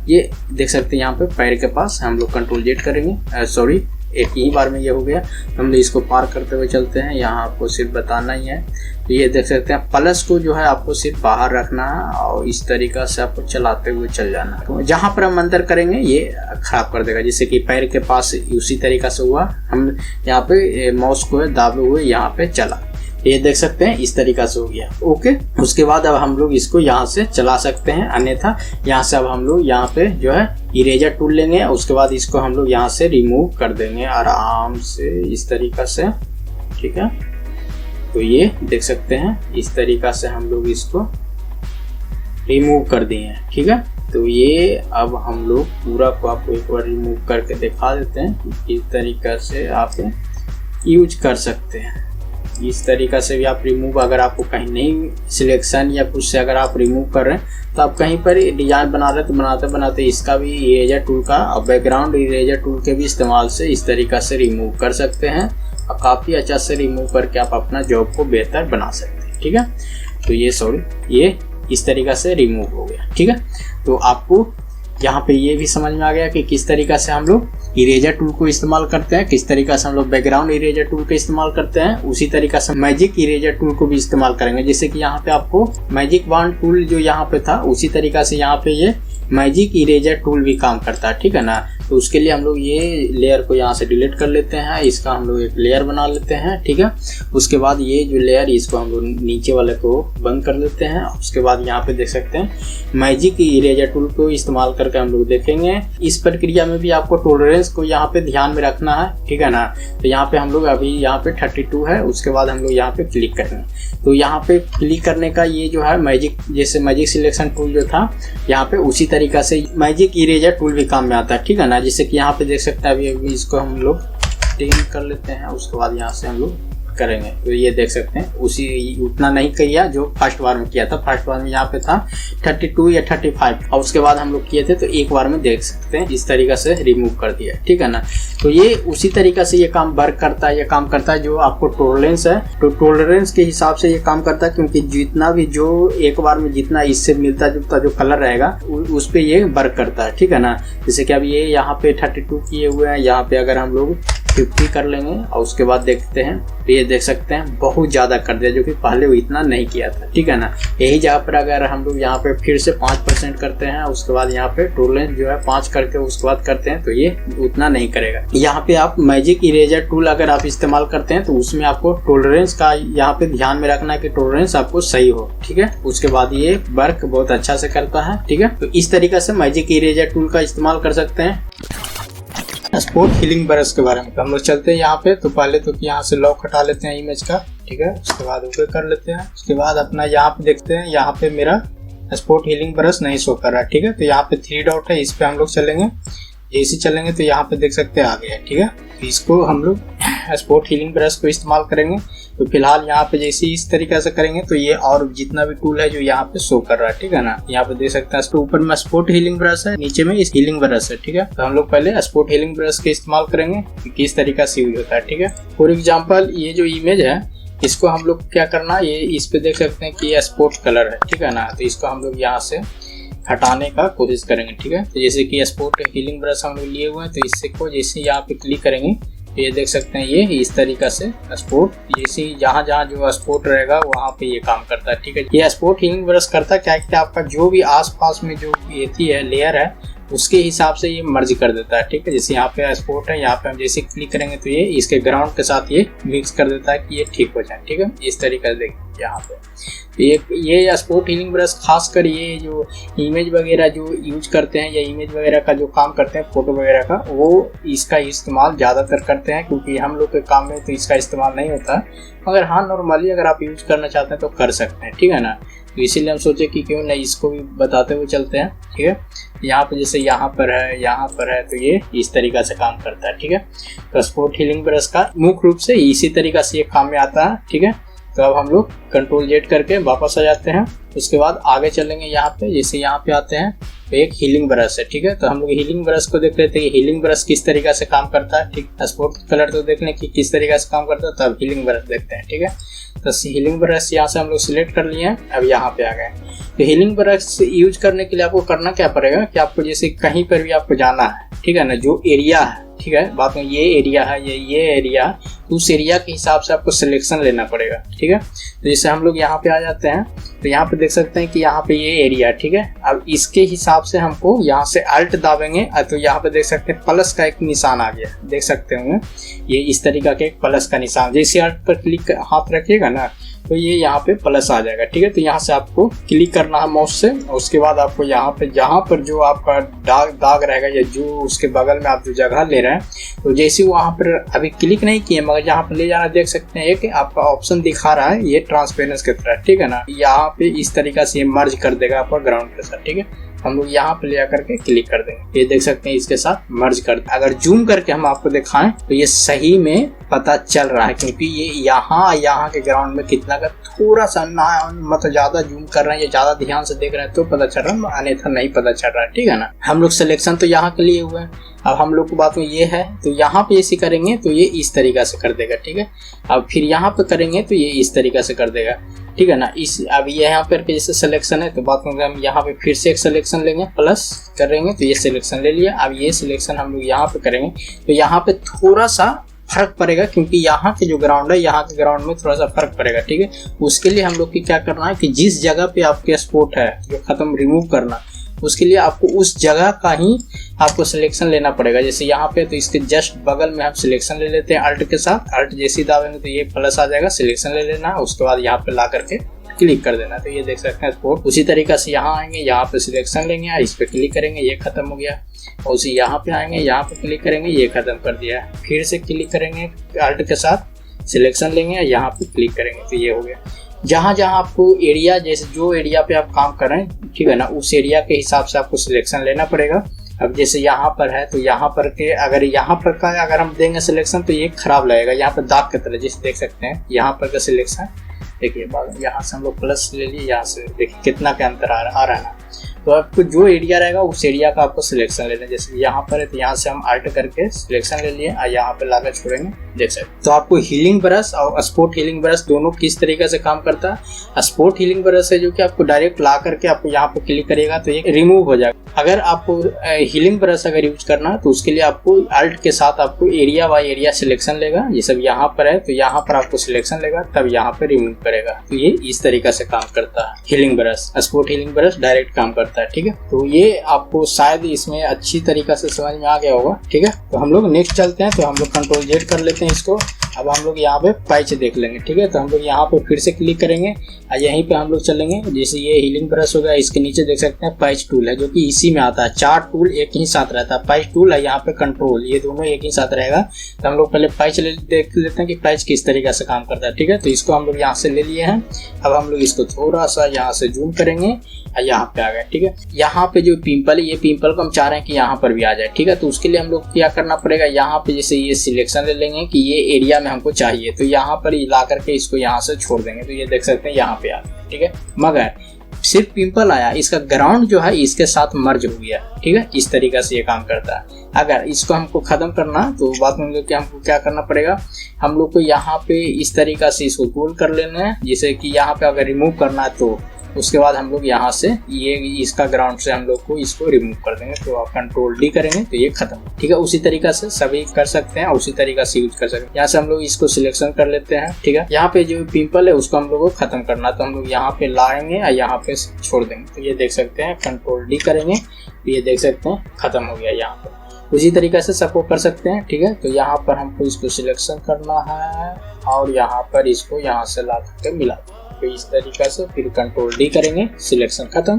ये देख सकते हैं यहाँ पे पैर के पास हम लोग कंट्रोल जेड करेंगे, सॉरी एक ही बार में ये हो गया। हम लोग इसको पार करते हुए चलते हैं, यहाँ आपको सिर्फ बताना ही है। तो ये देख सकते हैं प्लस को जो है आपको सिर्फ बाहर रखना है और इस तरीक़ा से आपको चलाते हुए चल जाना है। तो जहाँ पर हम अंदर करेंगे ये खराब कर देगा, जैसे कि पैर के पास उसी तरीक़ा से हुआ, हम यहाँ पे माउस को दाबे हुए यहाँ पे चला, ये देख सकते हैं इस तरीक़ा से हो गया। ओके, उसके बाद अब हम लोग इसको यहाँ से चला सकते हैं, अन्यथा यहाँ से अब हम लोग यहाँ पे जो है इरेजर टूल लेंगे, उसके बाद इसको हम लोग यहाँ से रिमूव कर देंगे आराम से इस तरीक़ा से, ठीक है। तो ये देख सकते हैं इस तरीक़ा से हम लोग इसको रिमूव कर दिए हैं, ठीक है। तो ये अब हम लोग पूरा को आपको एक बार रिमूव करके दिखा देते हैं कि किस तरीक़ा से आप यूज कर सकते हैं। इस तरीक़ा से भी आप रिमूव, अगर आपको कहीं नहीं सिलेक्शन या कुछ से अगर आप रिमूव कर रहे हैं तो आप कहीं पर डिजाइन बना रहे हैं तो बनाते बनाते इसका भी इरेजर टूल का और बैकग्राउंड इरेजर टूल के भी इस्तेमाल से इस तरीक़ा से रिमूव कर सकते हैं और काफ़ी अच्छा से रिमूव करके आप अपना जॉब को बेहतर बना सकते हैं, ठीक है। तो ये सॉरी ये इस तरीक़ा से रिमूव हो गया, ठीक है। तो आपको यहाँ पे ये भी समझ में आ गया कि किस तरीक़ा से हम लोग इरेजर टूल को इस्तेमाल करते हैं, किस तरीक़ा से हम लोग बैकग्राउंड इरेजर टूल का इस्तेमाल करते हैं। उसी तरीक़ा से मैजिक इरेजर टूल को भी इस्तेमाल करेंगे, जैसे कि यहाँ पे आपको मैजिक वॉन्ड टूल जो यहाँ पे था उसी तरीक़ा से यहाँ पे ये मैजिक इरेजर टूल भी काम करता है, ठीक है ना। तो उसके लिए हम लोग ये लेयर को यहाँ से डिलीट कर लेते हैं, इसका हम लोग एक लेयर बना लेते हैं, ठीक है। उसके बाद ये जो लेयर इसको हम लोग नीचे वाले को बंद कर लेते हैं। उसके बाद यहाँ पे देख सकते हैं मैजिक इरेजर टूल को इस्तेमाल करके हम लोग देखेंगे। इस प्रक्रिया में भी आपको टॉलरेंस को यहाँ पे ध्यान में रखना है, ठीक है ना। तो यहाँ पे हम लोग अभी यहाँ पे 32 है, उसके बाद हम लोग यहाँ पे क्लिक करेंगे। तो यहाँ पे क्लिक करने का ये जो है मैजिक, जैसे मैजिक सिलेक्शन टूल जो था यहाँ पे उसी तरीक़ा से मैजिक इरेजर टूल भी काम में आता है, ठीक है ना। जैसे कि यहाँ पे देख सकते हैं अभी इसको हम लोग टिक कर लेते हैं, उसके बाद यहाँ से हम लोग करेंगे। तो ये देख सकते हैं उसी उतना नहीं किया जो फर्स्ट बार में किया था। फर्स्ट बार में यहाँ पे था 32 या 35 और उसके बाद हम लोग किए थे तो एक बार में देख सकते हैं इस तरीक़ा से रिमूव कर दिया, ठीक है ना। तो ये उसी तरीक़ा से ये काम वर्क करता है, ये काम करता है जो आपको टॉलरेंस है, तो टॉलरेंस के हिसाब से ये काम करता है, क्योंकि जितना भी जो एक बार में जितना इससे मिलता जुलता जो कलर रहेगा उस पर ये वर्क करता है, ठीक है ना। जैसे कि अब ये यहाँ पे 32 किए हुए हैं, यहाँ पे अगर हम लोग 50 कर लेंगे और उसके बाद देखते हैं तो ये देख सकते हैं बहुत ज़्यादा कर दिया, जो कि पहले वो इतना नहीं किया था, ठीक है ना। यही जगह पर अगर हम लोग यहाँ पे फिर से 5% करते हैं, उसके बाद यहाँ पे टॉलरेंस जो है 5 करके उसके बाद करते हैं तो ये उतना नहीं करेगा। यहाँ पे आप मैजिक इरेजर टूल अगर आप इस्तेमाल करते हैं तो उसमें आपको टॉलरेंस का यहाँ पे ध्यान में रखना है कि टॉलरेंस आपको सही हो, ठीक है। उसके बाद ये वर्क बहुत अच्छा से करता है, ठीक है। तो इस तरीके से मैजिक इरेजर टूल का इस्तेमाल कर सकते हैं। स्पॉट हीलिंग ब्रश के बारे में हम लोग चलते हैं यहाँ पे। तो पहले तो यहाँ से लॉक हटा लेते हैं इमेज का, ठीक है। उसके बाद ओके कर लेते हैं। उसके बाद अपना यहाँ पे देखते हैं, यहाँ पे मेरा स्पॉट हीलिंग ब्रश नहीं शो कर रहा है, ठीक है। तो यहाँ पे 3 डॉट है, इस पे हम लोग चलेंगे। जैसे चलेंगे तो यहाँ पे देख सकते हैं आ गया, ठीक है। तो इसको हम लोग स्पॉट हीलिंग ब्रश को इस्तेमाल करेंगे। तो फिलहाल यहाँ पे जैसे इस तरीके से करेंगे तो ये और जितना भी टूल है जो यहाँ पे शो कर रहा है, ठीक है ना। यहाँ पे देख सकते हैं तो ऊपर में स्पॉट हीलिंग ब्रश है, नीचे में इस हीलिंग ब्रश है, ठीक है। तो हम लोग पहले स्पॉट हीलिंग ब्रश के इस्तेमाल करेंगे कि किस तरीके से यूज होता है, ठीक है। फॉर एग्जाम्पल ये जो इमेज है इसको हम लोग क्या करना, ये इस पे देख सकते हैं कि ये स्पॉट कलर है, ठीक है ना। तो इसको हम लोग यहाँ से हटाने का कोशिश करेंगे, ठीक है। तो जैसे कि स्पॉट हीलिंग ब्रश हम लोग लिए हुए हैं, तो इससे को जैसे यहाँ पे क्लिक करेंगे तो ये देख सकते हैं ये इस तरीका से स्पॉट, जैसे जहाँ जहाँ जो स्पॉट रहेगा वहाँ पे ये काम करता है, ठीक है। ये स्पॉट हीलिंग ब्रश करता है क्या कि आपका जो भी आसपास में जो ये है लेयर है उसके हिसाब से ये मर्ज कर देता है, ठीक है। जैसे यहाँ पे स्पॉट है, यहाँ पे हम जैसे क्लिक करेंगे तो ये इसके ग्राउंड के साथ ये मिक्स कर देता है कि ये ठीक हो जाए, ठीक है। इस तरीके से देखिए यहाँ पे ये स्पॉट हीलिंग ब्रश खासकर ये जो इमेज वगैरह जो यूज करते हैं या इमेज वगैरह का जो काम करते हैं फोटो वगैरह का, वो इसका इस्तेमाल ज़्यादातर करते हैं, क्योंकि हम लोग के काम में तो इसका इस्तेमाल नहीं होता है। मगर हाँ नॉर्मली अगर आप यूज करना चाहते हैं तो कर सकते हैं, ठीक है ना। तो इसीलिए हम सोचे कि क्यों ना इसको भी बताते हुए चलते हैं। ठीक है, यहाँ पे जैसे यहाँ पर है तो ये इस तरीका से काम करता है। ठीक है, तो स्पोर्ट हीलिंग ब्रश का मुख्य रूप से इसी तरीका से ये काम में आता है। ठीक है, तो अब हम लोग कंट्रोल जेड करके वापस आ जाते हैं। उसके बाद आगे चलेंगे, यहाँ पे जैसे यहाँ पे आते हैं तो एक हीलिंग ब्रश है। ठीक है, तो हम लोग हीलिंग ब्रश को देख लेते हैं हीलिंग ब्रश किस तरीका से काम करता है। ठीक, स्पोर्ट कलर तो देख लें कि किस तरीका से काम करता है, तो अब हीलिंग ब्रश देखते हैं। ठीक है, तो हीलिंग ब्रश यहाँ से हम लोग सिलेक्ट कर लिए हैं, अब यहाँ पे आ गए। तो हीलिंग ब्रश यूज करने के लिए आपको करना क्या पड़ेगा कि आपको जैसे कहीं पर भी आपको जाना है, ठीक है ना, जो एरिया है, ठीक है, बात में ये एरिया है, ये एरिया, तो उस एरिया के हिसाब से आपको सिलेक्शन लेना पड़ेगा। ठीक है, तो जैसे हम लोग यहाँ पे आ जाते हैं तो यहाँ पे देख सकते हैं कि यहाँ पे ये एरिया, ठीक है, अब इसके हिसाब से हमको यहाँ से अल्ट दाबेंगे तो यहाँ पे देख सकते हैं प्लस का एक निशान आ गया, देख सकते होंगे ये इस तरीका के एक प्लस का निशान, जैसे अल्ट पर क्लिक हाथ रखिएगा ना तो ये यहाँ पे प्लस आ जाएगा। ठीक है, तो यहाँ से आपको क्लिक करना है माउस से, उसके बाद आपको यहाँ पे जहाँ पर जो आपका दाग रहेगा या जो उसके बगल में आप जो जगह ले रहे हैं, तो जैसे वहाँ पर अभी क्लिक नहीं किए मगर जहाँ पर ले जाना देख सकते हैं एक आपका ऑप्शन दिखा रहा है ये ट्रांसपेरेंस की तरह। ठीक है ना, यहाँ पे इस तरीका से ये मर्ज कर देगा आपका ग्राउंड के साथ। ठीक है, हम लोग यहाँ पे ले आकर के क्लिक कर देंगे, ये देख सकते हैं इसके साथ मर्ज कर दे। अगर जूम करके हम आपको दिखाएं तो ये सही में पता चल रहा है, क्योंकि ये यहाँ के ग्राउंड में कितना का थोड़ा सा ना मतलब ज्यादा जूम कर रहे हैं या ज्यादा ध्यान से देख रहे हैं तो पता चल रहा है, अन्यथा नहीं पता चल रहा है। ठीक है ना, हम लोग सिलेक्शन तो यहाँ के लिए हुए हैं, अब हम लोग को बात में ये है तो यहाँ पे ऐसे करेंगे तो ये इस तरीका से कर देगा। ठीक है, अब फिर यहाँ पे करेंगे तो ये इस तरीका से कर देगा। ठीक है ना, इस अब ये यहाँ पर जैसे सिलेक्शन है तो बात में हम यहाँ पे फिर से एक सिलेक्शन लेंगे, प्लस करेंगे तो ये सिलेक्शन ले लिया। अब ये सिलेक्शन हम लोग यहाँ पे करेंगे तो यहाँ पे थोड़ा सा फर्क पड़ेगा, क्योंकि यहाँ के जो ग्राउंड है यहाँ के ग्राउंड में थोड़ा सा फर्क पड़ेगा। ठीक है, उसके लिए हम लोग की क्या करना है कि जिस जगह पे आपके स्पोर्ट है जो खत्म रिमूव करना, उसके लिए आपको उस जगह का ही आपको सिलेक्शन लेना पड़ेगा। जैसे यहाँ पे तो इसके जस्ट बगल में हम सिलेक्शन ले लेते हैं अल्ट के साथ, अल्ट जैसे दाबेंगे तो ये प्लस आ जाएगा, सिलेक्शन ले लेना, उसके बाद यहाँ पे ला करके क्लिक कर देना। तो ये देख सकते हैं स्पोर्ट उसी तरीका से यहाँ आएंगे, यहाँ पे सिलेक्शन लेंगे, इस पे क्लिक करेंगे, ये खत्म हो गया। और उसी यहाँ पे आएंगे, यहाँ पे क्लिक करेंगे, ये खत्म कर दिया। फिर से क्लिक करेंगे अल्ट के साथ, सिलेक्शन लेंगे, यहाँ पे क्लिक करेंगे तो ये हो गया। जहाँ जहाँ आपको एरिया जैसे जो एरिया पे आप काम कर रहे हैं, ठीक है ना, उस एरिया के हिसाब से आपको सिलेक्शन लेना पड़ेगा। अब जैसे यहाँ पर है तो यहाँ पर के अगर यहाँ पर का अगर हम देंगे सिलेक्शन तो ये खराब लगेगा, यहाँ पर दाग की तरह जैसे देख सकते हैं यहाँ पर का सिलेक्शन देखिए, यहाँ से हम लोग प्लस ले लिए, यहाँ से देखिए कितना का अंतर आ रहा है ना। तो आपको जो एरिया रहेगा उस एरिया का आपको सिलेक्शन लेना है। जैसे यहाँ पर है तो यहाँ से हम अल्ट करके सिलेक्शन ले लिए और यहाँ पे लाकर छोड़ेंगे, देख सकते। तो आपको हीलिंग ब्रश और स्पोर्ट हीलिंग ब्रश दोनों किस तरीके से काम करता है। स्पोर्ट हीलिंग ब्रश है जो कि आपको डायरेक्ट ला करके आपको यहाँ पे क्लिक करेगा तो ये रिमूव हो जाएगा। अगर आपको हीलिंग ब्रश अगर यूज करना है तो उसके लिए आपको अल्ट के साथ आपको एरिया बाय एरिया सिलेक्शन लेगा। ये सब यहाँ पर है तो यहाँ पर आपको सिलेक्शन लेगा, तब यहाँ पे रिमूव करेगा। तो ये इस तरीका से काम करता है healing brush. Sport healing brush direct काम करता है। ठीक है, तो ये आपको शायद इसमें अच्छी तरीका से समझ में आ गया होगा। ठीक है, तो हम लोग नेक्स्ट चलते हैं, तो हम लोग कंट्रोल जेड कर लेते हैं इसको। अब हम लोग यहाँ पे पैच देख लेंगे। ठीक है, तो हम लोग यहाँ पे फिर से क्लिक करेंगे और यहीं पे हम लोग चलेंगे। जैसे ये हीलिंग ब्रश होगा, इसके नीचे देख सकते हैं पैच टूल है जो कि इसी में आता है। 4 टूल एक ही साथ रहता है, पैच टूल है, यहाँ पे कंट्रोल, ये दोनों एक ही साथ रहेगा। तो हम लोग पहले पैच देख लेते हैं कि पैच किस तरीके से काम करता है। ठीक है, तो इसको हम लोग यहाँ से ले लिए हैं। अब हम लोग इसको थोड़ा सा यहाँ से जूम करेंगे और यहाँ पे आ गए। ठीक है, यहाँ पे जो पिंपल है, ये पिंपल को हम चाह रहे हैं कि यहाँ पर भी आ जाए। ठीक है, तो उसके लिए हम लोग क्या करना पड़ेगा, यहाँ पे जैसे ये सिलेक्शन ले लेंगे कि ये एरिया में हमको चाहिए, तो यहाँ पर ला करके इसको यहाँ से छोड़ देंगे। तो ये देख सकते हैं यहाँ पे आ गया। ठीक है, मगर सिर्फ पिंपल आया, इसका ग्राउंड जो है इसके साथ मर्ज हो गया। ठीक है, इस तरीका से ये काम करता है। अगर इसको हमको खत्म करना तो बात में कि हमको क्या करना पड़ेगा, हम लोग को यहाँ पे इस तरीका से इसको गोल कर लेना है। जैसे कि यहाँ पे अगर रिमूव करना है तो उसके बाद हम लोग यहाँ से ये इसका ग्राउंड से हम लोग को इसको रिमूव कर देंगे। तो आप कंट्रोल डी करेंगे तो ये खत्म। ठीक है, उसी तरीका से सभी कर सकते हैं, उसी तरीका से यूज कर सकते हैं। यहाँ से हम लोग इसको सिलेक्शन कर लेते हैं। ठीक है, यहाँ पे जो पिंपल है उसको हम लोग को खत्म करना, तो हम लोग यहाँ पे लाएंगे और यहाँ पे छोड़ देंगे। तो ये देख सकते हैं, कंट्रोल डी करेंगे तो ये देख सकते हैं खत्म हो गया। यहाँ पर उसी तरीके से सबको कर सकते हैं। ठीक है, तो यहाँ पर हमको इसको सिलेक्शन करना है और यहाँ पर इसको यहाँ से ला करके मिला, तो इस तरीका से फिर कंट्रोल डी करेंगे, सिलेक्शन खत्म।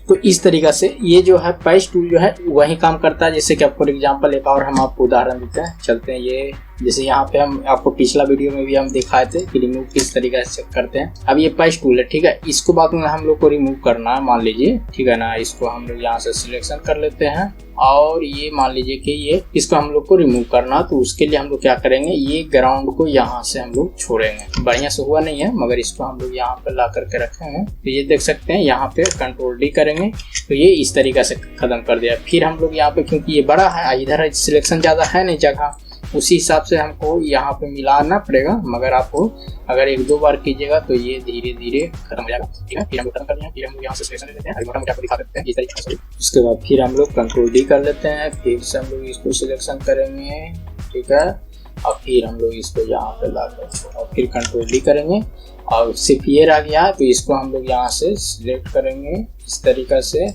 तो इस तरीका से ये जो है पैच टूल जो है वही काम करता है। जैसे कि आप फॉर एग्जांपल एक और हम आपको उदाहरण देते हैं, चलते हैं। ये जैसे यहाँ पे हम आपको पिछला वीडियो में भी हम दिखाए थे कि रिमूव किस तरीके से करते हैं। अब ये पैच टूल है, ठीक है, इसको बाद में हम लोग को रिमूव करना है, मान लीजिए, ठीक है ना। इसको हम लोग यहाँ से सिलेक्शन कर लेते हैं और ये मान लीजिए कि ये इसको हम लोग को रिमूव करना, तो उसके लिए हम लोग क्या करेंगे, ये ग्राउंड को यहाँ से हम लोग छोड़ेंगे। बढ़िया से हुआ नहीं है मगर इसको हम लोग यहाँ पे ला करके रखेंगे। तो ये देख सकते हैं यहाँ पे कंट्रोल डी करेंगे तो ये इस तरीका से खत्म कर दिया। फिर हम लोग यहाँ पे, क्योंकि ये बड़ा है, इधर सिलेक्शन ज्यादा है नहीं जगह, उसी हिसाब से हमको यहाँ पे मिलाना पड़ेगा। मगर आपको अगर 1-2 बार कीजिएगा तो ये धीरे धीरे खत्म हो जाएगा, ठीक है। फिर हम लोग खत्म कर दिया, फिर हम लोग यहाँ से सिलेक्शन ले लेते हैं, मोटा मोटा आपको दिखा देते हैं इस तरीके से। उसके बाद फिर हम लोग कंट्रोल डी कर लेते हैं, फिर से हम लोग इसको सिलेक्शन करेंगे, ठीक है, और फिर हम लोग इसको यहाँ पे ला कर और फिर कंट्रोल डी करेंगे और सिर्फ ये रह गया तो इसको हम लोग यहाँ से सिलेक्ट करेंगे इस तरीका से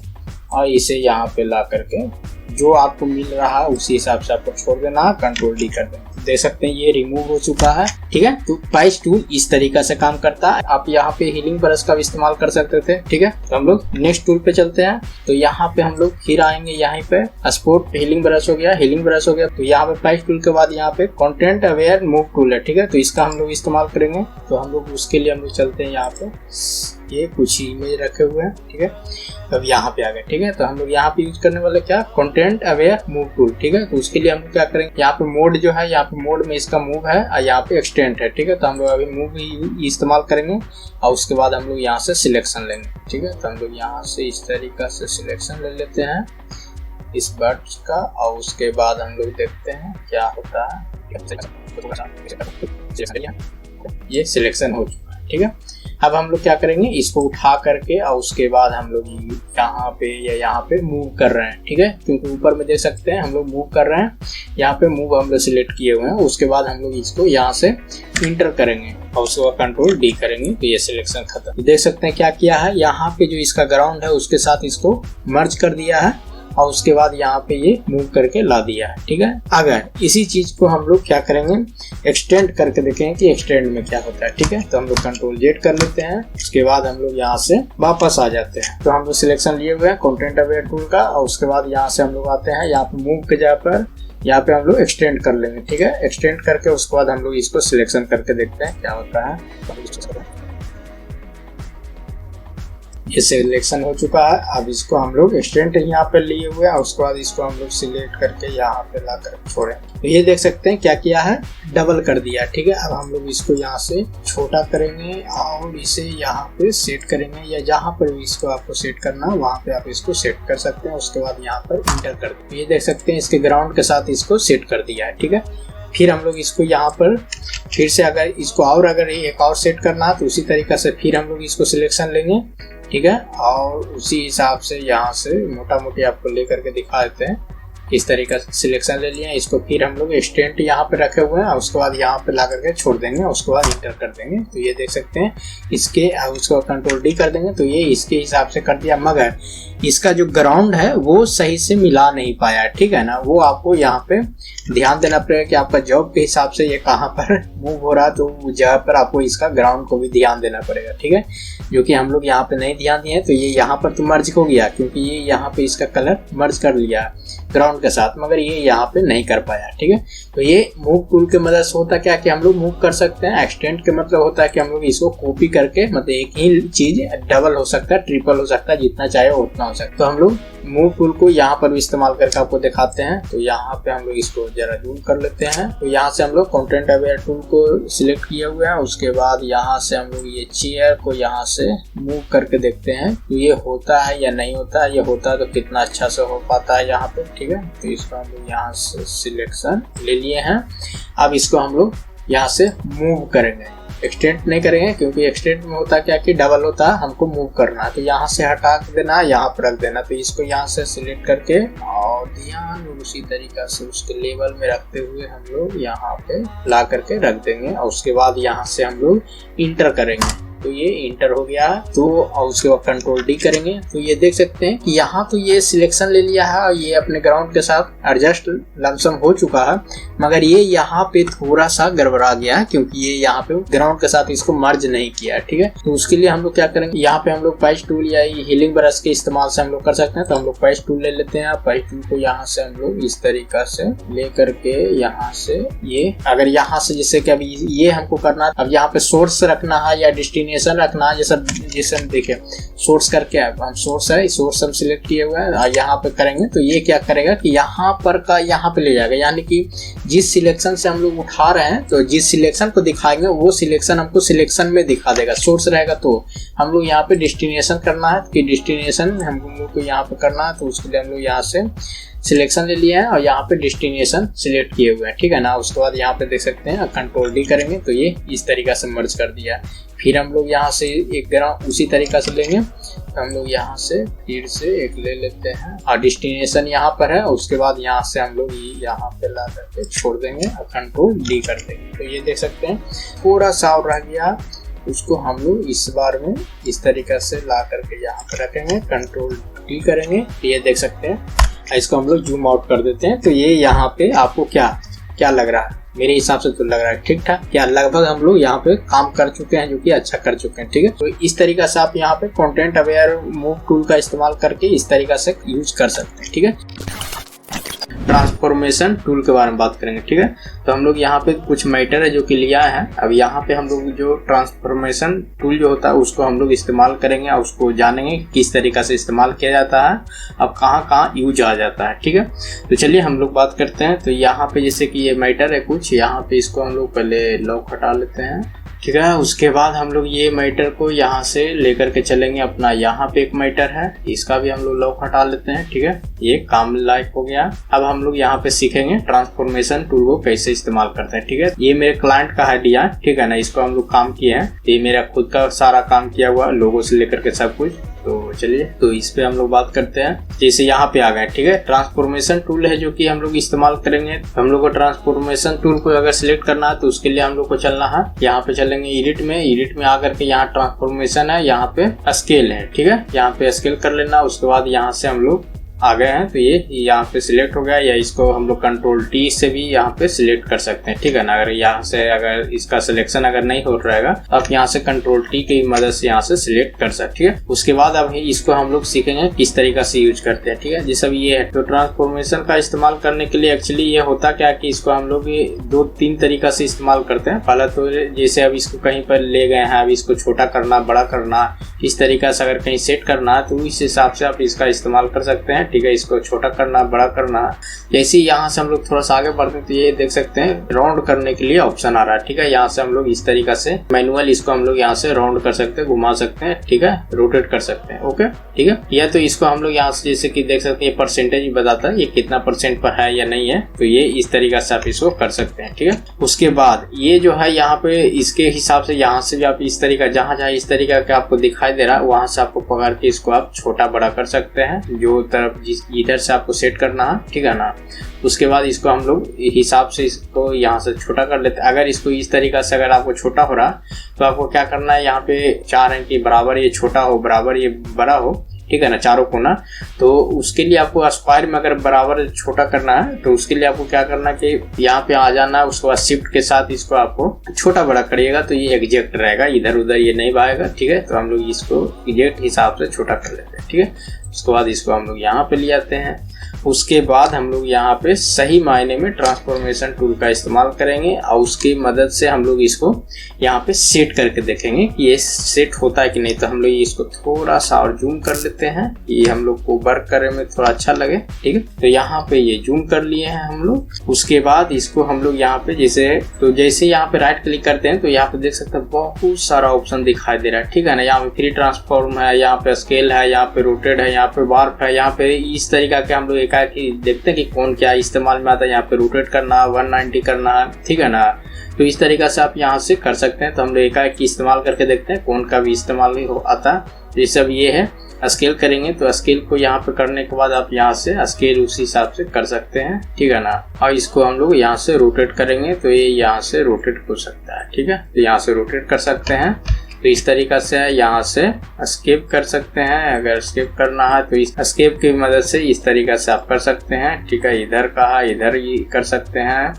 और इसे यहाँ पे ला करके जो आपको मिल रहा है उसी हिसाब से आपको छोड़ देना, कंट्रोल डी कर देना। देख सकते हैं ये रिमूव हो चुका है, ठीक है। तो पैच टूल इस तरीका से काम करता है। आप यहाँ पे हीलिंग ब्रश का भी इस्तेमाल कर सकते थे, ठीक है। तो हम लोग नेक्स्ट टूल पे चलते हैं। तो यहाँ पे हम लोग फिर आएंगे, यहाँ पे स्पोर्ट हीलिंग ब्रश हो गया, हीलिंग ब्रश हो गया। तो यहाँ पे पैच टूल के बाद यहाँ पे कंटेंट अवेयर मूव टूल है, ठीक है। तो इसका हम लोग इस्तेमाल करेंगे। तो हम लोग उसके लिए हम लोग चलते हैं, यहाँ पे ये कुछ इमेज रखे हुए हैं, ठीक है। अब यहाँ पे आ गए, ठीक है। तो हम लोग यहाँ पे यूज करने वाले क्या, कंटेंट अवेयर मूव टूल, ठीक है। तो उसके लिए हम लोग क्या करेंगे, यहाँ पे मोड जो है, यहाँ पे मोड में इसका मूव है और यहाँ पे एक्सटेंड है, ठीक है। तो हम लोग अभी मूव ही इस्तेमाल करेंगे और उसके बाद हम लोग यहाँ से सिलेक्शन लेंगे, ठीक है। तो हम लोग यहाँ से इस तरीका से सिलेक्शन ले लेते हैं इस बर्ड्स का और उसके बाद हम लोग देखते हैं क्या होता है। ये सिलेक्शन हो चुका है, ठीक है। अब हम लोग क्या करेंगे, इसको उठा करके और उसके बाद हम लोग यहाँ पे या यहाँ पे मूव कर रहे हैं, ठीक है। क्योंकि ऊपर में देख सकते हैं हम लोग मूव कर रहे हैं, यहाँ पे मूव हम लोग सिलेक्ट किए हुए हैं। उसके बाद हम लोग इसको यहाँ से इंटर करेंगे और उसके बाद कंट्रोल डी करेंगे तो ये सिलेक्शन खत्म। देख सकते हैं क्या किया है, यहाँ पे जो इसका ग्राउंड है उसके साथ इसको मर्ज कर दिया है और उसके बाद यहाँ पे ये मूव करके ला दिया है, ठीक है। अगर इसी चीज को हम लोग क्या करेंगे, एक्सटेंड करके देखेंगे कि एक्सटेंड में क्या होता है, ठीक है। तो हम लोग कंट्रोल जेड कर लेते हैं, उसके बाद हम लोग यहाँ से वापस आ जाते हैं। तो हम लोग सिलेक्शन लिए हुए हैं कंटेंट अवेयर टूल का और उसके बाद यहाँ से हम लोग आते हैं, यहाँ पे मूव के जगह पर यहाँ पे हम लोग एक्सटेंड कर लेंगे, ठीक है। एक्सटेंड करके उसके बाद हम लोग इसको सिलेक्शन करके देखते हैं क्या होता है। ये सिलेक्शन हो चुका है। अब इसको हम लोग एक्सटेंड यहाँ पे लिए हुए हैं और उसके बाद इसको हम लोग सिलेक्ट करके यहाँ पे ला कर छोड़े। तो ये देख सकते हैं क्या किया है, डबल कर दिया, ठीक है। अब हम लोग इसको यहाँ से छोटा करेंगे और इसे यहाँ पे सेट करेंगे या जहाँ पर भी इसको आपको सेट करना है वहाँ पे आप इसको सेट कर सकते हैं। उसके बाद यहाँ पर इंटर कर दें। ये देख सकते हैं इसके ग्राउंड के साथ इसको सेट कर दिया है, ठीक है। फिर हम लोग इसको यहाँ पर फिर से अगर इसको और अगर एक और सेट करना है तो उसी तरीका से फिर हम लोग इसको सिलेक्शन लेंगे, ठीक है। और उसी हिसाब से यहाँ से मोटा मोटी आपको लेकर के दिखा देते हैं। इस तरीके से सिलेक्शन ले लिया, इसको फिर हम लोग एक्सटेंड यहाँ पे रखे हुए हैं और उसके बाद यहाँ पे ला करके छोड़ देंगे, उसके बाद इंटर कर देंगे। तो ये देख सकते हैं इसके उसको कंट्रोल डी कर देंगे तो ये इसके हिसाब से कर दिया। मगर इसका जो ग्राउंड है वो सही से मिला नहीं पाया, ठीक है ना। वो आपको यहाँ पे ध्यान देना पड़ेगा कि आपका जॉब के हिसाब से ये कहाँ पर मूव हो रहा है, तो उस जगह पर आपको इसका ग्राउंड को भी ध्यान देना पड़ेगा, ठीक है। जो कि हम लोग यहाँ पे नहीं ध्यान दिए तो ये यहाँ पर तो मर्ज हो गया, क्योंकि ये यहाँ पे इसका कलर मर्ज कर लिया ग्राउंड के साथ, मगर ये यहाँ पे नहीं कर पाया, ठीक है। तो ये मूव टूल के मदद से होता क्या कि हम लोग मूव कर सकते हैं। एक्सटेंड के मतलब होता है कि हम लोग इसको कॉपी करके, मतलब एक ही चीज डबल हो सकता है, ट्रिपल हो सकता है, जितना चाहे उतना हो सकता है। तो हम लोग मूव टूल को यहाँ पर भी इस्तेमाल करके आपको दिखाते हैं। तो यहाँ पे हम लोग इसको जरा जूम कर लेते हैं। तो यहाँ से हम लोग कंटेंट अवेयर टूल को सिलेक्ट किए हुए हैं। उसके बाद यहाँ से हम लोग ये चेयर को यहाँ से मूव करके देखते हैं तो ये होता है या नहीं होता है। ये होता है तो कितना अच्छा से हो पाता है यहाँ पे, ठीक है। तो इसको हम लोग यहाँ से सिलेक्शन ले लिए हैं। अब इसको हम लोग यहाँ से मूव करेंगे, एक्सटेंड नहीं करेंगे, क्योंकि एक्सटेंड में होता क्या कि डबल होता है, हमको मूव करना है। तो यहाँ से हटा देना, यहाँ पर रख देना। तो इसको यहाँ से सिलेक्ट करके और ध्यान उसी तरीका से उसके लेवल में रखते हुए हम लोग यहाँ पे ला करके रख देंगे और उसके बाद यहाँ से हम लोग इंटर करेंगे। तो ये इंटर हो गया है। तो और उसके बाद कंट्रोल डी करेंगे तो ये देख सकते हैं कि यहाँ तो ये सिलेक्शन ले लिया है और ये अपने ग्राउंड के साथ एडजस्ट लमसम हो चुका है, मगर ये यहाँ पे थोड़ा सा गड़बड़ा गया है क्योंकि ये यहाँ पे ग्राउंड के साथ इसको मर्ज नहीं किया है। ठीक है, तो उसके लिए हम लोग क्या करेंगे, यहाँ पे हम लोग पैच टूल या हीलिंग ब्रश के इस्तेमाल से हम लोग कर सकते हैं। तो हम लोग पैच टूल ले लेते हैं। पैच टूल को यहाँ से हम लोग इस तरीका से ले करके यहाँ से ये अगर यहाँ से जैसे कि अभी ये हमको करना है, अब यहाँ पे सोर्स रखना है या डेस्टिनेशन रखना है, जैसे हम देखें सोर्स करके हम सोर्स है, सोर्स हम सिलेक्ट किए हुए हैं और यहाँ पे करेंगे तो ये क्या करेगा कि यहाँ पर का यहाँ पे ले जाएगा, यानी कि जिस सिलेक्शन से हम लोग उठा रहे हैं तो जिस सिलेक्शन को दिखाएंगे वो सिलेक्शन हमको सिलेक्शन में दिखा देगा। सोर्स रहेगा तो हम लोग यहाँ पे डेस्टिनेशन करना है कि डेस्टिनेशन हम लोग को यहाँ पे करना है, तो उसके लिए हम लोग यहाँ से सिलेक्शन ले लिया है और यहाँ पे डेस्टिनेशन सिलेक्ट किए हुए हैं। ठीक है ना, उसके बाद यहाँ पे देख सकते हैं कंट्रोल डी करेंगे तो ये इस तरीका से मर्ज कर दिया। फिर हम लोग यहाँ से एक तरह उसी तरीका से लेंगे, हम लोग यहाँ से फिर से एक ले लेते हैं और डेस्टिनेशन यहाँ पर है, उसके बाद यहाँ से हम लोग यहाँ पे ला करके छोड़ देंगे और कंट्रोल डी कर देंगे। तो ये देख सकते हैं थोड़ा सा और रह गया, उसको हम लोग इस बार में इस तरीका से ला करके यहाँ पर रखेंगे, कंट्रोल डी करेंगे। ये देख सकते हैं, इसको हम लोग जूम आउट कर देते हैं। तो ये यहाँ पे आपको क्या लग रहा है, मेरे हिसाब से तो लग रहा है ठीक ठाक, क्या लगभग हम लोग यहाँ पे काम कर चुके हैं, जो कि अच्छा कर चुके हैं। ठीक है, तो इस तरीका से आप यहाँ पे कंटेंट अवेयर मूव टूल का इस्तेमाल करके इस तरीका से यूज कर सकते हैं। ठीक है, ट्रांसफॉर्मेशन टूल के बारे में बात करेंगे। ठीक है, तो हम लोग यहाँ पे कुछ मैटर है जो कि लिया है। अब यहाँ पे हम लोग जो ट्रांसफॉर्मेशन टूल जो होता है उसको हम लोग इस्तेमाल करेंगे और उसको जानेंगे किस तरीका से इस्तेमाल किया जाता है, अब कहाँ यूज आ जाता है। ठीक है, तो चलिए हम लोग बात करते हैं। तो यहाँ पे जैसे कि ये मैटर है कुछ, यहाँ पे इसको हम लोग पहले लॉक हटा लेते हैं। ठीक है, उसके बाद हम लोग ये मैटर को यहाँ से लेकर के चलेंगे अपना, यहाँ पे एक मैटर है, इसका भी हम लोग लॉक हटा लेते हैं। ठीक है, ये काम लायक हो गया। अब हम लोग यहाँ पे सीखेंगे ट्रांसफॉर्मेशन टूल को कैसे इस्तेमाल करते हैं। ठीक है, ये मेरे क्लाइंट का आइडिया, ठीक है ना, इसको हम लोग काम किए हैं, ये मेरा खुद का सारा काम किया हुआ, लोगो से लेकर के सब कुछ। तो चलिए, तो इस पे हम लोग बात करते हैं। जैसे यहाँ पे आ गए, ठीक है, ट्रांसफॉर्मेशन टूल है जो कि हम लोग इस्तेमाल करेंगे। हम लोग को ट्रांसफॉर्मेशन टूल को अगर सिलेक्ट करना है तो उसके लिए हम लोग को चलना है, यहाँ पे चलेंगे एडिट में आकर के यहाँ ट्रांसफॉर्मेशन है, यहाँ पे स्केल है। ठीक है, यहाँ पे स्केल कर लेना। उसके बाद यहाँ से हम लोग आ गए हैं तो ये यहाँ पे सिलेक्ट हो गया, या इसको हम लोग कंट्रोल टी से भी यहाँ पे सिलेक्ट कर सकते हैं। ठीक है ना, अगर यहाँ से अगर इसका सिलेक्शन अगर नहीं हो रहेगा तो आप यहाँ से कंट्रोल टी की मदद से यहाँ से सिलेक्ट कर सकते हैं। ठीक है, उसके बाद अब इसको हम लोग सीखेंगे किस तरीका से यूज करते हैं। ठीक है, जैसे अब ये है तो ट्रांसफॉर्मेशन का इस्तेमाल करने के लिए एक्चुअली ये होता क्या कि इसको हम लोग 2-3 तरीका से इस्तेमाल करते हैं। पहला तो जैसे अब इसको कहीं पर ले गए हैं, अब इसको छोटा करना, बड़ा करना, इस तरीका से अगर कहीं सेट करना है तो इस हिसाब से आप इसका इस्तेमाल कर सकते हैं। ठीक है, इसको छोटा करना, बड़ा करना। जैसे यहाँ से हम लोग थोड़ा सा आगे बढ़ते हैं तो ये देख सकते हैं राउंड करने के लिए ऑप्शन आ रहा है। ठीक है, यहाँ से हम लोग इस तरीका से मैनुअल इसको हम लोग यहाँ से राउंड कर सकते हैं, घुमा सकते हैं। ठीक है, रोटेट कर सकते हैं। ओके, ठीक है, या तो इसको हम लोग यहाँ से जैसे कि देख सकते हैं ये परसेंटेज बताता है ये कितना % पर है या नहीं है, तो ये इस तरीका से आप इसको कर सकते हैं। ठीक है, उसके बाद ये जो है यहाँ पे इसके हिसाब से यहाँ से भी आप इस तरीका जहाँ इस तरीका का आपको दिखाई दे रहा है वहां से आपको पकड़ के इसको आप छोटा बड़ा कर सकते हैं, जो तरफ इधर से आपको सेट करना है। ठीक है ना, उसके बाद इसको हम लोग हिसाब से इसको यहाँ से छोटा कर लेते हैं। अगर इसको इस तरीका से अगर आपको छोटा हो रहा तो आपको क्या करना है, यहाँ पे चार है कि बराबर ये छोटा हो, बराबर ये बड़ा हो। ठीक है ना, चारों कोना। तो उसके लिए आपको स्क्वायर में अगर बराबर छोटा करना है तो उसके लिए आपको क्या करना है कि यहाँ पे आ जाना है, उसके बाद शिफ्ट के साथ इसको आपको छोटा बड़ा करिएगा तो ये एग्जैक्ट रहेगा, इधर उधर ये नहीं भागेगा। ठीक है, तो हम लोग इसको एग्जैक्ट हिसाब से छोटा कर लेते हैं। ठीक है, उसके बाद इसको हम लोग यहाँ पे ले आते हैं। उसके बाद हम लोग यहाँ पे सही मायने में ट्रांसफॉर्मेशन टूल का इस्तेमाल करेंगे और उसकी मदद से हम लोग इसको यहाँ पे सेट करके देखेंगे कि ये सेट होता है कि नहीं। तो हम लोग इसको थोड़ा सा और जूम कर लेते हैं, ये हम लोग को वर्क करने में थोड़ा अच्छा लगे। ठीक है, तो यहाँ पे ये जूम कर लिए हैं हम लोग। उसके बाद इसको हम लोग यहाँ पे जैसे यहाँ पे राइट क्लिक करते हैं तो यहाँ पे देख सकते हैं बहुत सारा ऑप्शन दिखाई दे रहा है। ठीक है ना, यहाँ पे फ्री ट्रांसफॉर्म है, यहाँ पे स्केल है, यहाँ पे रोटेट है, यहाँ पे वार्प है, यहाँ पे इस तरीका के हम लोग कि देखते हैं कि कौन क्या इस्तेमाल में आता है। यहाँ पे रोटेट करना, 190 करना है। ठीक है ना, तो इस तरीका से आप यहाँ से कर सकते हैं। तो हम लोग एकाएक इस्तेमाल करके देखते हैं कौन का भी इस्तेमाल नहीं हो आता। जैसे अब ये है स्केल करेंगे तो स्केल को यहाँ पे करने के बाद आप यहाँ से स्केल उसी हिसाब से कर सकते हैं। ठीक है ना, और इसको हम लोग यहाँ से रोटेट करेंगे तो ये यहाँ से रोटेट हो सकता है। ठीक है, तो यहाँ से रोटेट कर सकते हैं। तो इस तरीका से यहाँ से एस्केप कर सकते हैं। अगर एस्केप करना है तो इस एस्केप की मदद से इस तरीका से आप कर सकते हैं, ठीक है। इधर कहा इधर कर सकते हैं,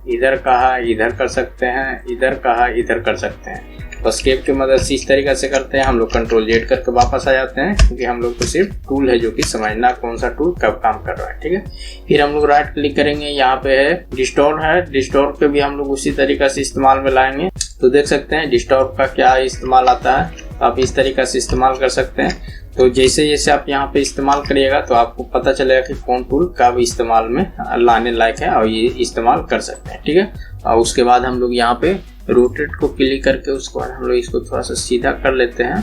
इधर कहा इधर कर सकते हैं, इधर कहा इधर कर सकते हैं। एस्केप की मदद से इस तरीका से करते हैं। हम लोग कंट्रोल जेड करके वापस आ जाते हैं, क्योंकि हम लोग को सिर्फ टूल है जो कि समझना कौन सा टूल कब काम कर रहा है, ठीक है। फिर हम लोग राइट क्लिक करेंगे, यहाँ पे है डिस्टॉर्ट है, डिस्टॉर्ट पे भी हम लोग उसी तरीका से इस्तेमाल में लाएंगे। तो देख सकते हैं डिस्टॉर्ट का क्या इस्तेमाल आता है, आप इस तरीका से इस्तेमाल कर सकते हैं। तो जैसे जैसे आप यहाँ पे इस्तेमाल करिएगा तो आपको पता चलेगा कि कौन टूल कब इस्तेमाल में लाने लायक है और ये इस्तेमाल कर सकते हैं, ठीक है। और उसके बाद हम लोग यहाँ पे रोटेट को क्लिक करके उसके बाद हम लोग इसको थोड़ा सा सीधा कर लेते हैं,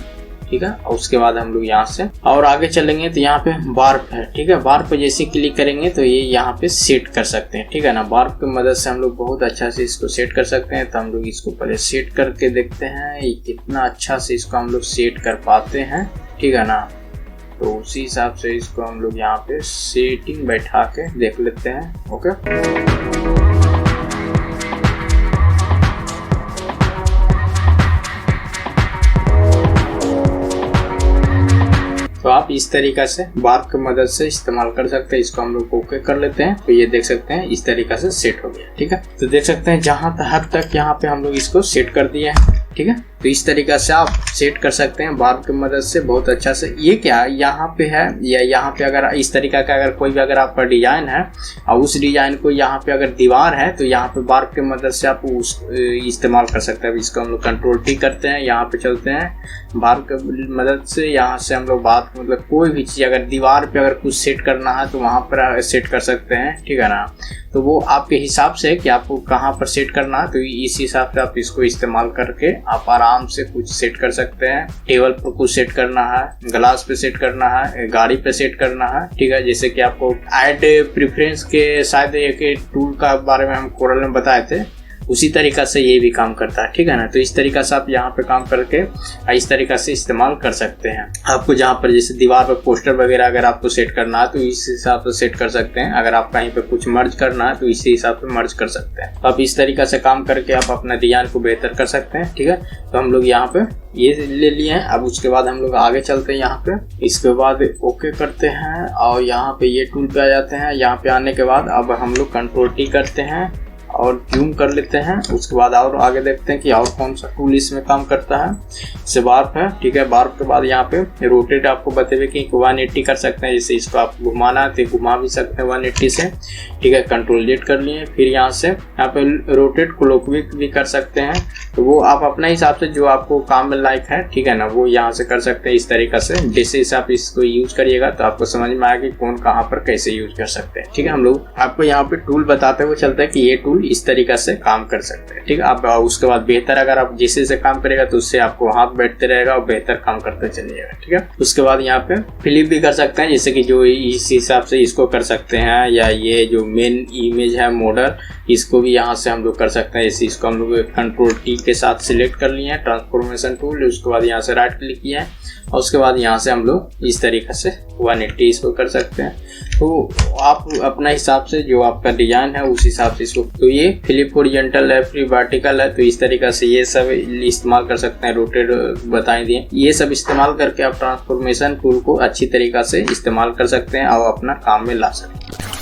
ठीक है। और उसके बाद हम लोग यहाँ से और आगे चलेंगे तो यहाँ पे वार्प है, ठीक है। वार्प पे जैसे क्लिक करेंगे तो ये यहाँ पे सेट कर सकते हैं, ठीक है ना। वार्प की मदद से हम लोग बहुत अच्छा से इसको सेट कर सकते हैं। तो हम लोग इसको पहले सेट करके देखते हैं ये कितना अच्छा से इसको हम लोग सेट कर पाते हैं, ठीक है ना। तो उसी हिसाब से इसको हम लोग यहाँ पे सेटिंग बैठा के देख लेते हैं, ओके। तो आप इस तरीका से वार्प की मदद से इस्तेमाल कर सकते हैं। इसको हम लोग ओके कर लेते हैं, तो ये देख सकते हैं इस तरीका से सेट हो गया, ठीक है। तो देख सकते हैं जहां हद तक यहाँ पे हम लोग इसको सेट कर दिए हैं, ठीक है। तो इस तरीका से आप सेट कर सकते हैं वार्प की मदद से बहुत अच्छा से। ये क्या यहाँ पे है या यहाँ पे अगर इस तरीका का अगर कोई भी अगर आपका डिजाइन है और उस डिजाइन को यहाँ पे अगर दीवार है तो यहाँ पे वार्प की मदद से आप उस इस्तेमाल कर सकते हैं। इसको हम लोग कंट्रोल टी करते हैं, यहाँ पे चलते हैं वार्प की मदद से। यहाँ से हम लोग बात मतलब कोई भी चीज़ अगर दीवार पे अगर कुछ सेट करना है तो वहाँ पर सेट कर सकते हैं, ठीक है ना। तो वो आपके हिसाब से कि आपको कहाँ पर सेट करना है, तो इस हिसाब से आप इसको इस्तेमाल करके आप आराम से कुछ सेट कर सकते हैं। टेबल पर कुछ सेट करना है, ग्लास पे सेट करना है, गाड़ी पे सेट करना है, ठीक है। जैसे कि आपको ऐड प्रेफरेंस के शायद एक टूल का बारे में हम कोरल में बताए थे, उसी तरीका से ये भी काम करता है, ठीक है ना। तो इस तरीका से आप यहाँ पे काम करके इस तरीका से इस्तेमाल कर सकते हैं। आपको जहाँ पर जैसे दीवार पर पोस्टर वगैरह अगर आपको सेट करना है तो इस हिसाब से सेट कर सकते हैं। अगर आप कहीं पे कुछ मर्ज करना है तो इसी हिसाब से मर्ज कर सकते हैं। तो आप इस तरीका से काम करके आप अपना डिजाइन को बेहतर कर सकते हैं, ठीक है। तो हम लोग यहाँ पे ये ले लिए हैं। अब उसके बाद हम लोग आगे चलते हैं यहाँ पे। इसके बाद ओके करते हैं और यहाँ पे ये टूल पे आ जाते हैं। यहाँ पे आने के बाद अब हम लोग कंट्रोल टी करते हैं और जूम कर लेते हैं। उसके बाद और आगे देखते हैं कि और कौन सा टूल इसमें काम करता है। जैसे वार्प है, ठीक है। वार्प के बाद यहाँ पे रोटेट आपको बतेवे कि 180 कर सकते हैं। जैसे इसको आप घुमाना है तो घुमा भी सकते हैं 180 से, ठीक है। कंट्रोल जेड कर लिए। फिर यहाँ से यहाँ पे रोटेट क्लॉकवाइज भी कर सकते हैं। तो वो आप अपने हिसाब से जो आपको काम में लायक है, ठीक है ना, वो यहाँ से कर सकते हैं इस तरीका से। जैसे इसे आप इसको यूज करिएगा तो आपको समझ में आएगा कि कौन कहाँ पर कैसे यूज कर सकते हैं, ठीक है। हम लोग आपको यहाँ पे टूल बताते हुए चलते हैं कि ये टूल इस तरीका से काम कर सकते हैं, ठीक है। आप उसके बाद बेहतर अगर आप जैसे से काम करेगा तो उससे आपको हाथ बैठते रहेगा और बेहतर काम करते चलिएगा, ठीक है। उसके बाद यहाँ पे फ्लिप भी कर सकते हैं, जैसे कि जो इस हिसाब से इसको कर सकते हैं, या ये जो मेन इमेज है मॉडल, इसको भी यहाँ से हम लोग कर सकते हैं। इसको हम लोग कंट्रोल टी के साथ सिलेक्ट कर लिए हैं, ट्रांसफॉर्मेशन टूल। उसके बाद यहाँ से राइट क्लिक किया है और उसके बाद यहाँ से हम लोग इस तरीके से 180 इसको कर सकते हैं। तो आप अपना हिसाब से जो आपका डिजाइन है उस हिसाब से इसको, तो ये फ्लिप हॉरिजॉन्टल है, फ्लिप वर्टिकल है, तो इस तरीका से ये सब इस्तेमाल कर सकते हैं। रोटेट बताए दिए, ये सब इस्तेमाल करके आप ट्रांसफॉर्मेशन टूल को अच्छी तरीका से इस्तेमाल कर सकते हैं और अपना काम में ला सकते हैं।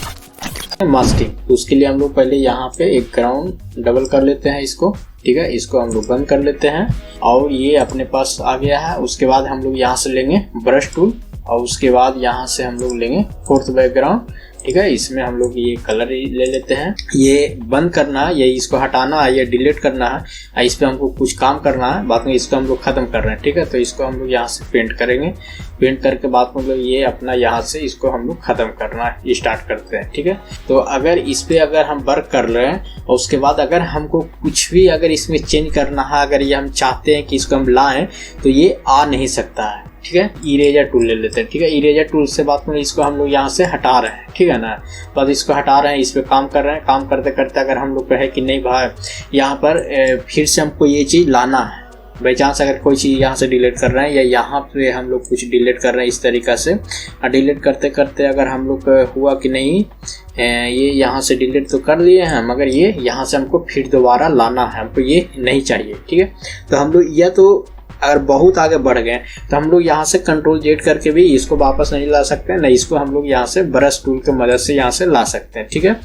मास्किंग, तो उसके लिए हम लोग पहले यहाँ पे एक ग्राउंड डबल कर लेते हैं इसको, ठीक है। इसको हम लोग बंद कर लेते हैं और ये अपने पास आ गया है। उसके बाद हम लोग यहाँ से लेंगे ब्रश टूल और उसके बाद यहाँ से हम लोग लेंगे फोर्थ बैकग्राउंड, ठीक है। इसमें हम लोग ये कलर ले लेते हैं। ये बंद करना है, ये इसको हटाना है, ये डिलीट करना है, इस पे हमको कुछ काम करना है, बाद में इसको हम लोग खत्म कर रहे हैं, ठीक है। तो इसको हम लोग यहाँ से पेंट करेंगे। पेंट करके बाद में लोग ये अपना यहाँ से इसको हम लोग खत्म करना स्टार्ट करते हैं, ठीक है। तो अगर इस पे अगर हम वर्क कर रहे हैं और उसके बाद अगर हमको कुछ भी अगर इसमें चेंज करना है, अगर ये हम चाहते हैं कि इसको हम लाएं तो ये आ नहीं सकता है, ठीक है। इरेजर टूल ले लेते हैं, ठीक है। इरेजर टूल से बात में इसको हम लोग यहाँ से हटा रहे हैं, ठीक है ना। बाद इसको हटा रहे हैं, इस पे काम कर रहे हैं। काम करते करते अगर हम लोग कहे कि नहीं भाई यहाँ पर फिर से हमको ये चीज़ लाना है, बाई चांस अगर कोई चीज़ यहाँ से डिलीट कर रहे हैं या यहाँ पे हम लोग कुछ डिलीट कर रहे हैं इस तरीका से, और डिलीट करते करते अगर हम लोग हुआ कि नहीं ये यहाँ से डिलीट तो कर लिए हैं मगर ये यहाँ से हमको फिर दोबारा लाना है, हमको ये नहीं चाहिए, ठीक है। तो हम लोग या तो अगर बहुत आगे बढ़ गए तो हम लोग यहाँ से कंट्रोल जेड करके भी इसको वापस नहीं ला सकते हैं, नहीं इसको हम लोग यहाँ से ब्रश टूल की मदद से यहाँ से ला सकते हैं, ठीक है।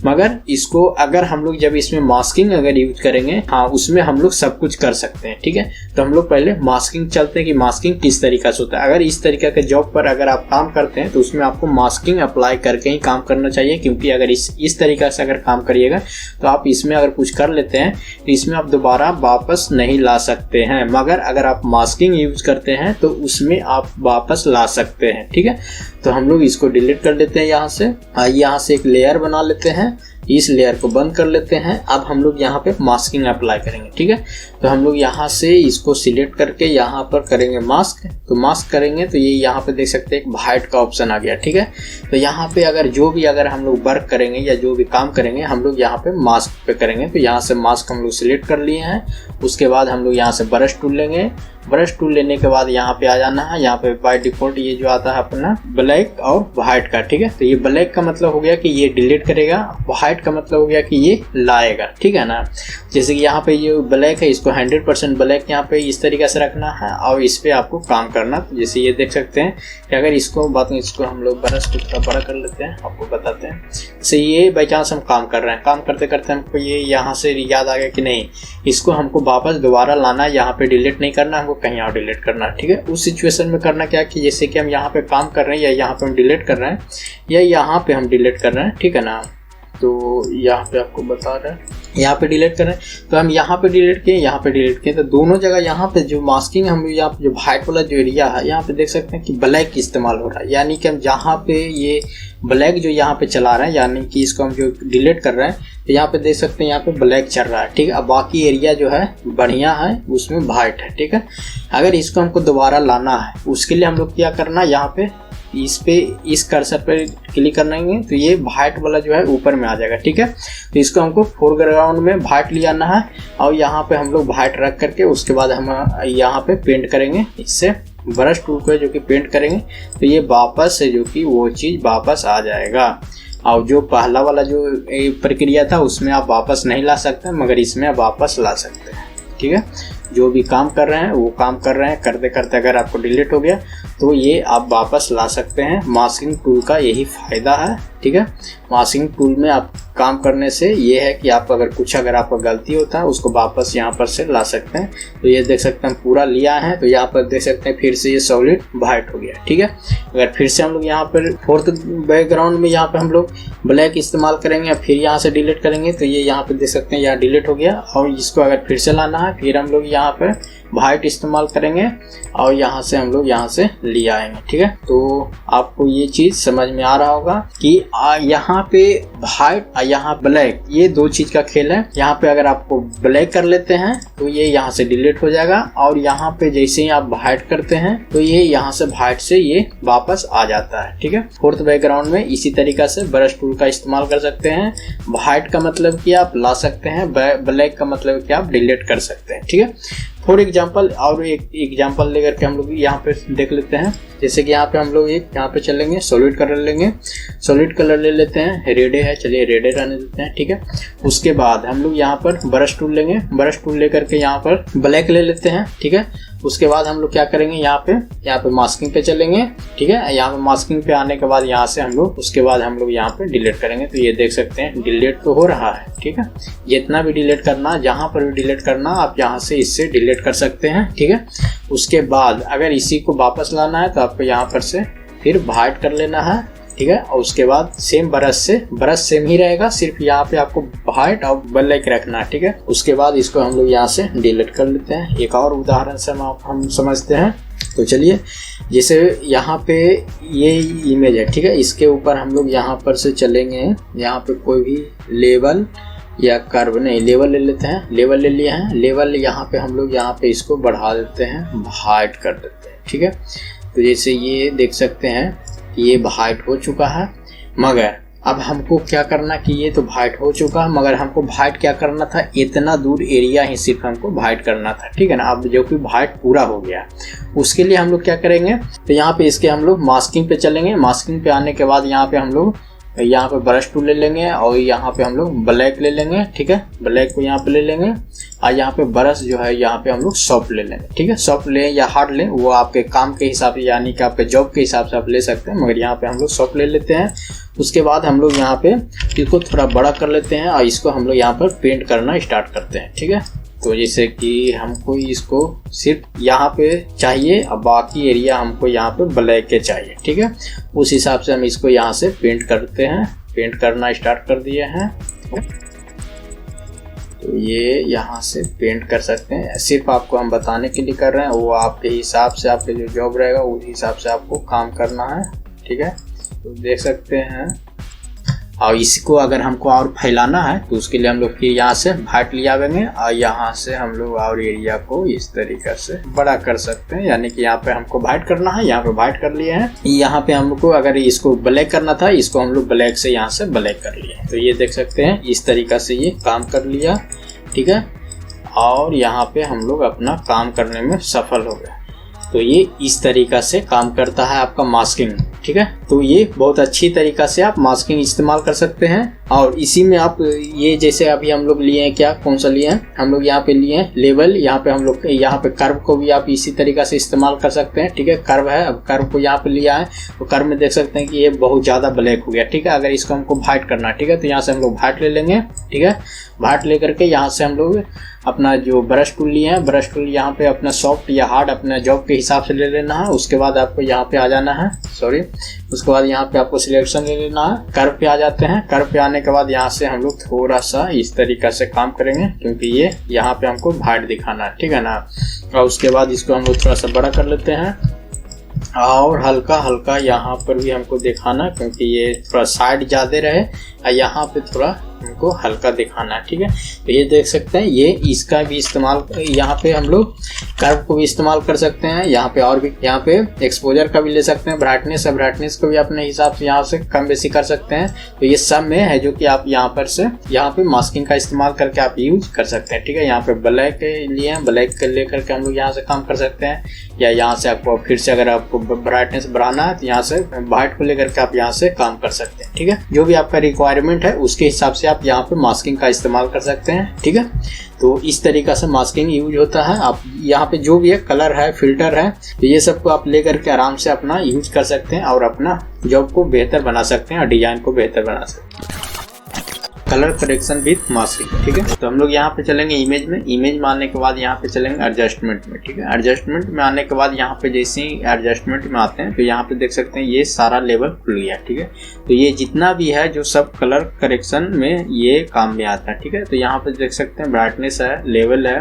मगर इसको अगर हम लोग जब इसमें मास्किंग अगर यूज करेंगे, हाँ उसमें हम लोग सब कुछ कर सकते हैं, ठीक है। तो हम लोग पहले मास्किंग चलते हैं कि मास्किंग किस तरीके से होता है। अगर इस तरीके के जॉब पर अगर आप काम करते हैं तो उसमें आपको मास्किंग अप्लाई करके ही काम करना चाहिए, क्योंकि अगर इस तरीके से अगर काम करिएगा तो आप इसमें अगर कुछ कर लेते हैं तो इसमें आप दोबारा वापस नहीं ला सकते हैं। मगर अगर आप मास्किंग यूज करते हैं तो उसमें आप वापस ला सकते हैं, ठीक है। तो हम लोग इसको डिलीट कर लेते हैं यहाँ से। यहाँ से एक लेयर बना लेते हैं, इस लेयर को बंद कर लेते हैं। अब हम लोग यहाँ पे मास्किंग अप्लाई करेंगे, ठीक है। तो हम लोग यहाँ से इसको सिलेक्ट करके यहाँ पर करेंगे मास्क। तो मास्क करेंगे तो ये यहाँ पे देख सकते हैं एक वाइट का ऑप्शन आ गया, ठीक है। तो यहाँ पे अगर हम लोग वर्क करेंगे या जो भी काम करेंगे हम लोग यहाँ पे मास्क पे करेंगे। तो यहाँ से मास्क हम लोग सिलेक्ट कर लिए हैं। उसके बाद हम लोग यहाँ से ब्रश टूल लेंगे। ब्रश टूल लेने के बाद यहाँ पे आ जाना है। यहाँ पे बाय डिफॉल्ट ये जो आता है अपना ब्लैक और व्हाइट का, ठीक है। तो ये ब्लैक का मतलब हो गया कि ये डिलीट करेगा, व्हाइट का मतलब हो गया कि ये लाएगा, ठीक है ना। जैसे कि यहाँ पे ये ब्लैक है, इसको 100% ब्लैक यहाँ पे इस तरीके से रखना है और इस पे आपको काम करना। तो जैसे ये देख सकते हैं कि अगर इसको हम लोग ब्रश को थोड़ा बड़ा कर लेते हैं, आपको बताते हैं। जैसे ये बाई चांस हम काम कर रहे हैं, काम करते करते हमको ये यहाँ से याद आ गया कि नहीं इसको हमको वापस दोबारा लाना है, यहाँ पे डिलीट नहीं करना, हमको कहीं और डिलीट करना है, ठीक है। उस सिचुएशन में करना क्या कि जैसे कि हम यहाँ पे काम कर रहे हैं या यहाँ पे हम डिलीट कर रहे हैं या यहाँ पे हम डिलीट कर रहे हैं, ठीक है ना। तो यहाँ पे आपको बता रहे हैं यहाँ पे डिलीट करें तो हम यहाँ पे डिलीट किए, यहाँ पे डिलीट किए। तो दोनों जगह यहाँ पे जो मास्किंग हम यहाँ पे जो व्हाइट वाला जो एरिया है यहाँ पे देख सकते हैं कि ब्लैक इस्तेमाल हो रहा है। यानी कि हम जहाँ पे ये ब्लैक जो यहाँ पे चला रहे हैं, यानी कि इसको हम जो डिलीट कर रहे हैं तो यहाँ पे देख सकते हैं यहाँ पे ब्लैक चल रहा है, ठीक है। अब बाकी एरिया जो है बढ़िया है उसमें व्हाइट है, ठीक है। अगर इसको हमको दोबारा लाना है उसके लिए हम लोग क्या करना है, यहाँ पे इस कर्सर पर क्लिक करेंगे तो ये व्हाइट वाला जो है ऊपर में आ जाएगा, ठीक है। तो इसको हमको फोरग्राउंड में व्हाइट ले आना है और यहाँ पे हम लोग व्हाइट रख करके उसके बाद हम यहाँ पे पेंट करेंगे इससे ब्रश टूल को जो कि पेंट करेंगे तो ये वापस से जो कि वो चीज़ वापस आ जाएगा। और जो पहला वाला जो प्रक्रिया था उसमें आप वापस नहीं ला सकते, मगर इसमें आप वापस ला सकते हैं, ठीक है। जो भी काम कर रहे हैं वो काम कर रहे हैं, करते करते अगर आपको डिलीट हो गया तो ये आप वापस ला सकते हैं। मास्किंग टूल का यही फ़ायदा है, ठीक है। मास्किंग टूल में आप काम करने से ये है कि आप अगर आपका गलती होता है उसको वापस यहाँ पर से ला सकते हैं। तो ये देख सकते हैं पूरा लिया है, तो यहाँ पर देख सकते हैं फिर से ये सॉलिड वाइट हो गया, ठीक है। अगर फिर से हम लोग यहाँ पर फोर्थ बैकग्राउंड में यहाँ पर हम लोग ब्लैक इस्तेमाल करेंगे फिर यहाँ से डिलीट करेंगे तो ये यहाँ पर देख सकते हैं यहाँ डिलीट हो गया। और इसको अगर फिर से लाना है फिर हम लोग यहाँ पर वाइट इस्तेमाल करेंगे और यहाँ से हम लोग यहाँ से ले आएंगे, ठीक है। तो आपको ये चीज़ समझ में आ रहा होगा कि यहाँ पे वाइट और यहाँ ब्लैक ये दो चीज़ का खेल है। यहाँ पे अगर आपको ब्लैक कर लेते हैं तो ये यहाँ से डिलीट हो जाएगा और यहाँ पे जैसे ही आप वाइट करते हैं तो ये यहाँ से वाइट से ये वापस आ जाता है, ठीक है। फोर्थ बैकग्राउंड में इसी तरीका से ब्रश टूल का इस्तेमाल कर सकते हैं। वाइट का मतलब कि आप ला सकते हैं, ब्लैक का मतलब कि आप डिलीट कर सकते हैं, ठीक है। फॉर एग्जाम्पल और एक एग्जाम्पल लेकर के हम लोग यहाँ पे देख लेते हैं। जैसे कि यहाँ पे हम लोग यहाँ पे चलेंगे, सॉलिड कलर लेंगे, सॉलिड कलर ले लेते हैं, रेड है, चलिए रेड रहने देते हैं, ठीक है। उसके बाद हम लोग यहाँ पर ब्रश टूल लेंगे, ब्रश टूल लेकर के यहाँ पर ब्लैक ले लेते हैं, ठीक है। उसके बाद हम लोग क्या करेंगे यहाँ पे मास्किंग पे चलेंगे, ठीक है। यहाँ पे मास्किंग पे आने के बाद यहाँ से हम लोग उसके बाद हम लोग यहाँ पे डिलीट करेंगे। तो ये देख सकते हैं डिलीट तो हो रहा है, ठीक है। जितना भी डिलीट करना, जहाँ पर भी डिलीट करना आप यहाँ से इससे डिलीट कर सकते हैं, ठीक है। उसके बाद अगर इसी को वापस लाना है तो आपको यहाँ पर से फिर वाइट कर लेना है, ठीक है। और उसके बाद सेम ब्रश सेम ही रहेगा, सिर्फ यहाँ पे आपको वाइट और ब्लैक रखना है, ठीक है। उसके बाद इसको हम लोग यहाँ से डिलीट कर लेते हैं। एक और उदाहरण से हम समझते हैं। तो चलिए, जैसे यहाँ पे ये इमेज है, ठीक है। इसके ऊपर हम लोग यहाँ पर से चलेंगे, यहाँ पे कोई भी लेवल या कर्व नहीं, लेवल ले लेते हैं। लेवल ले लिए हैं, लेवल यहाँ पे हम लोग यहाँ पे इसको बढ़ा देते हैं, वाइट कर देते हैं, ठीक है। तो जैसे ये देख सकते हैं ये वाइट हो चुका है, मगर अब हमको क्या करना कि ये तो वाइट हो चुका है, मगर हमको वाइट क्या करना था, इतना दूर एरिया ही सिर्फ हमको वाइट करना था, ठीक है ना। अब जो कि वाइट पूरा हो गया, उसके लिए हम लोग क्या करेंगे, तो यहाँ पे इसके हम लोग मास्किंग पे चलेंगे। मास्किंग पे आने के बाद यहाँ पे हम लोग यहाँ पे ब्रश टूल ले लेंगे और यहाँ पे हम लोग ब्लैक ले लेंगे, ठीक है। ब्लैक को यहाँ पे ले लेंगे और यहाँ पे ब्रश जो है यहाँ पे हम लोग सॉफ्ट ले लेंगे, ठीक है। सॉफ्ट लें या हार्ड लें, वो आपके काम के हिसाब से यानी कि आपके जॉब के हिसाब से आप ले सकते हैं, मगर यहाँ पे हम लोग सॉफ्ट ले लेते हैं। उसके बाद हम लोग यहाँ पे इसको थोड़ा बड़ा कर लेते हैं और इसको हम लोग यहाँ पर पेंट करना स्टार्ट करते हैं, ठीक है। तो जैसे कि हमको इसको सिर्फ यहाँ पे चाहिए और बाकी एरिया हमको यहाँ पे ब्लैक के चाहिए, ठीक है। उस हिसाब से हम इसको यहाँ से पेंट करते हैं। पेंट करना स्टार्ट कर दिए हैं, तो ये यहाँ से पेंट कर सकते हैं। सिर्फ आपको हम बताने के लिए कर रहे हैं, वो आपके हिसाब से आपके जो जॉब रहेगा उस हिसाब से आपको काम करना है, ठीक है। तो देख सकते हैं। और इसको अगर हमको और फैलाना है तो उसके लिए हम लोग फिर यहाँ से वाइट ले आवेंगे और यहाँ से हम लोग और एरिया को इस तरीके से बड़ा कर सकते हैं। यानी कि यहाँ पे हमको वाइट करना है, यहाँ पे वाइट कर लिए हैं। यहाँ पे हमको अगर इसको ब्लैक करना था, इसको हम लोग ब्लैक से यहाँ से ब्लैक कर लिए। तो ये देख सकते हैं इस तरीका से ये काम कर लिया, ठीक है। और यहाँ पे हम लोग अपना काम करने में सफल हो गए। तो ये इस तरीका से काम करता है आपका मास्किंग, ठीक है। तो ये बहुत अच्छी तरीका से आप मास्किंग इस्तेमाल कर सकते हैं। और इसी में आप ये जैसे अभी हम लोग लिए हैं, क्या कौन सा लिए हैं, हम लोग यहाँ पे लिए हैं लेवल। यहाँ पे हम लोग यहाँ पे कर्व को भी आप इसी तरीका से इस्तेमाल कर सकते हैं, ठीक है। कर्व है, अब कर्व को यहाँ पे लिया है तो कर्व में देख सकते हैं कि ये बहुत ज़्यादा ब्लैक हो गया, ठीक है। अगर इसको हमको वाइट करना है, ठीक है, तो यहाँ से हम लोग वाइट ले लेंगे, ठीक है। वाइट ले करके यहाँ से हम लोग अपना जो ब्रश टूल लिए हैं, ब्रश टूल यहाँ पे अपना सॉफ्ट या हार्ड अपना जॉब के हिसाब से ले लेना है। उसके बाद आपको यहाँ पे आ जाना है, उसके बाद यहाँ पे आपको सिलेक्शन ले लेना है। कर्व पे आ जाते हैं। कर्व पे आने के बाद यहाँ से हम लोग थोड़ा सा इस तरीका से काम करेंगे, क्योंकि ये यहाँ पे हमको वाइट दिखाना है, ठीक है ना। और उसके बाद इसको हम लोग थोड़ा सा बड़ा कर लेते हैं और हल्का हल्का यहाँ पर भी हमको दिखाना, क्योंकि ये थोड़ा साइड ज़्यादा रहे और यहाँ पे थोड़ा हमको हल्का दिखाना है, ठीक है। तो ये देख सकते हैं, ये इसका भी इस्तेमाल, यहाँ पे हम लोग कर्व को भी इस्तेमाल कर सकते हैं। यहाँ पे और भी, यहाँ पे एक्सपोजर का भी ले सकते हैं। ब्राइटनेस है, ब्राइटनेस को भी अपने हिसाब से यहाँ से कम बेसी कर सकते हैं। तो ये सब में है जो कि आप यहाँ पर से यहाँ पे मास्किंग का इस्तेमाल करके आप यूज कर सकते हैं, ठीक है। यहाँ पे ब्लैक लिए, ब्लैक लेकर के हम लोग यहाँ से काम कर सकते हैं। या यहाँ से आपको फिर से अगर आपको ब्राइटनेस बढ़ाना है तो यहाँ से वाइट को लेकर के आप यहाँ से काम कर सकते हैं, ठीक है। जो भी आपका रिक्वायरमेंट है उसके हिसाब से आप यहाँ पे मास्किंग का इस्तेमाल कर सकते हैं, ठीक है। तो इस तरीका से मास्किंग यूज होता है। आप यहाँ पे जो भी है, कलर है, फिल्टर है, तो ये सब को आप लेकर के आराम से अपना यूज कर सकते हैं और अपना जॉब को बेहतर बना सकते हैं और डिजाइन को बेहतर बना सकते हैं। कलर करेक्शन विथ मास्किंग, ठीक है। तो हम लोग यहाँ पे चलेंगे इमेज में। इमेज में आने के बाद यहाँ पे चलेंगे एडजस्टमेंट में, ठीक है। एडजस्टमेंट में आने के बाद यहाँ पे जैसे ही एडजस्टमेंट में आते हैं तो यहाँ पे देख सकते हैं ये सारा लेवल खुल गया, ठीक है। तो ये जितना भी है जो सब कलर करेक्शन में ये काम में आता है, ठीक है। तो यहाँ पे देख सकते हैं ब्राइटनेस है, लेवल है,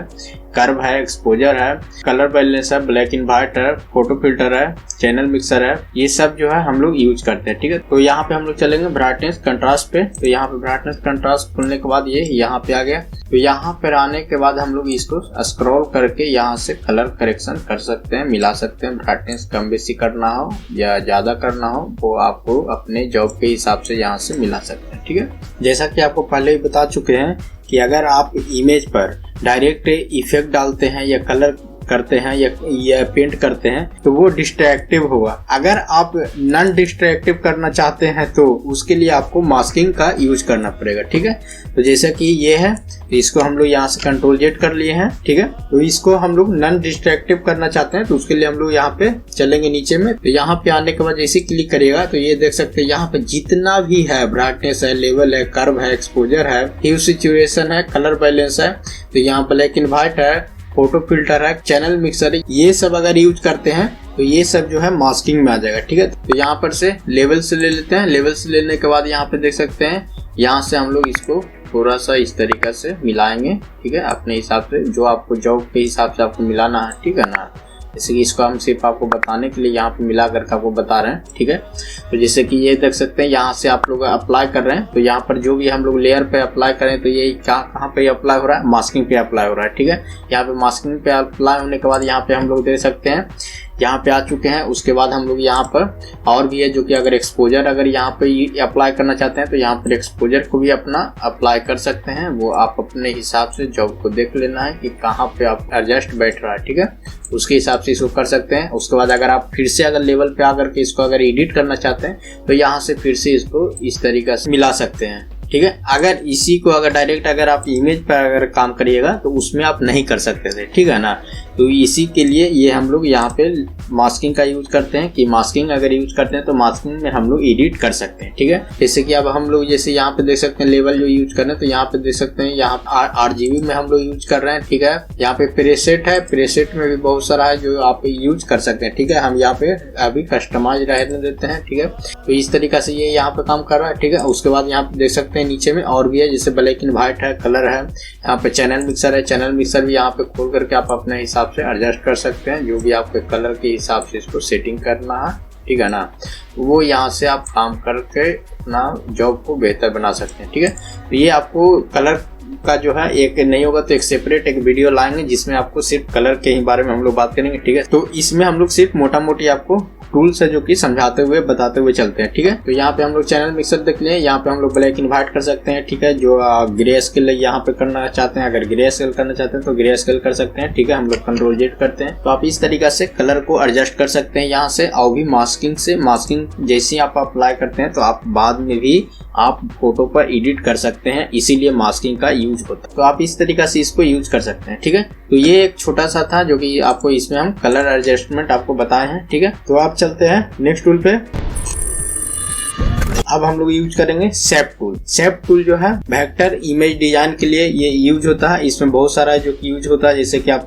कर्व है, एक्सपोजर है, कलर बैलेंस है, ब्लैक एंड व्हाइट है, फोटो फिल्टर है, चैनल मिक्सर है, ये सब जो है हम लोग यूज करते हैं, ठीक है। तो यहाँ पे हम लोग चलेंगे ब्राइटनेस कंट्रास्ट पे। तो यहाँ पे ब्राइटनेस कंट्रास्ट खुलने के बाद ये यहाँ पे आ गया। तो यहाँ पर आने के बाद हम लोग इसको स्क्रॉल करके यहाँ से कलर करेक्शन कर सकते हैं, मिला सकते हैं। ब्राइटनेस कम बेसी करना हो या ज्यादा करना हो वो आपको अपने जॉब के हिसाब से यहाँ से मिला सकते हैं, ठीक है। जैसा कि आपको पहले ही बता चुके हैं कि अगर आप इमेज पर डायरेक्ट इफेक्ट डालते हैं या कलर करते हैं या पेंट करते हैं तो वो डिस्ट्रैक्टिव होगा। अगर आप नॉन डिस्ट्रैक्टिव करना चाहते हैं तो उसके लिए आपको मास्किंग का यूज करना पड़ेगा, ठीक है। तो जैसा कि ये है, इसको हम लोग यहाँ से कंट्रोल जेड कर लिए हैं, ठीक है। तो इसको हम लोग नॉन डिस्ट्रैक्टिव करना चाहते हैं तो उसके लिए हम लोग यहाँ पे चलेंगे नीचे में। तो यहाँ पे आने के बाद जैसे क्लिक करिएगा तो ये देख सकते हैं यहाँ पे जितना भी है, ब्राइटनेस है, लेवल है, कर्व है, एक्सपोजर है, ह्यू सैचुरेशन है, कलर बैलेंस है, तो यहाँ ब्लैक एंड व्हाइट है, फोटो फिल्टर है, चैनल मिक्सर है, ये सब अगर यूज करते हैं तो ये सब जो है मास्किंग में आ जाएगा, ठीक है। तो यहाँ पर से लेवल से ले लेते हैं। लेवल से लेने के बाद यहाँ पे देख सकते हैं, यहाँ से हम लोग इसको थोड़ा सा इस तरीके से मिलाएंगे, ठीक है, अपने हिसाब से, जो आपको जॉब के हिसाब से आपको मिलाना है, ठीक है ना। जैसे कि इसको हम सिर्फ आपको बताने के लिए यहाँ पे मिला करके आपको बता रहे हैं, ठीक है। तो जैसे कि ये देख सकते हैं, यहाँ से आप लोग अप्लाई कर रहे हैं तो यहाँ पर जो भी हम लोग लेयर पे अप्लाई करें तो ये कहाँ पे अप्लाई हो रहा है, मास्किंग पे अप्लाई हो रहा है, ठीक है। यहाँ पे मास्किंग पे अप्लाई होने के बाद यहाँ पे हम लोग देख सकते हैं यहाँ पे आ चुके हैं। उसके बाद हम लोग यहाँ पर और भी है जो कि अगर एक्सपोजर अगर यहाँ पे अप्लाई करना चाहते हैं तो यहाँ पर एक्सपोजर को भी अपना अप्लाई कर सकते हैं। वो आप अपने हिसाब से जॉब को देख लेना है कि कहाँ पे आप एडजस्ट बैठ रहा है, ठीक है, उसके हिसाब से इसको कर सकते हैं। उसके बाद अगर आप फिर से अगर लेवल पे आकर के इसको अगर एडिट करना चाहते हैं तो यहाँ से फिर से इसको इस तरीके से मिला सकते हैं, ठीक है। अगर इसी को अगर डायरेक्ट अगर आप इमेज पर अगर काम करिएगा तो उसमें आप नहीं कर सकते थे, ठीक है ना। तो इसी के लिए ये हम लोग यहाँ पे मास्किंग का यूज करते हैं कि मास्किंग अगर यूज करते हैं तो मास्किंग में हम लोग एडिट कर सकते हैं, ठीक है। जैसे कि अब हम लोग जैसे यहाँ पे देख सकते हैं लेवल जो यूज कर रहे हैं तो यहाँ पे देख सकते हैं यहाँ RGB में हम लोग यूज कर रहे हैं, ठीक है। यहाँ पे प्रेसेट है, प्रेसेट में भी बहुत सारा है जो आप यूज कर सकते हैं, ठीक है। हम यहाँ पे अभी कस्टमाइज रहने देते हैं, ठीक है। तो इस तरीके से ये यहाँ पे काम कर रहा है, ठीक है। उसके बाद यहाँ पे देख सकते हैं नीचे में और भी है, जैसे ब्लैक एंड व्हाइट है, कलर है, यहाँ पे चैनल मिक्सर है। चैनल मिक्सर भी यहाँ पे खोल करके आप अपने हिसाब से एडजस्ट कर सकते हैं, जो भी आपके कलर के हिसाब से इसको सेटिंग करना है, ठीक है ना। वो यहाँ से आप काम करके अपना जॉब को बेहतर बना सकते हैं, ठीक है। तो ये आपको कलर का जो है एक नहीं होगा तो एक सेपरेट एक वीडियो लाएंगे जिसमें आपको सिर्फ कलर के ही बारे में हम लोग बात करेंगे, ठीक है। तो इसमें हम लोग सिर्फ मोटा मोटी आपको टूल्स है जो कि समझाते हुए बताते हुए चलते हैं, ठीक है। तो यहाँ पे हम लोग चैनल मिक्सर देख लिए, यहाँ पे हम लोग ब्लैक एंड व्हाइट कर सकते हैं, ठीक है। जो ग्रे स्केल यहाँ पे करना चाहते हैं, अगर ग्रे स्केल करना चाहते हैं तो ग्रे स्केल कर सकते हैं, ठीक है। हम लोग कंट्रोल Z करते हैं। तो आप इस तरीके से कलर को एडजस्ट कर सकते हैं यहाँ से। और भी मास्किंग से, मास्किंग जैसे आप अप्लाई करते हैं तो आप बाद में भी आप फोटो पर एडिट कर सकते हैं, इसीलिए मास्किंग का यूज होता है। तो आप इस तरीके से इसको यूज कर सकते हैं, ठीक है। तो ये एक छोटा सा था जो कि आपको इसमें हम कलर एडजस्टमेंट आपको बताए हैं, ठीक है। तो आप चलते हैं नेक्स्ट टूल पे। अब हम लोग यूज करेंगे शेप टूल। शेप टूल जो है वेक्टर इमेज डिजाइन के लिए ये यूज होता है। इसमें बहुत सारा जो कि यूज होता है, जैसे कि आप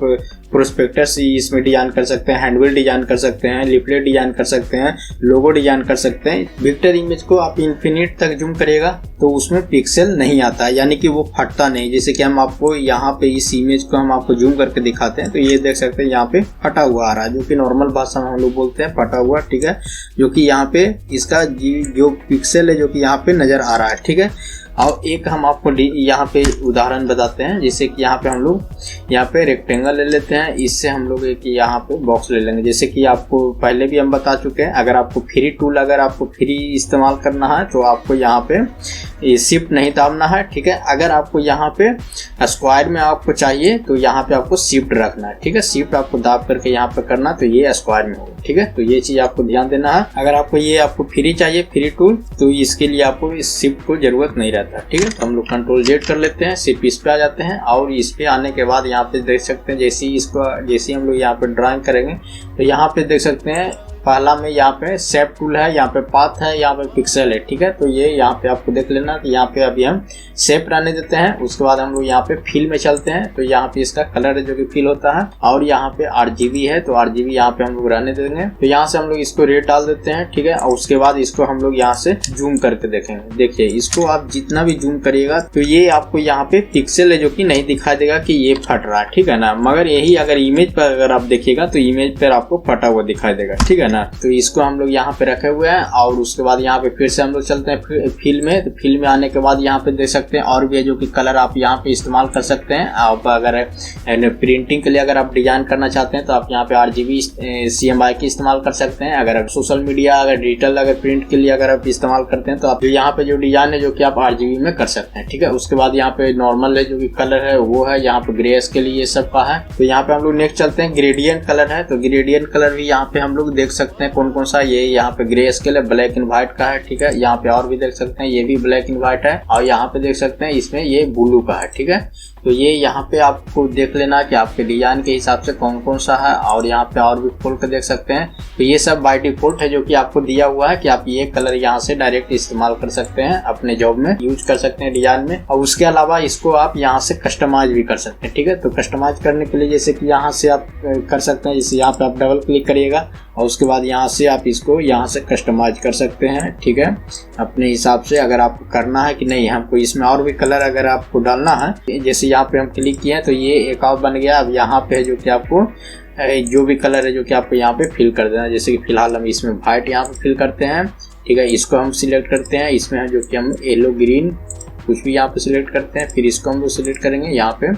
प्रोस्पेक्टस इसमें डिजाइन कर सकते हैं, हैंडबिल डिजाइन कर सकते हैं, लिफलेट डिजाइन कर सकते हैं, लोगो डिजाइन कर सकते हैं। वेक्टर इमेज को आप इन्फिनिट तक जूम करिएगा तो उसमें पिक्सल नहीं आता, यानी कि वो फटता नहीं। जैसे कि हम आपको यहाँ पे इस इमेज को हम आपको जूम करके दिखाते हैं तो ये देख सकते हैं यहाँ पे फटा हुआ आ रहा है, जो कि नॉर्मल भाषा में हम लोग बोलते हैं फटा हुआ, ठीक है। जो कि यहाँ पे इसका जो पिक्सल है जो कि यहाँ पे नजर आ रहा है, ठीक है। और एक हम आपको यहाँ पे उदाहरण बताते हैं, जैसे कि यहाँ पे हम लोग यहाँ पे रेक्टेंगल ले लेते हैं, इससे हम लोग एक यहाँ पे बॉक्स ले लेंगे। जैसे कि आपको पहले भी हम बता चुके हैं, अगर आपको फ्री टूल अगर आपको फ्री इस्तेमाल करना है तो आपको यहाँ पे शिफ्ट नहीं दाबना है, ठीक है। अगर आपको यहाँ पे स्क्वायर में आपको चाहिए तो यहाँ पे आपको शिफ्ट रखना है, ठीक है। शिफ्ट आपको दाब करके यहाँ पे करना तो ये स्क्वायर में होगा, ठीक है। तो ये चीज आपको ध्यान देना है। अगर आपको ये आपको फ्री चाहिए फ्री टूल तो इसके लिए आपको इस शिफ्ट को जरूरत नहीं रहता, ठीक है। तो हम लोग कंट्रोल Z कर लेते हैं, सिर्फ इस पे आ जाते हैं। और इस पे आने के बाद यहाँ पे देख सकते हैं जैसे हम लोग यहाँ पे ड्राइंग करेंगे तो यहाँ पे देख सकते हैं पहला में यहाँ पे शेप टूल है, यहाँ पे पाथ है, यहाँ पे पिक्सल है, ठीक है। तो ये यहाँ पे आपको देख लेना। तो यहाँ पे अभी हम शेप रहने देते हैं। उसके बाद हम लोग यहाँ पे फिल में चलते हैं तो यहाँ पे इसका कलर है जो कि फिल होता है। और यहाँ पे RGB है तो RGB यहाँ पे हम लोग रहने देंगे। तो यहाँ से हम लोग इसको रेट डाल देते हैं, ठीक है। और उसके बाद इसको हम लोग यहाँ से जूम करके देखेंगे। देखिए इसको आप जितना भी जूम करिएगा तो ये आपको यहाँ पे पिक्सल है जो कि नहीं दिखाई देगा कि ये फट रहा है, ठीक है ना। मगर यही अगर इमेज पर अगर आप देखिएगा तो इमेज पर आपको फटा हुआ दिखाई देगा, ठीक है ना। तो इसको हम लोग यहाँ पे रखे हुए हैं। और उसके बाद यहाँ पे फिर से हम लोग चलते हैं फिल में। तो फिल में आने के बाद यहाँ पे देख सकते हैं और भी है जो कि कलर आप यहाँ पे इस्तेमाल कर सकते हैं। आप अगर प्रिंटिंग के लिए अगर आप डिजाइन करना चाहते हैं तो आप यहाँ पे RGB CMYK की इस्तेमाल कर सकते हैं। अगर सोशल मीडिया अगर डिजिटल अगर प्रिंट के लिए अगर आप इस्तेमाल करते हैं तो आप यहाँ पे जो डिजाइन है जो कि आप RGB में कर सकते हैं, ठीक है। उसके बाद यहाँ पे नॉर्मल है जो कि कलर है वो है, यहाँ पे ग्रे के लिए ये सब का है। तो यहाँ पे हम लोग नेक्स्ट चलते हैं ग्रेडियंट कलर है। तो ग्रेडियंट कलर भी यहाँ पे हम लोग देख सकते हैं कौन कौन सा। ये यहाँ पे ग्रे स्केल है, ब्लैक एंड व्हाइट का है, ठीक है। यहाँ पे और भी देख सकते हैं ये भी ब्लैक एंड व्हाइट है। और यहाँ पे देख सकते हैं इसमें ये ब्लू का है, ठीक है। तो ये यहाँ पे आपको देख लेना कि आपके डिजाइन के हिसाब से कौन कौन सा है। और यहाँ पे और भी खोल कर देख सकते हैं। तो ये सब बाय डिफॉल्ट है जो कि आपको दिया हुआ है कि आप ये कलर यहाँ से डायरेक्ट इस्तेमाल कर सकते हैं, अपने जॉब में यूज कर सकते हैं डिजाइन में। और उसके अलावा इसको आप यहाँ से कस्टमाइज भी कर सकते हैं, ठीक है। तो कस्टमाइज करने के लिए जैसे कि यहाँ से आप कर सकते हैं, जैसे यहाँ पे आप डबल क्लिक करिएगा और उसके बाद यहाँ से आप इसको यहाँ से कस्टमाइज कर सकते हैं, ठीक है, अपने हिसाब से। अगर आपको करना है कि नहीं हमको इसमें और भी कलर अगर आपको डालना है, जैसे यहाँ पे हम क्लिक किए तो ये एक और बन गया। अब यहाँ पे है जो कि आपको जो भी कलर है जो कि आपको यहाँ पे फिल कर देना है। जैसे कि फिलहाल हम इसमें व्हाइट यहाँ पे फिल करते हैं, ठीक है। इसको हम सिलेक्ट करते हैं, इसमें जो कि हम येलो ग्रीन कुछ भी यहाँ पे सिलेक्ट करते हैं, फिर इसको हम लोग सिलेक्ट करेंगे। यहाँ पे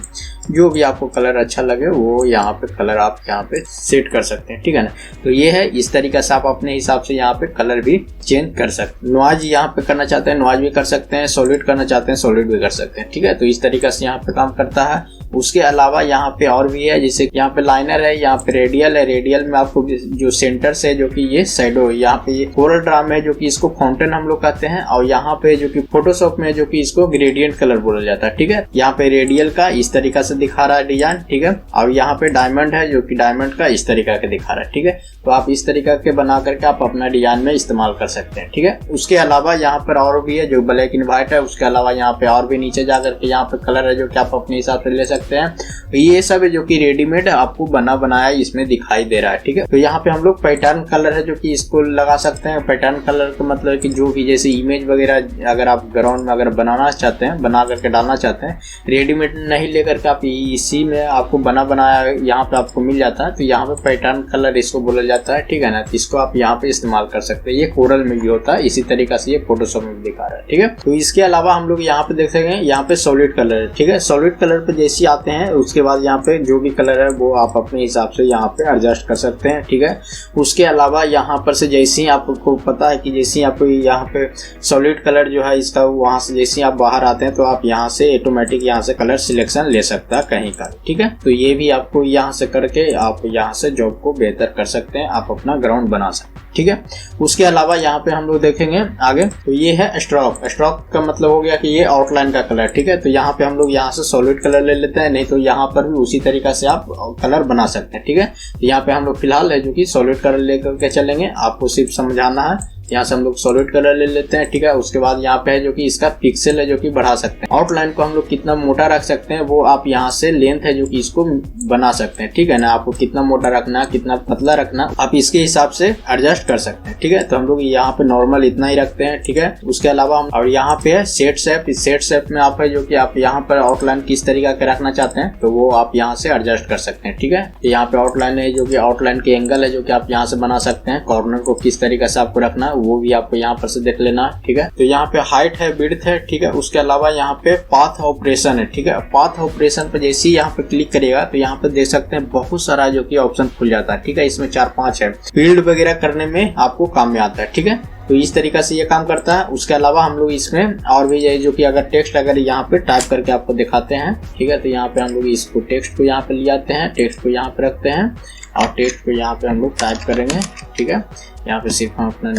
जो भी आपको कलर अच्छा लगे वो यहाँ पे कलर आप यहाँ पे सेट कर सकते हैं, ठीक है ना। तो ये है, इस तरीके से आप अपने हिसाब से यहाँ पे कलर भी चेंज कर सकते हैं। नॉइज यहाँ पे करना चाहते हैं नॉइज भी कर सकते हैं, सॉलिड करना चाहते हैं सॉलिड भी कर सकते हैं, ठीक है। तो इस तरीके से यहाँ पे काम करता है। उसके अलावा यहाँ पे और भी है, जैसे यहाँ पे लाइनर है, यहाँ पे रेडियल है। रेडियल में आपको जो सेंटर से जो कि ये शैडो, यहाँ पे ये कोरल ड्रा में जो कि इसको फाउंटेन हम लोग कहते हैं, और यहाँ पे जो कि फोटोशॉप में जो कि इसको ग्रेडियंट कलर बोला जाता है, ठीक है। यहाँ पे रेडियल का इस तरीका से दिखा रहा है डिजाइन, ठीक है। और यहाँ पे डायमंड है जो कि डायमंड का इस तरीका के दिखा रहा है, ठीक है। तो आप इस तरीका के बना करके आप अपना डिजाइन में इस्तेमाल कर सकते हैं, ठीक है। उसके अलावा यहाँ पर और भी है जो ब्लैक एंड व्हाइट है। उसके अलावा यहाँ पे और भी नीचे जा करके यहाँ पे कलर है जो कि आप अपने हिसाब से ले सकते हैं। तो ये सब है जो कि रेडीमेड आपको बना बनाया इसमें दिखाई दे रहा है, ठीक है। तो यहाँ पे हम लोग पैटर्न कलर है जो कि इसको लगा सकते हैं। पैटर्न कलर का मतलब कि जो भी जैसे इमेज वगैरह अगर आप ग्राउंड में अगर बनाना चाहते हैं, बना करके डालना चाहते हैं, रेडीमेड नहीं लेकर के आप इसी में आपको बना बनाया यहाँ पे आपको मिल जाता है। तो यहाँ पे पैटर्न कलर इसको बोला जाता है, ठीक है ना। इसको आप यहाँ पे इस्तेमाल कर सकते हैं। ये कोरल में भी होता है, इसी तरीका से ये फोटोशॉप में भी दिखा रहा है, ठीक है। तो इसके अलावा हम लोग यहाँ पे देख सकते हैं, यहाँ पे सॉलिड कलर है, ठीक है। सॉलिड कलर पे जैसे आते हैं उसके बाद यहाँ पे जो भी कलर है वो आप अपने हिसाब से यहाँ पे एडजस्ट कर सकते हैं, ठीक है। उसके अलावा यहाँ पर से जैसे ही आपको पता है कि जैसे ही आप यहाँ पे सॉलिड कलर जो है इसका, वहां से जैसे ही आप बाहर आते हैं तो आप यहाँ से ऑटोमेटिक यहाँ से कलर सिलेक्शन ले सकता है कहीं का, ठीक है। तो ये भी आपको यहाँ से करके आप यहाँ से जॉब को बेहतर कर सकते हैं, आप अपना ग्राउंड बना सकते हैं, ठीक है। उसके अलावा यहाँ पे हम लोग देखेंगे आगे, तो ये है स्ट्रोक। स्ट्रोक का मतलब हो गया कि ये आउटलाइन का कलर, ठीक है। तो यहाँ पे हम लोग यहाँ से सॉलिड कलर ले लेते हैं, नहीं तो यहाँ पर भी उसी तरीका से आप कलर बना सकते हैं, ठीक है। तो यहाँ पे हम लोग फिलहाल है जो कि सॉलिड कलर लेकर के चलेंगे, आपको सिर्फ समझाना है। यहाँ से हम लोग सॉलिड कलर ले लेते हैं, ठीक है। उसके बाद यहाँ पे है जो कि इसका पिक्सल है जो कि बढ़ा सकते हैं। आउटलाइन को हम लोग कितना मोटा रख सकते हैं वो आप यहाँ से लेंथ है जो कि इसको बना सकते हैं, ठीक है ना। आपको कितना मोटा रखना, कितना पतला रखना, आप इसके हिसाब से एडजस्ट कर सकते हैं, ठीक है। तो हम लोग यहाँ पे नॉर्मल इतना ही रखते हैं, ठीक है। उसके अलावा हम और यहाँ पे है सेट शेप। इस सेट शेप में आप है जो कि आप यहाँ पर आउटलाइन किस तरीका के रखना चाहते हैं तो वो आप यहाँ से एडजस्ट कर सकते हैं, ठीक है। तो यहाँ पे आउटलाइन है जो कि आउटलाइन के एंगल है जो कि आप यहाँ से बना सकते हैं। कॉर्नर को किस तरीके से आपको रखना है वो भी आपको यहाँ पर से देख लेना, ठीक है। तो यहाँ पे हाइट है, विड्थ है, ठीक है। उसके अलावा यहाँ पे पाथ ऑपरेशन है, ठीक है। पाथ ऑपरेशन पे जैसे ही यहाँ पे क्लिक करेगा तो यहाँ पे देख सकते हैं बहुत सारा जो कि ऑप्शन खुल जाता है, ठीक है। इसमें 4-5 है, फील्ड वगैरह करने में आपको काम में आता है, ठीक है। तो इस तरीका से ये काम करता है। उसके अलावा हम लोग इसमें और भी जो कि अगर टेक्स्ट अगर यहाँ पे टाइप करके आपको दिखाते हैं, ठीक है। तो यहाँ पे हम लोग इसको टेक्स्ट को यहाँ पे ले आते हैं, टेक्स्ट को यहाँ पे रखते हैं और टेक्स्ट को यहाँ पे हम लोग टाइप करेंगे, ठीक है। यहाँ पे सिर्फ हम अपना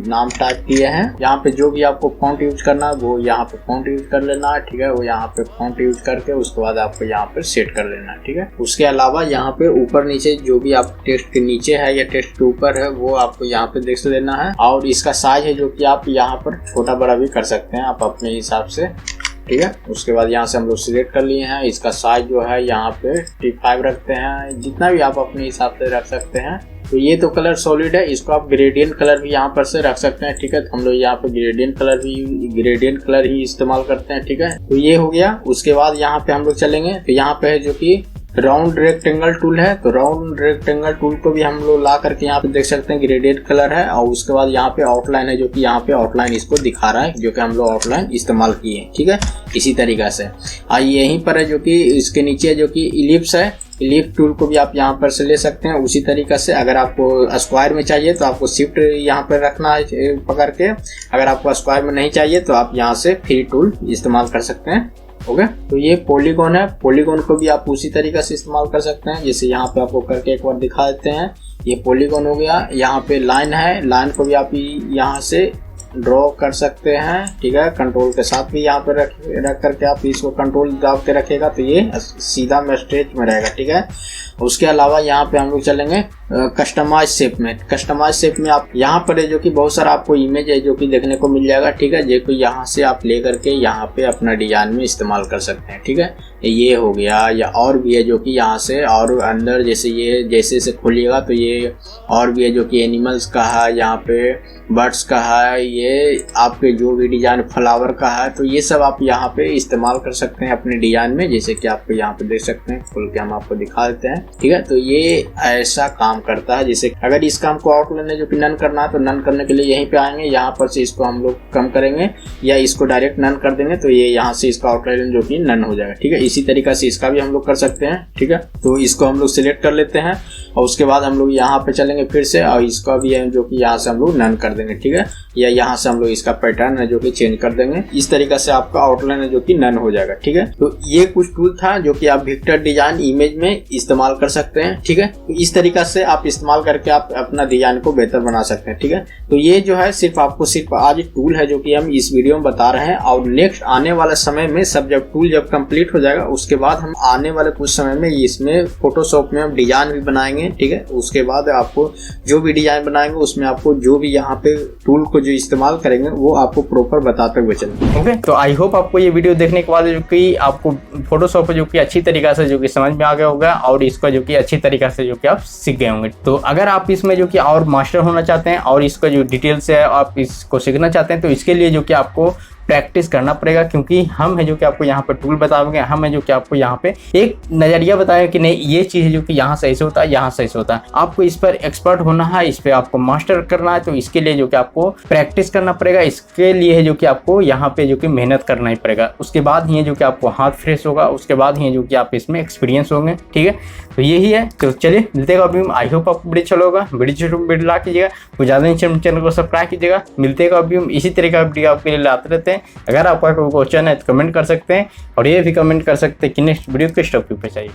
नाम टाइप किए हैं। यहाँ पे जो भी आपको फॉन्ट यूज करना है वो यहाँ पे फॉन्ट यूज कर लेना है, ठीक है। वो यहाँ पे फॉन्ट यूज करके उसके बाद आपको यहाँ पे सेट कर लेना है, ठीक है। उसके अलावा यहाँ पे ऊपर नीचे जो भी आप टेक्स्ट के नीचे है या टेक्स्ट के ऊपर है वो आपको यहाँ पे देख लेना है। और इसका साइज है जो कि आप यहाँ पर छोटा बड़ा भी कर सकते हैं आप अपने हिसाब से, ठीक है। उसके बाद यहाँ से हम लोग सिलेक्ट कर लिए हैं। इसका साइज जो है यहाँ पे 5 रखते हैं, जितना भी आप अपने हिसाब से रख सकते हैं। तो ये तो कलर सॉलिड है, इसको आप ग्रेडियंट कलर भी यहाँ पर से रख सकते हैं, ठीक है। तो हम लोग यहाँ पे ग्रेडियंट कलर ही इस्तेमाल करते हैं, ठीक है। तो ये हो गया। उसके बाद यहाँ पे हम लोग चलेंगे तो यहाँ पे है जो कि राउंड रेक्टेंगल टूल है। तो राउंड रेक्टेंगल टूल को भी हम लोग ला करके यहाँ पे देख सकते हैं ग्रेडियंट कलर है। और उसके बाद यहाँ पे आउटलाइन है जो कि यहाँ पे आउटलाइन इसको दिखा रहा है जो कि हम लोग आउटलाइन इस्तेमाल किए, ठीक है। इसी तरीका से यहीं पर है जो कि इसके नीचे जो कि इलिप्स है, इलिप्स टूल को भी आप यहाँ पर से ले सकते हैं उसी तरीका से। अगर आपको स्क्वायर में चाहिए तो आपको शिफ्ट यहाँ पर रखना है पकड़ के, अगर आपको स्क्वायर में नहीं चाहिए तो आप यहाँ से फ्री टूल इस्तेमाल कर सकते हैं, ओके। तो ये पॉलीगॉन है, पॉलीगॉन को भी आप उसी तरीके से इस्तेमाल कर सकते हैं। जैसे यहाँ पे आपको करके एक बार दिखा देते हैं। ये पॉलीगॉन हो गया। यहाँ पे लाइन है, लाइन को भी आप यहाँ से ड्रॉ कर सकते हैं, ठीक है। कंट्रोल के साथ भी यहाँ पे रख करके आप इसको कंट्रोल दाब के रखेगा तो ये सीधा में स्ट्रेच में रहेगा, ठीक है। उसके अलावा यहाँ पे हम लोग चलेंगे कस्टमाइज शेप में। कस्टमाइज शेप में आप यहाँ पर है जो कि बहुत सारा आपको इमेज है जो कि देखने को मिल जाएगा, ठीक है। जो कि यहाँ से आप ले करके यहाँ पे अपना डिजाइन में इस्तेमाल कर सकते हैं, ठीक है। ये हो गया, या और भी है जो कि यहाँ से और अंदर जैसे ये जैसे खोलिएगा तो ये और भी है जो कि एनिमल्स का है, यहाँ पे बर्ड्स का है, ये आपके जो भी डिजाइन फ्लावर का है, तो ये सब आप यहाँ पे इस्तेमाल कर सकते हैं अपने डिजाइन में। जैसे कि आपको यहाँ पे देख सकते हैं, खोल के हम आपको दिखा देते हैं, ठीक है। तो ये ऐसा काम करता है। जैसे अगर इस काम को आउटलाइन है जो कि नन करना है तो नन करने के लिए यहीं पे आएंगे, यहाँ पर से इसको हम लोग कम करेंगे या इसको डायरेक्ट नन कर देंगे तो ये यहाँ से इसका आउटलाइन जो कि नन हो जाएगा, ठीक है। इसी तरीका से इसका भी हम लोग कर सकते हैं, ठीक है। तो इसको हम लोग सिलेक्ट कर लेते हैं और उसके बाद हम लोग यहाँ पे चलेंगे फिर से, और इसका भी है जो कि यहाँ से हम लोग नन कर देंगे, ठीक है। या यहाँ से हम लोग इसका पैटर्न है जो कि चेंज कर देंगे। इस तरीका से आपका आउटलाइन है जो कि नन हो जाएगा, ठीक है। तो ये कुछ टूल था जो कि आप वेक्टर डिजाइन इमेज में इस्तेमाल कर सकते हैं, ठीक है। तो इस तरीका से आप इस्तेमाल करके आप अपना डिजाइन को बेहतर बना सकते हैं, ठीक है। तो ये जो है सिर्फ आज टूल है जो कि हम इस वीडियो में बता रहे हैं, और नेक्स्ट आने वाले समय में सब जब टूल जब कंप्लीट हो जाएगा उसके बाद हम आने वाले कुछ समय में इसमें फोटोशॉप में हम डिजाइन भी बनाएंगे, ठीक है। उसके बाद आपको जो भी डिजाइन बनाएंगे उसमें आपको जो भी यहाँ पे टूल को जो इस्तेमाल करेंगे वो आपको प्रॉपर बताते हुए चलेंगे। ओके, तो आई होप आपको ये वीडियो देखने के बाद जो कि आपको फोटोशॉप जो कि अच्छी तरीका से जो कि समझ में आ गया होगा और इसका जो कि अच्छी तरीका से जो कि आप सीख गए होंगे। तो अगर आप इसमें जो कि और मास्टर होना चाहते हैं और इसका जो डिटेल से आप इसको सीखना चाहते हैं तो इसके लिए जो कि आपको प्रैक्टिस करना पड़ेगा, क्योंकि हम है जो कि आपको यहाँ पे टूल बताएंगे, हम है जो कि आपको यहाँ पे एक नजरिया बताएंगे कि नहीं ये चीज़ है जो कि यहाँ सही से होता है, यहाँ सही से होता है। आपको इस पर एक्सपर्ट होना है, इस पर आपको मास्टर करना है, तो इसके लिए जो कि आपको प्रैक्टिस करना पड़ेगा। इसके लिए है जो कि आपको यहाँ पे जो कि मेहनत करना ही पड़ेगा। उसके बाद ही है जो कि आपको हाथ फ्रेश होगा, उसके बाद ही है जो कि आप इसमें एक्सपीरियंस होंगे, ठीक है। तो यही है। तो चलिए मिलते हैं अभी। आई होप आपको वीडियो अच्छा होगा। वीडियो ला कीजिएगा, तो ज़्यादा चैनल को सब्सक्राइब कीजिएगा। मिलते हैं अभी इसी तरह का वीडियो आपके लिए लाते रहते हैं। अगर आपका कोई क्वेश्चन है तो कमेंट कर सकते हैं, और ये भी कमेंट कर सकते हैं कि नेक्स्ट वीडियो किस टॉपिक पे चाहिए।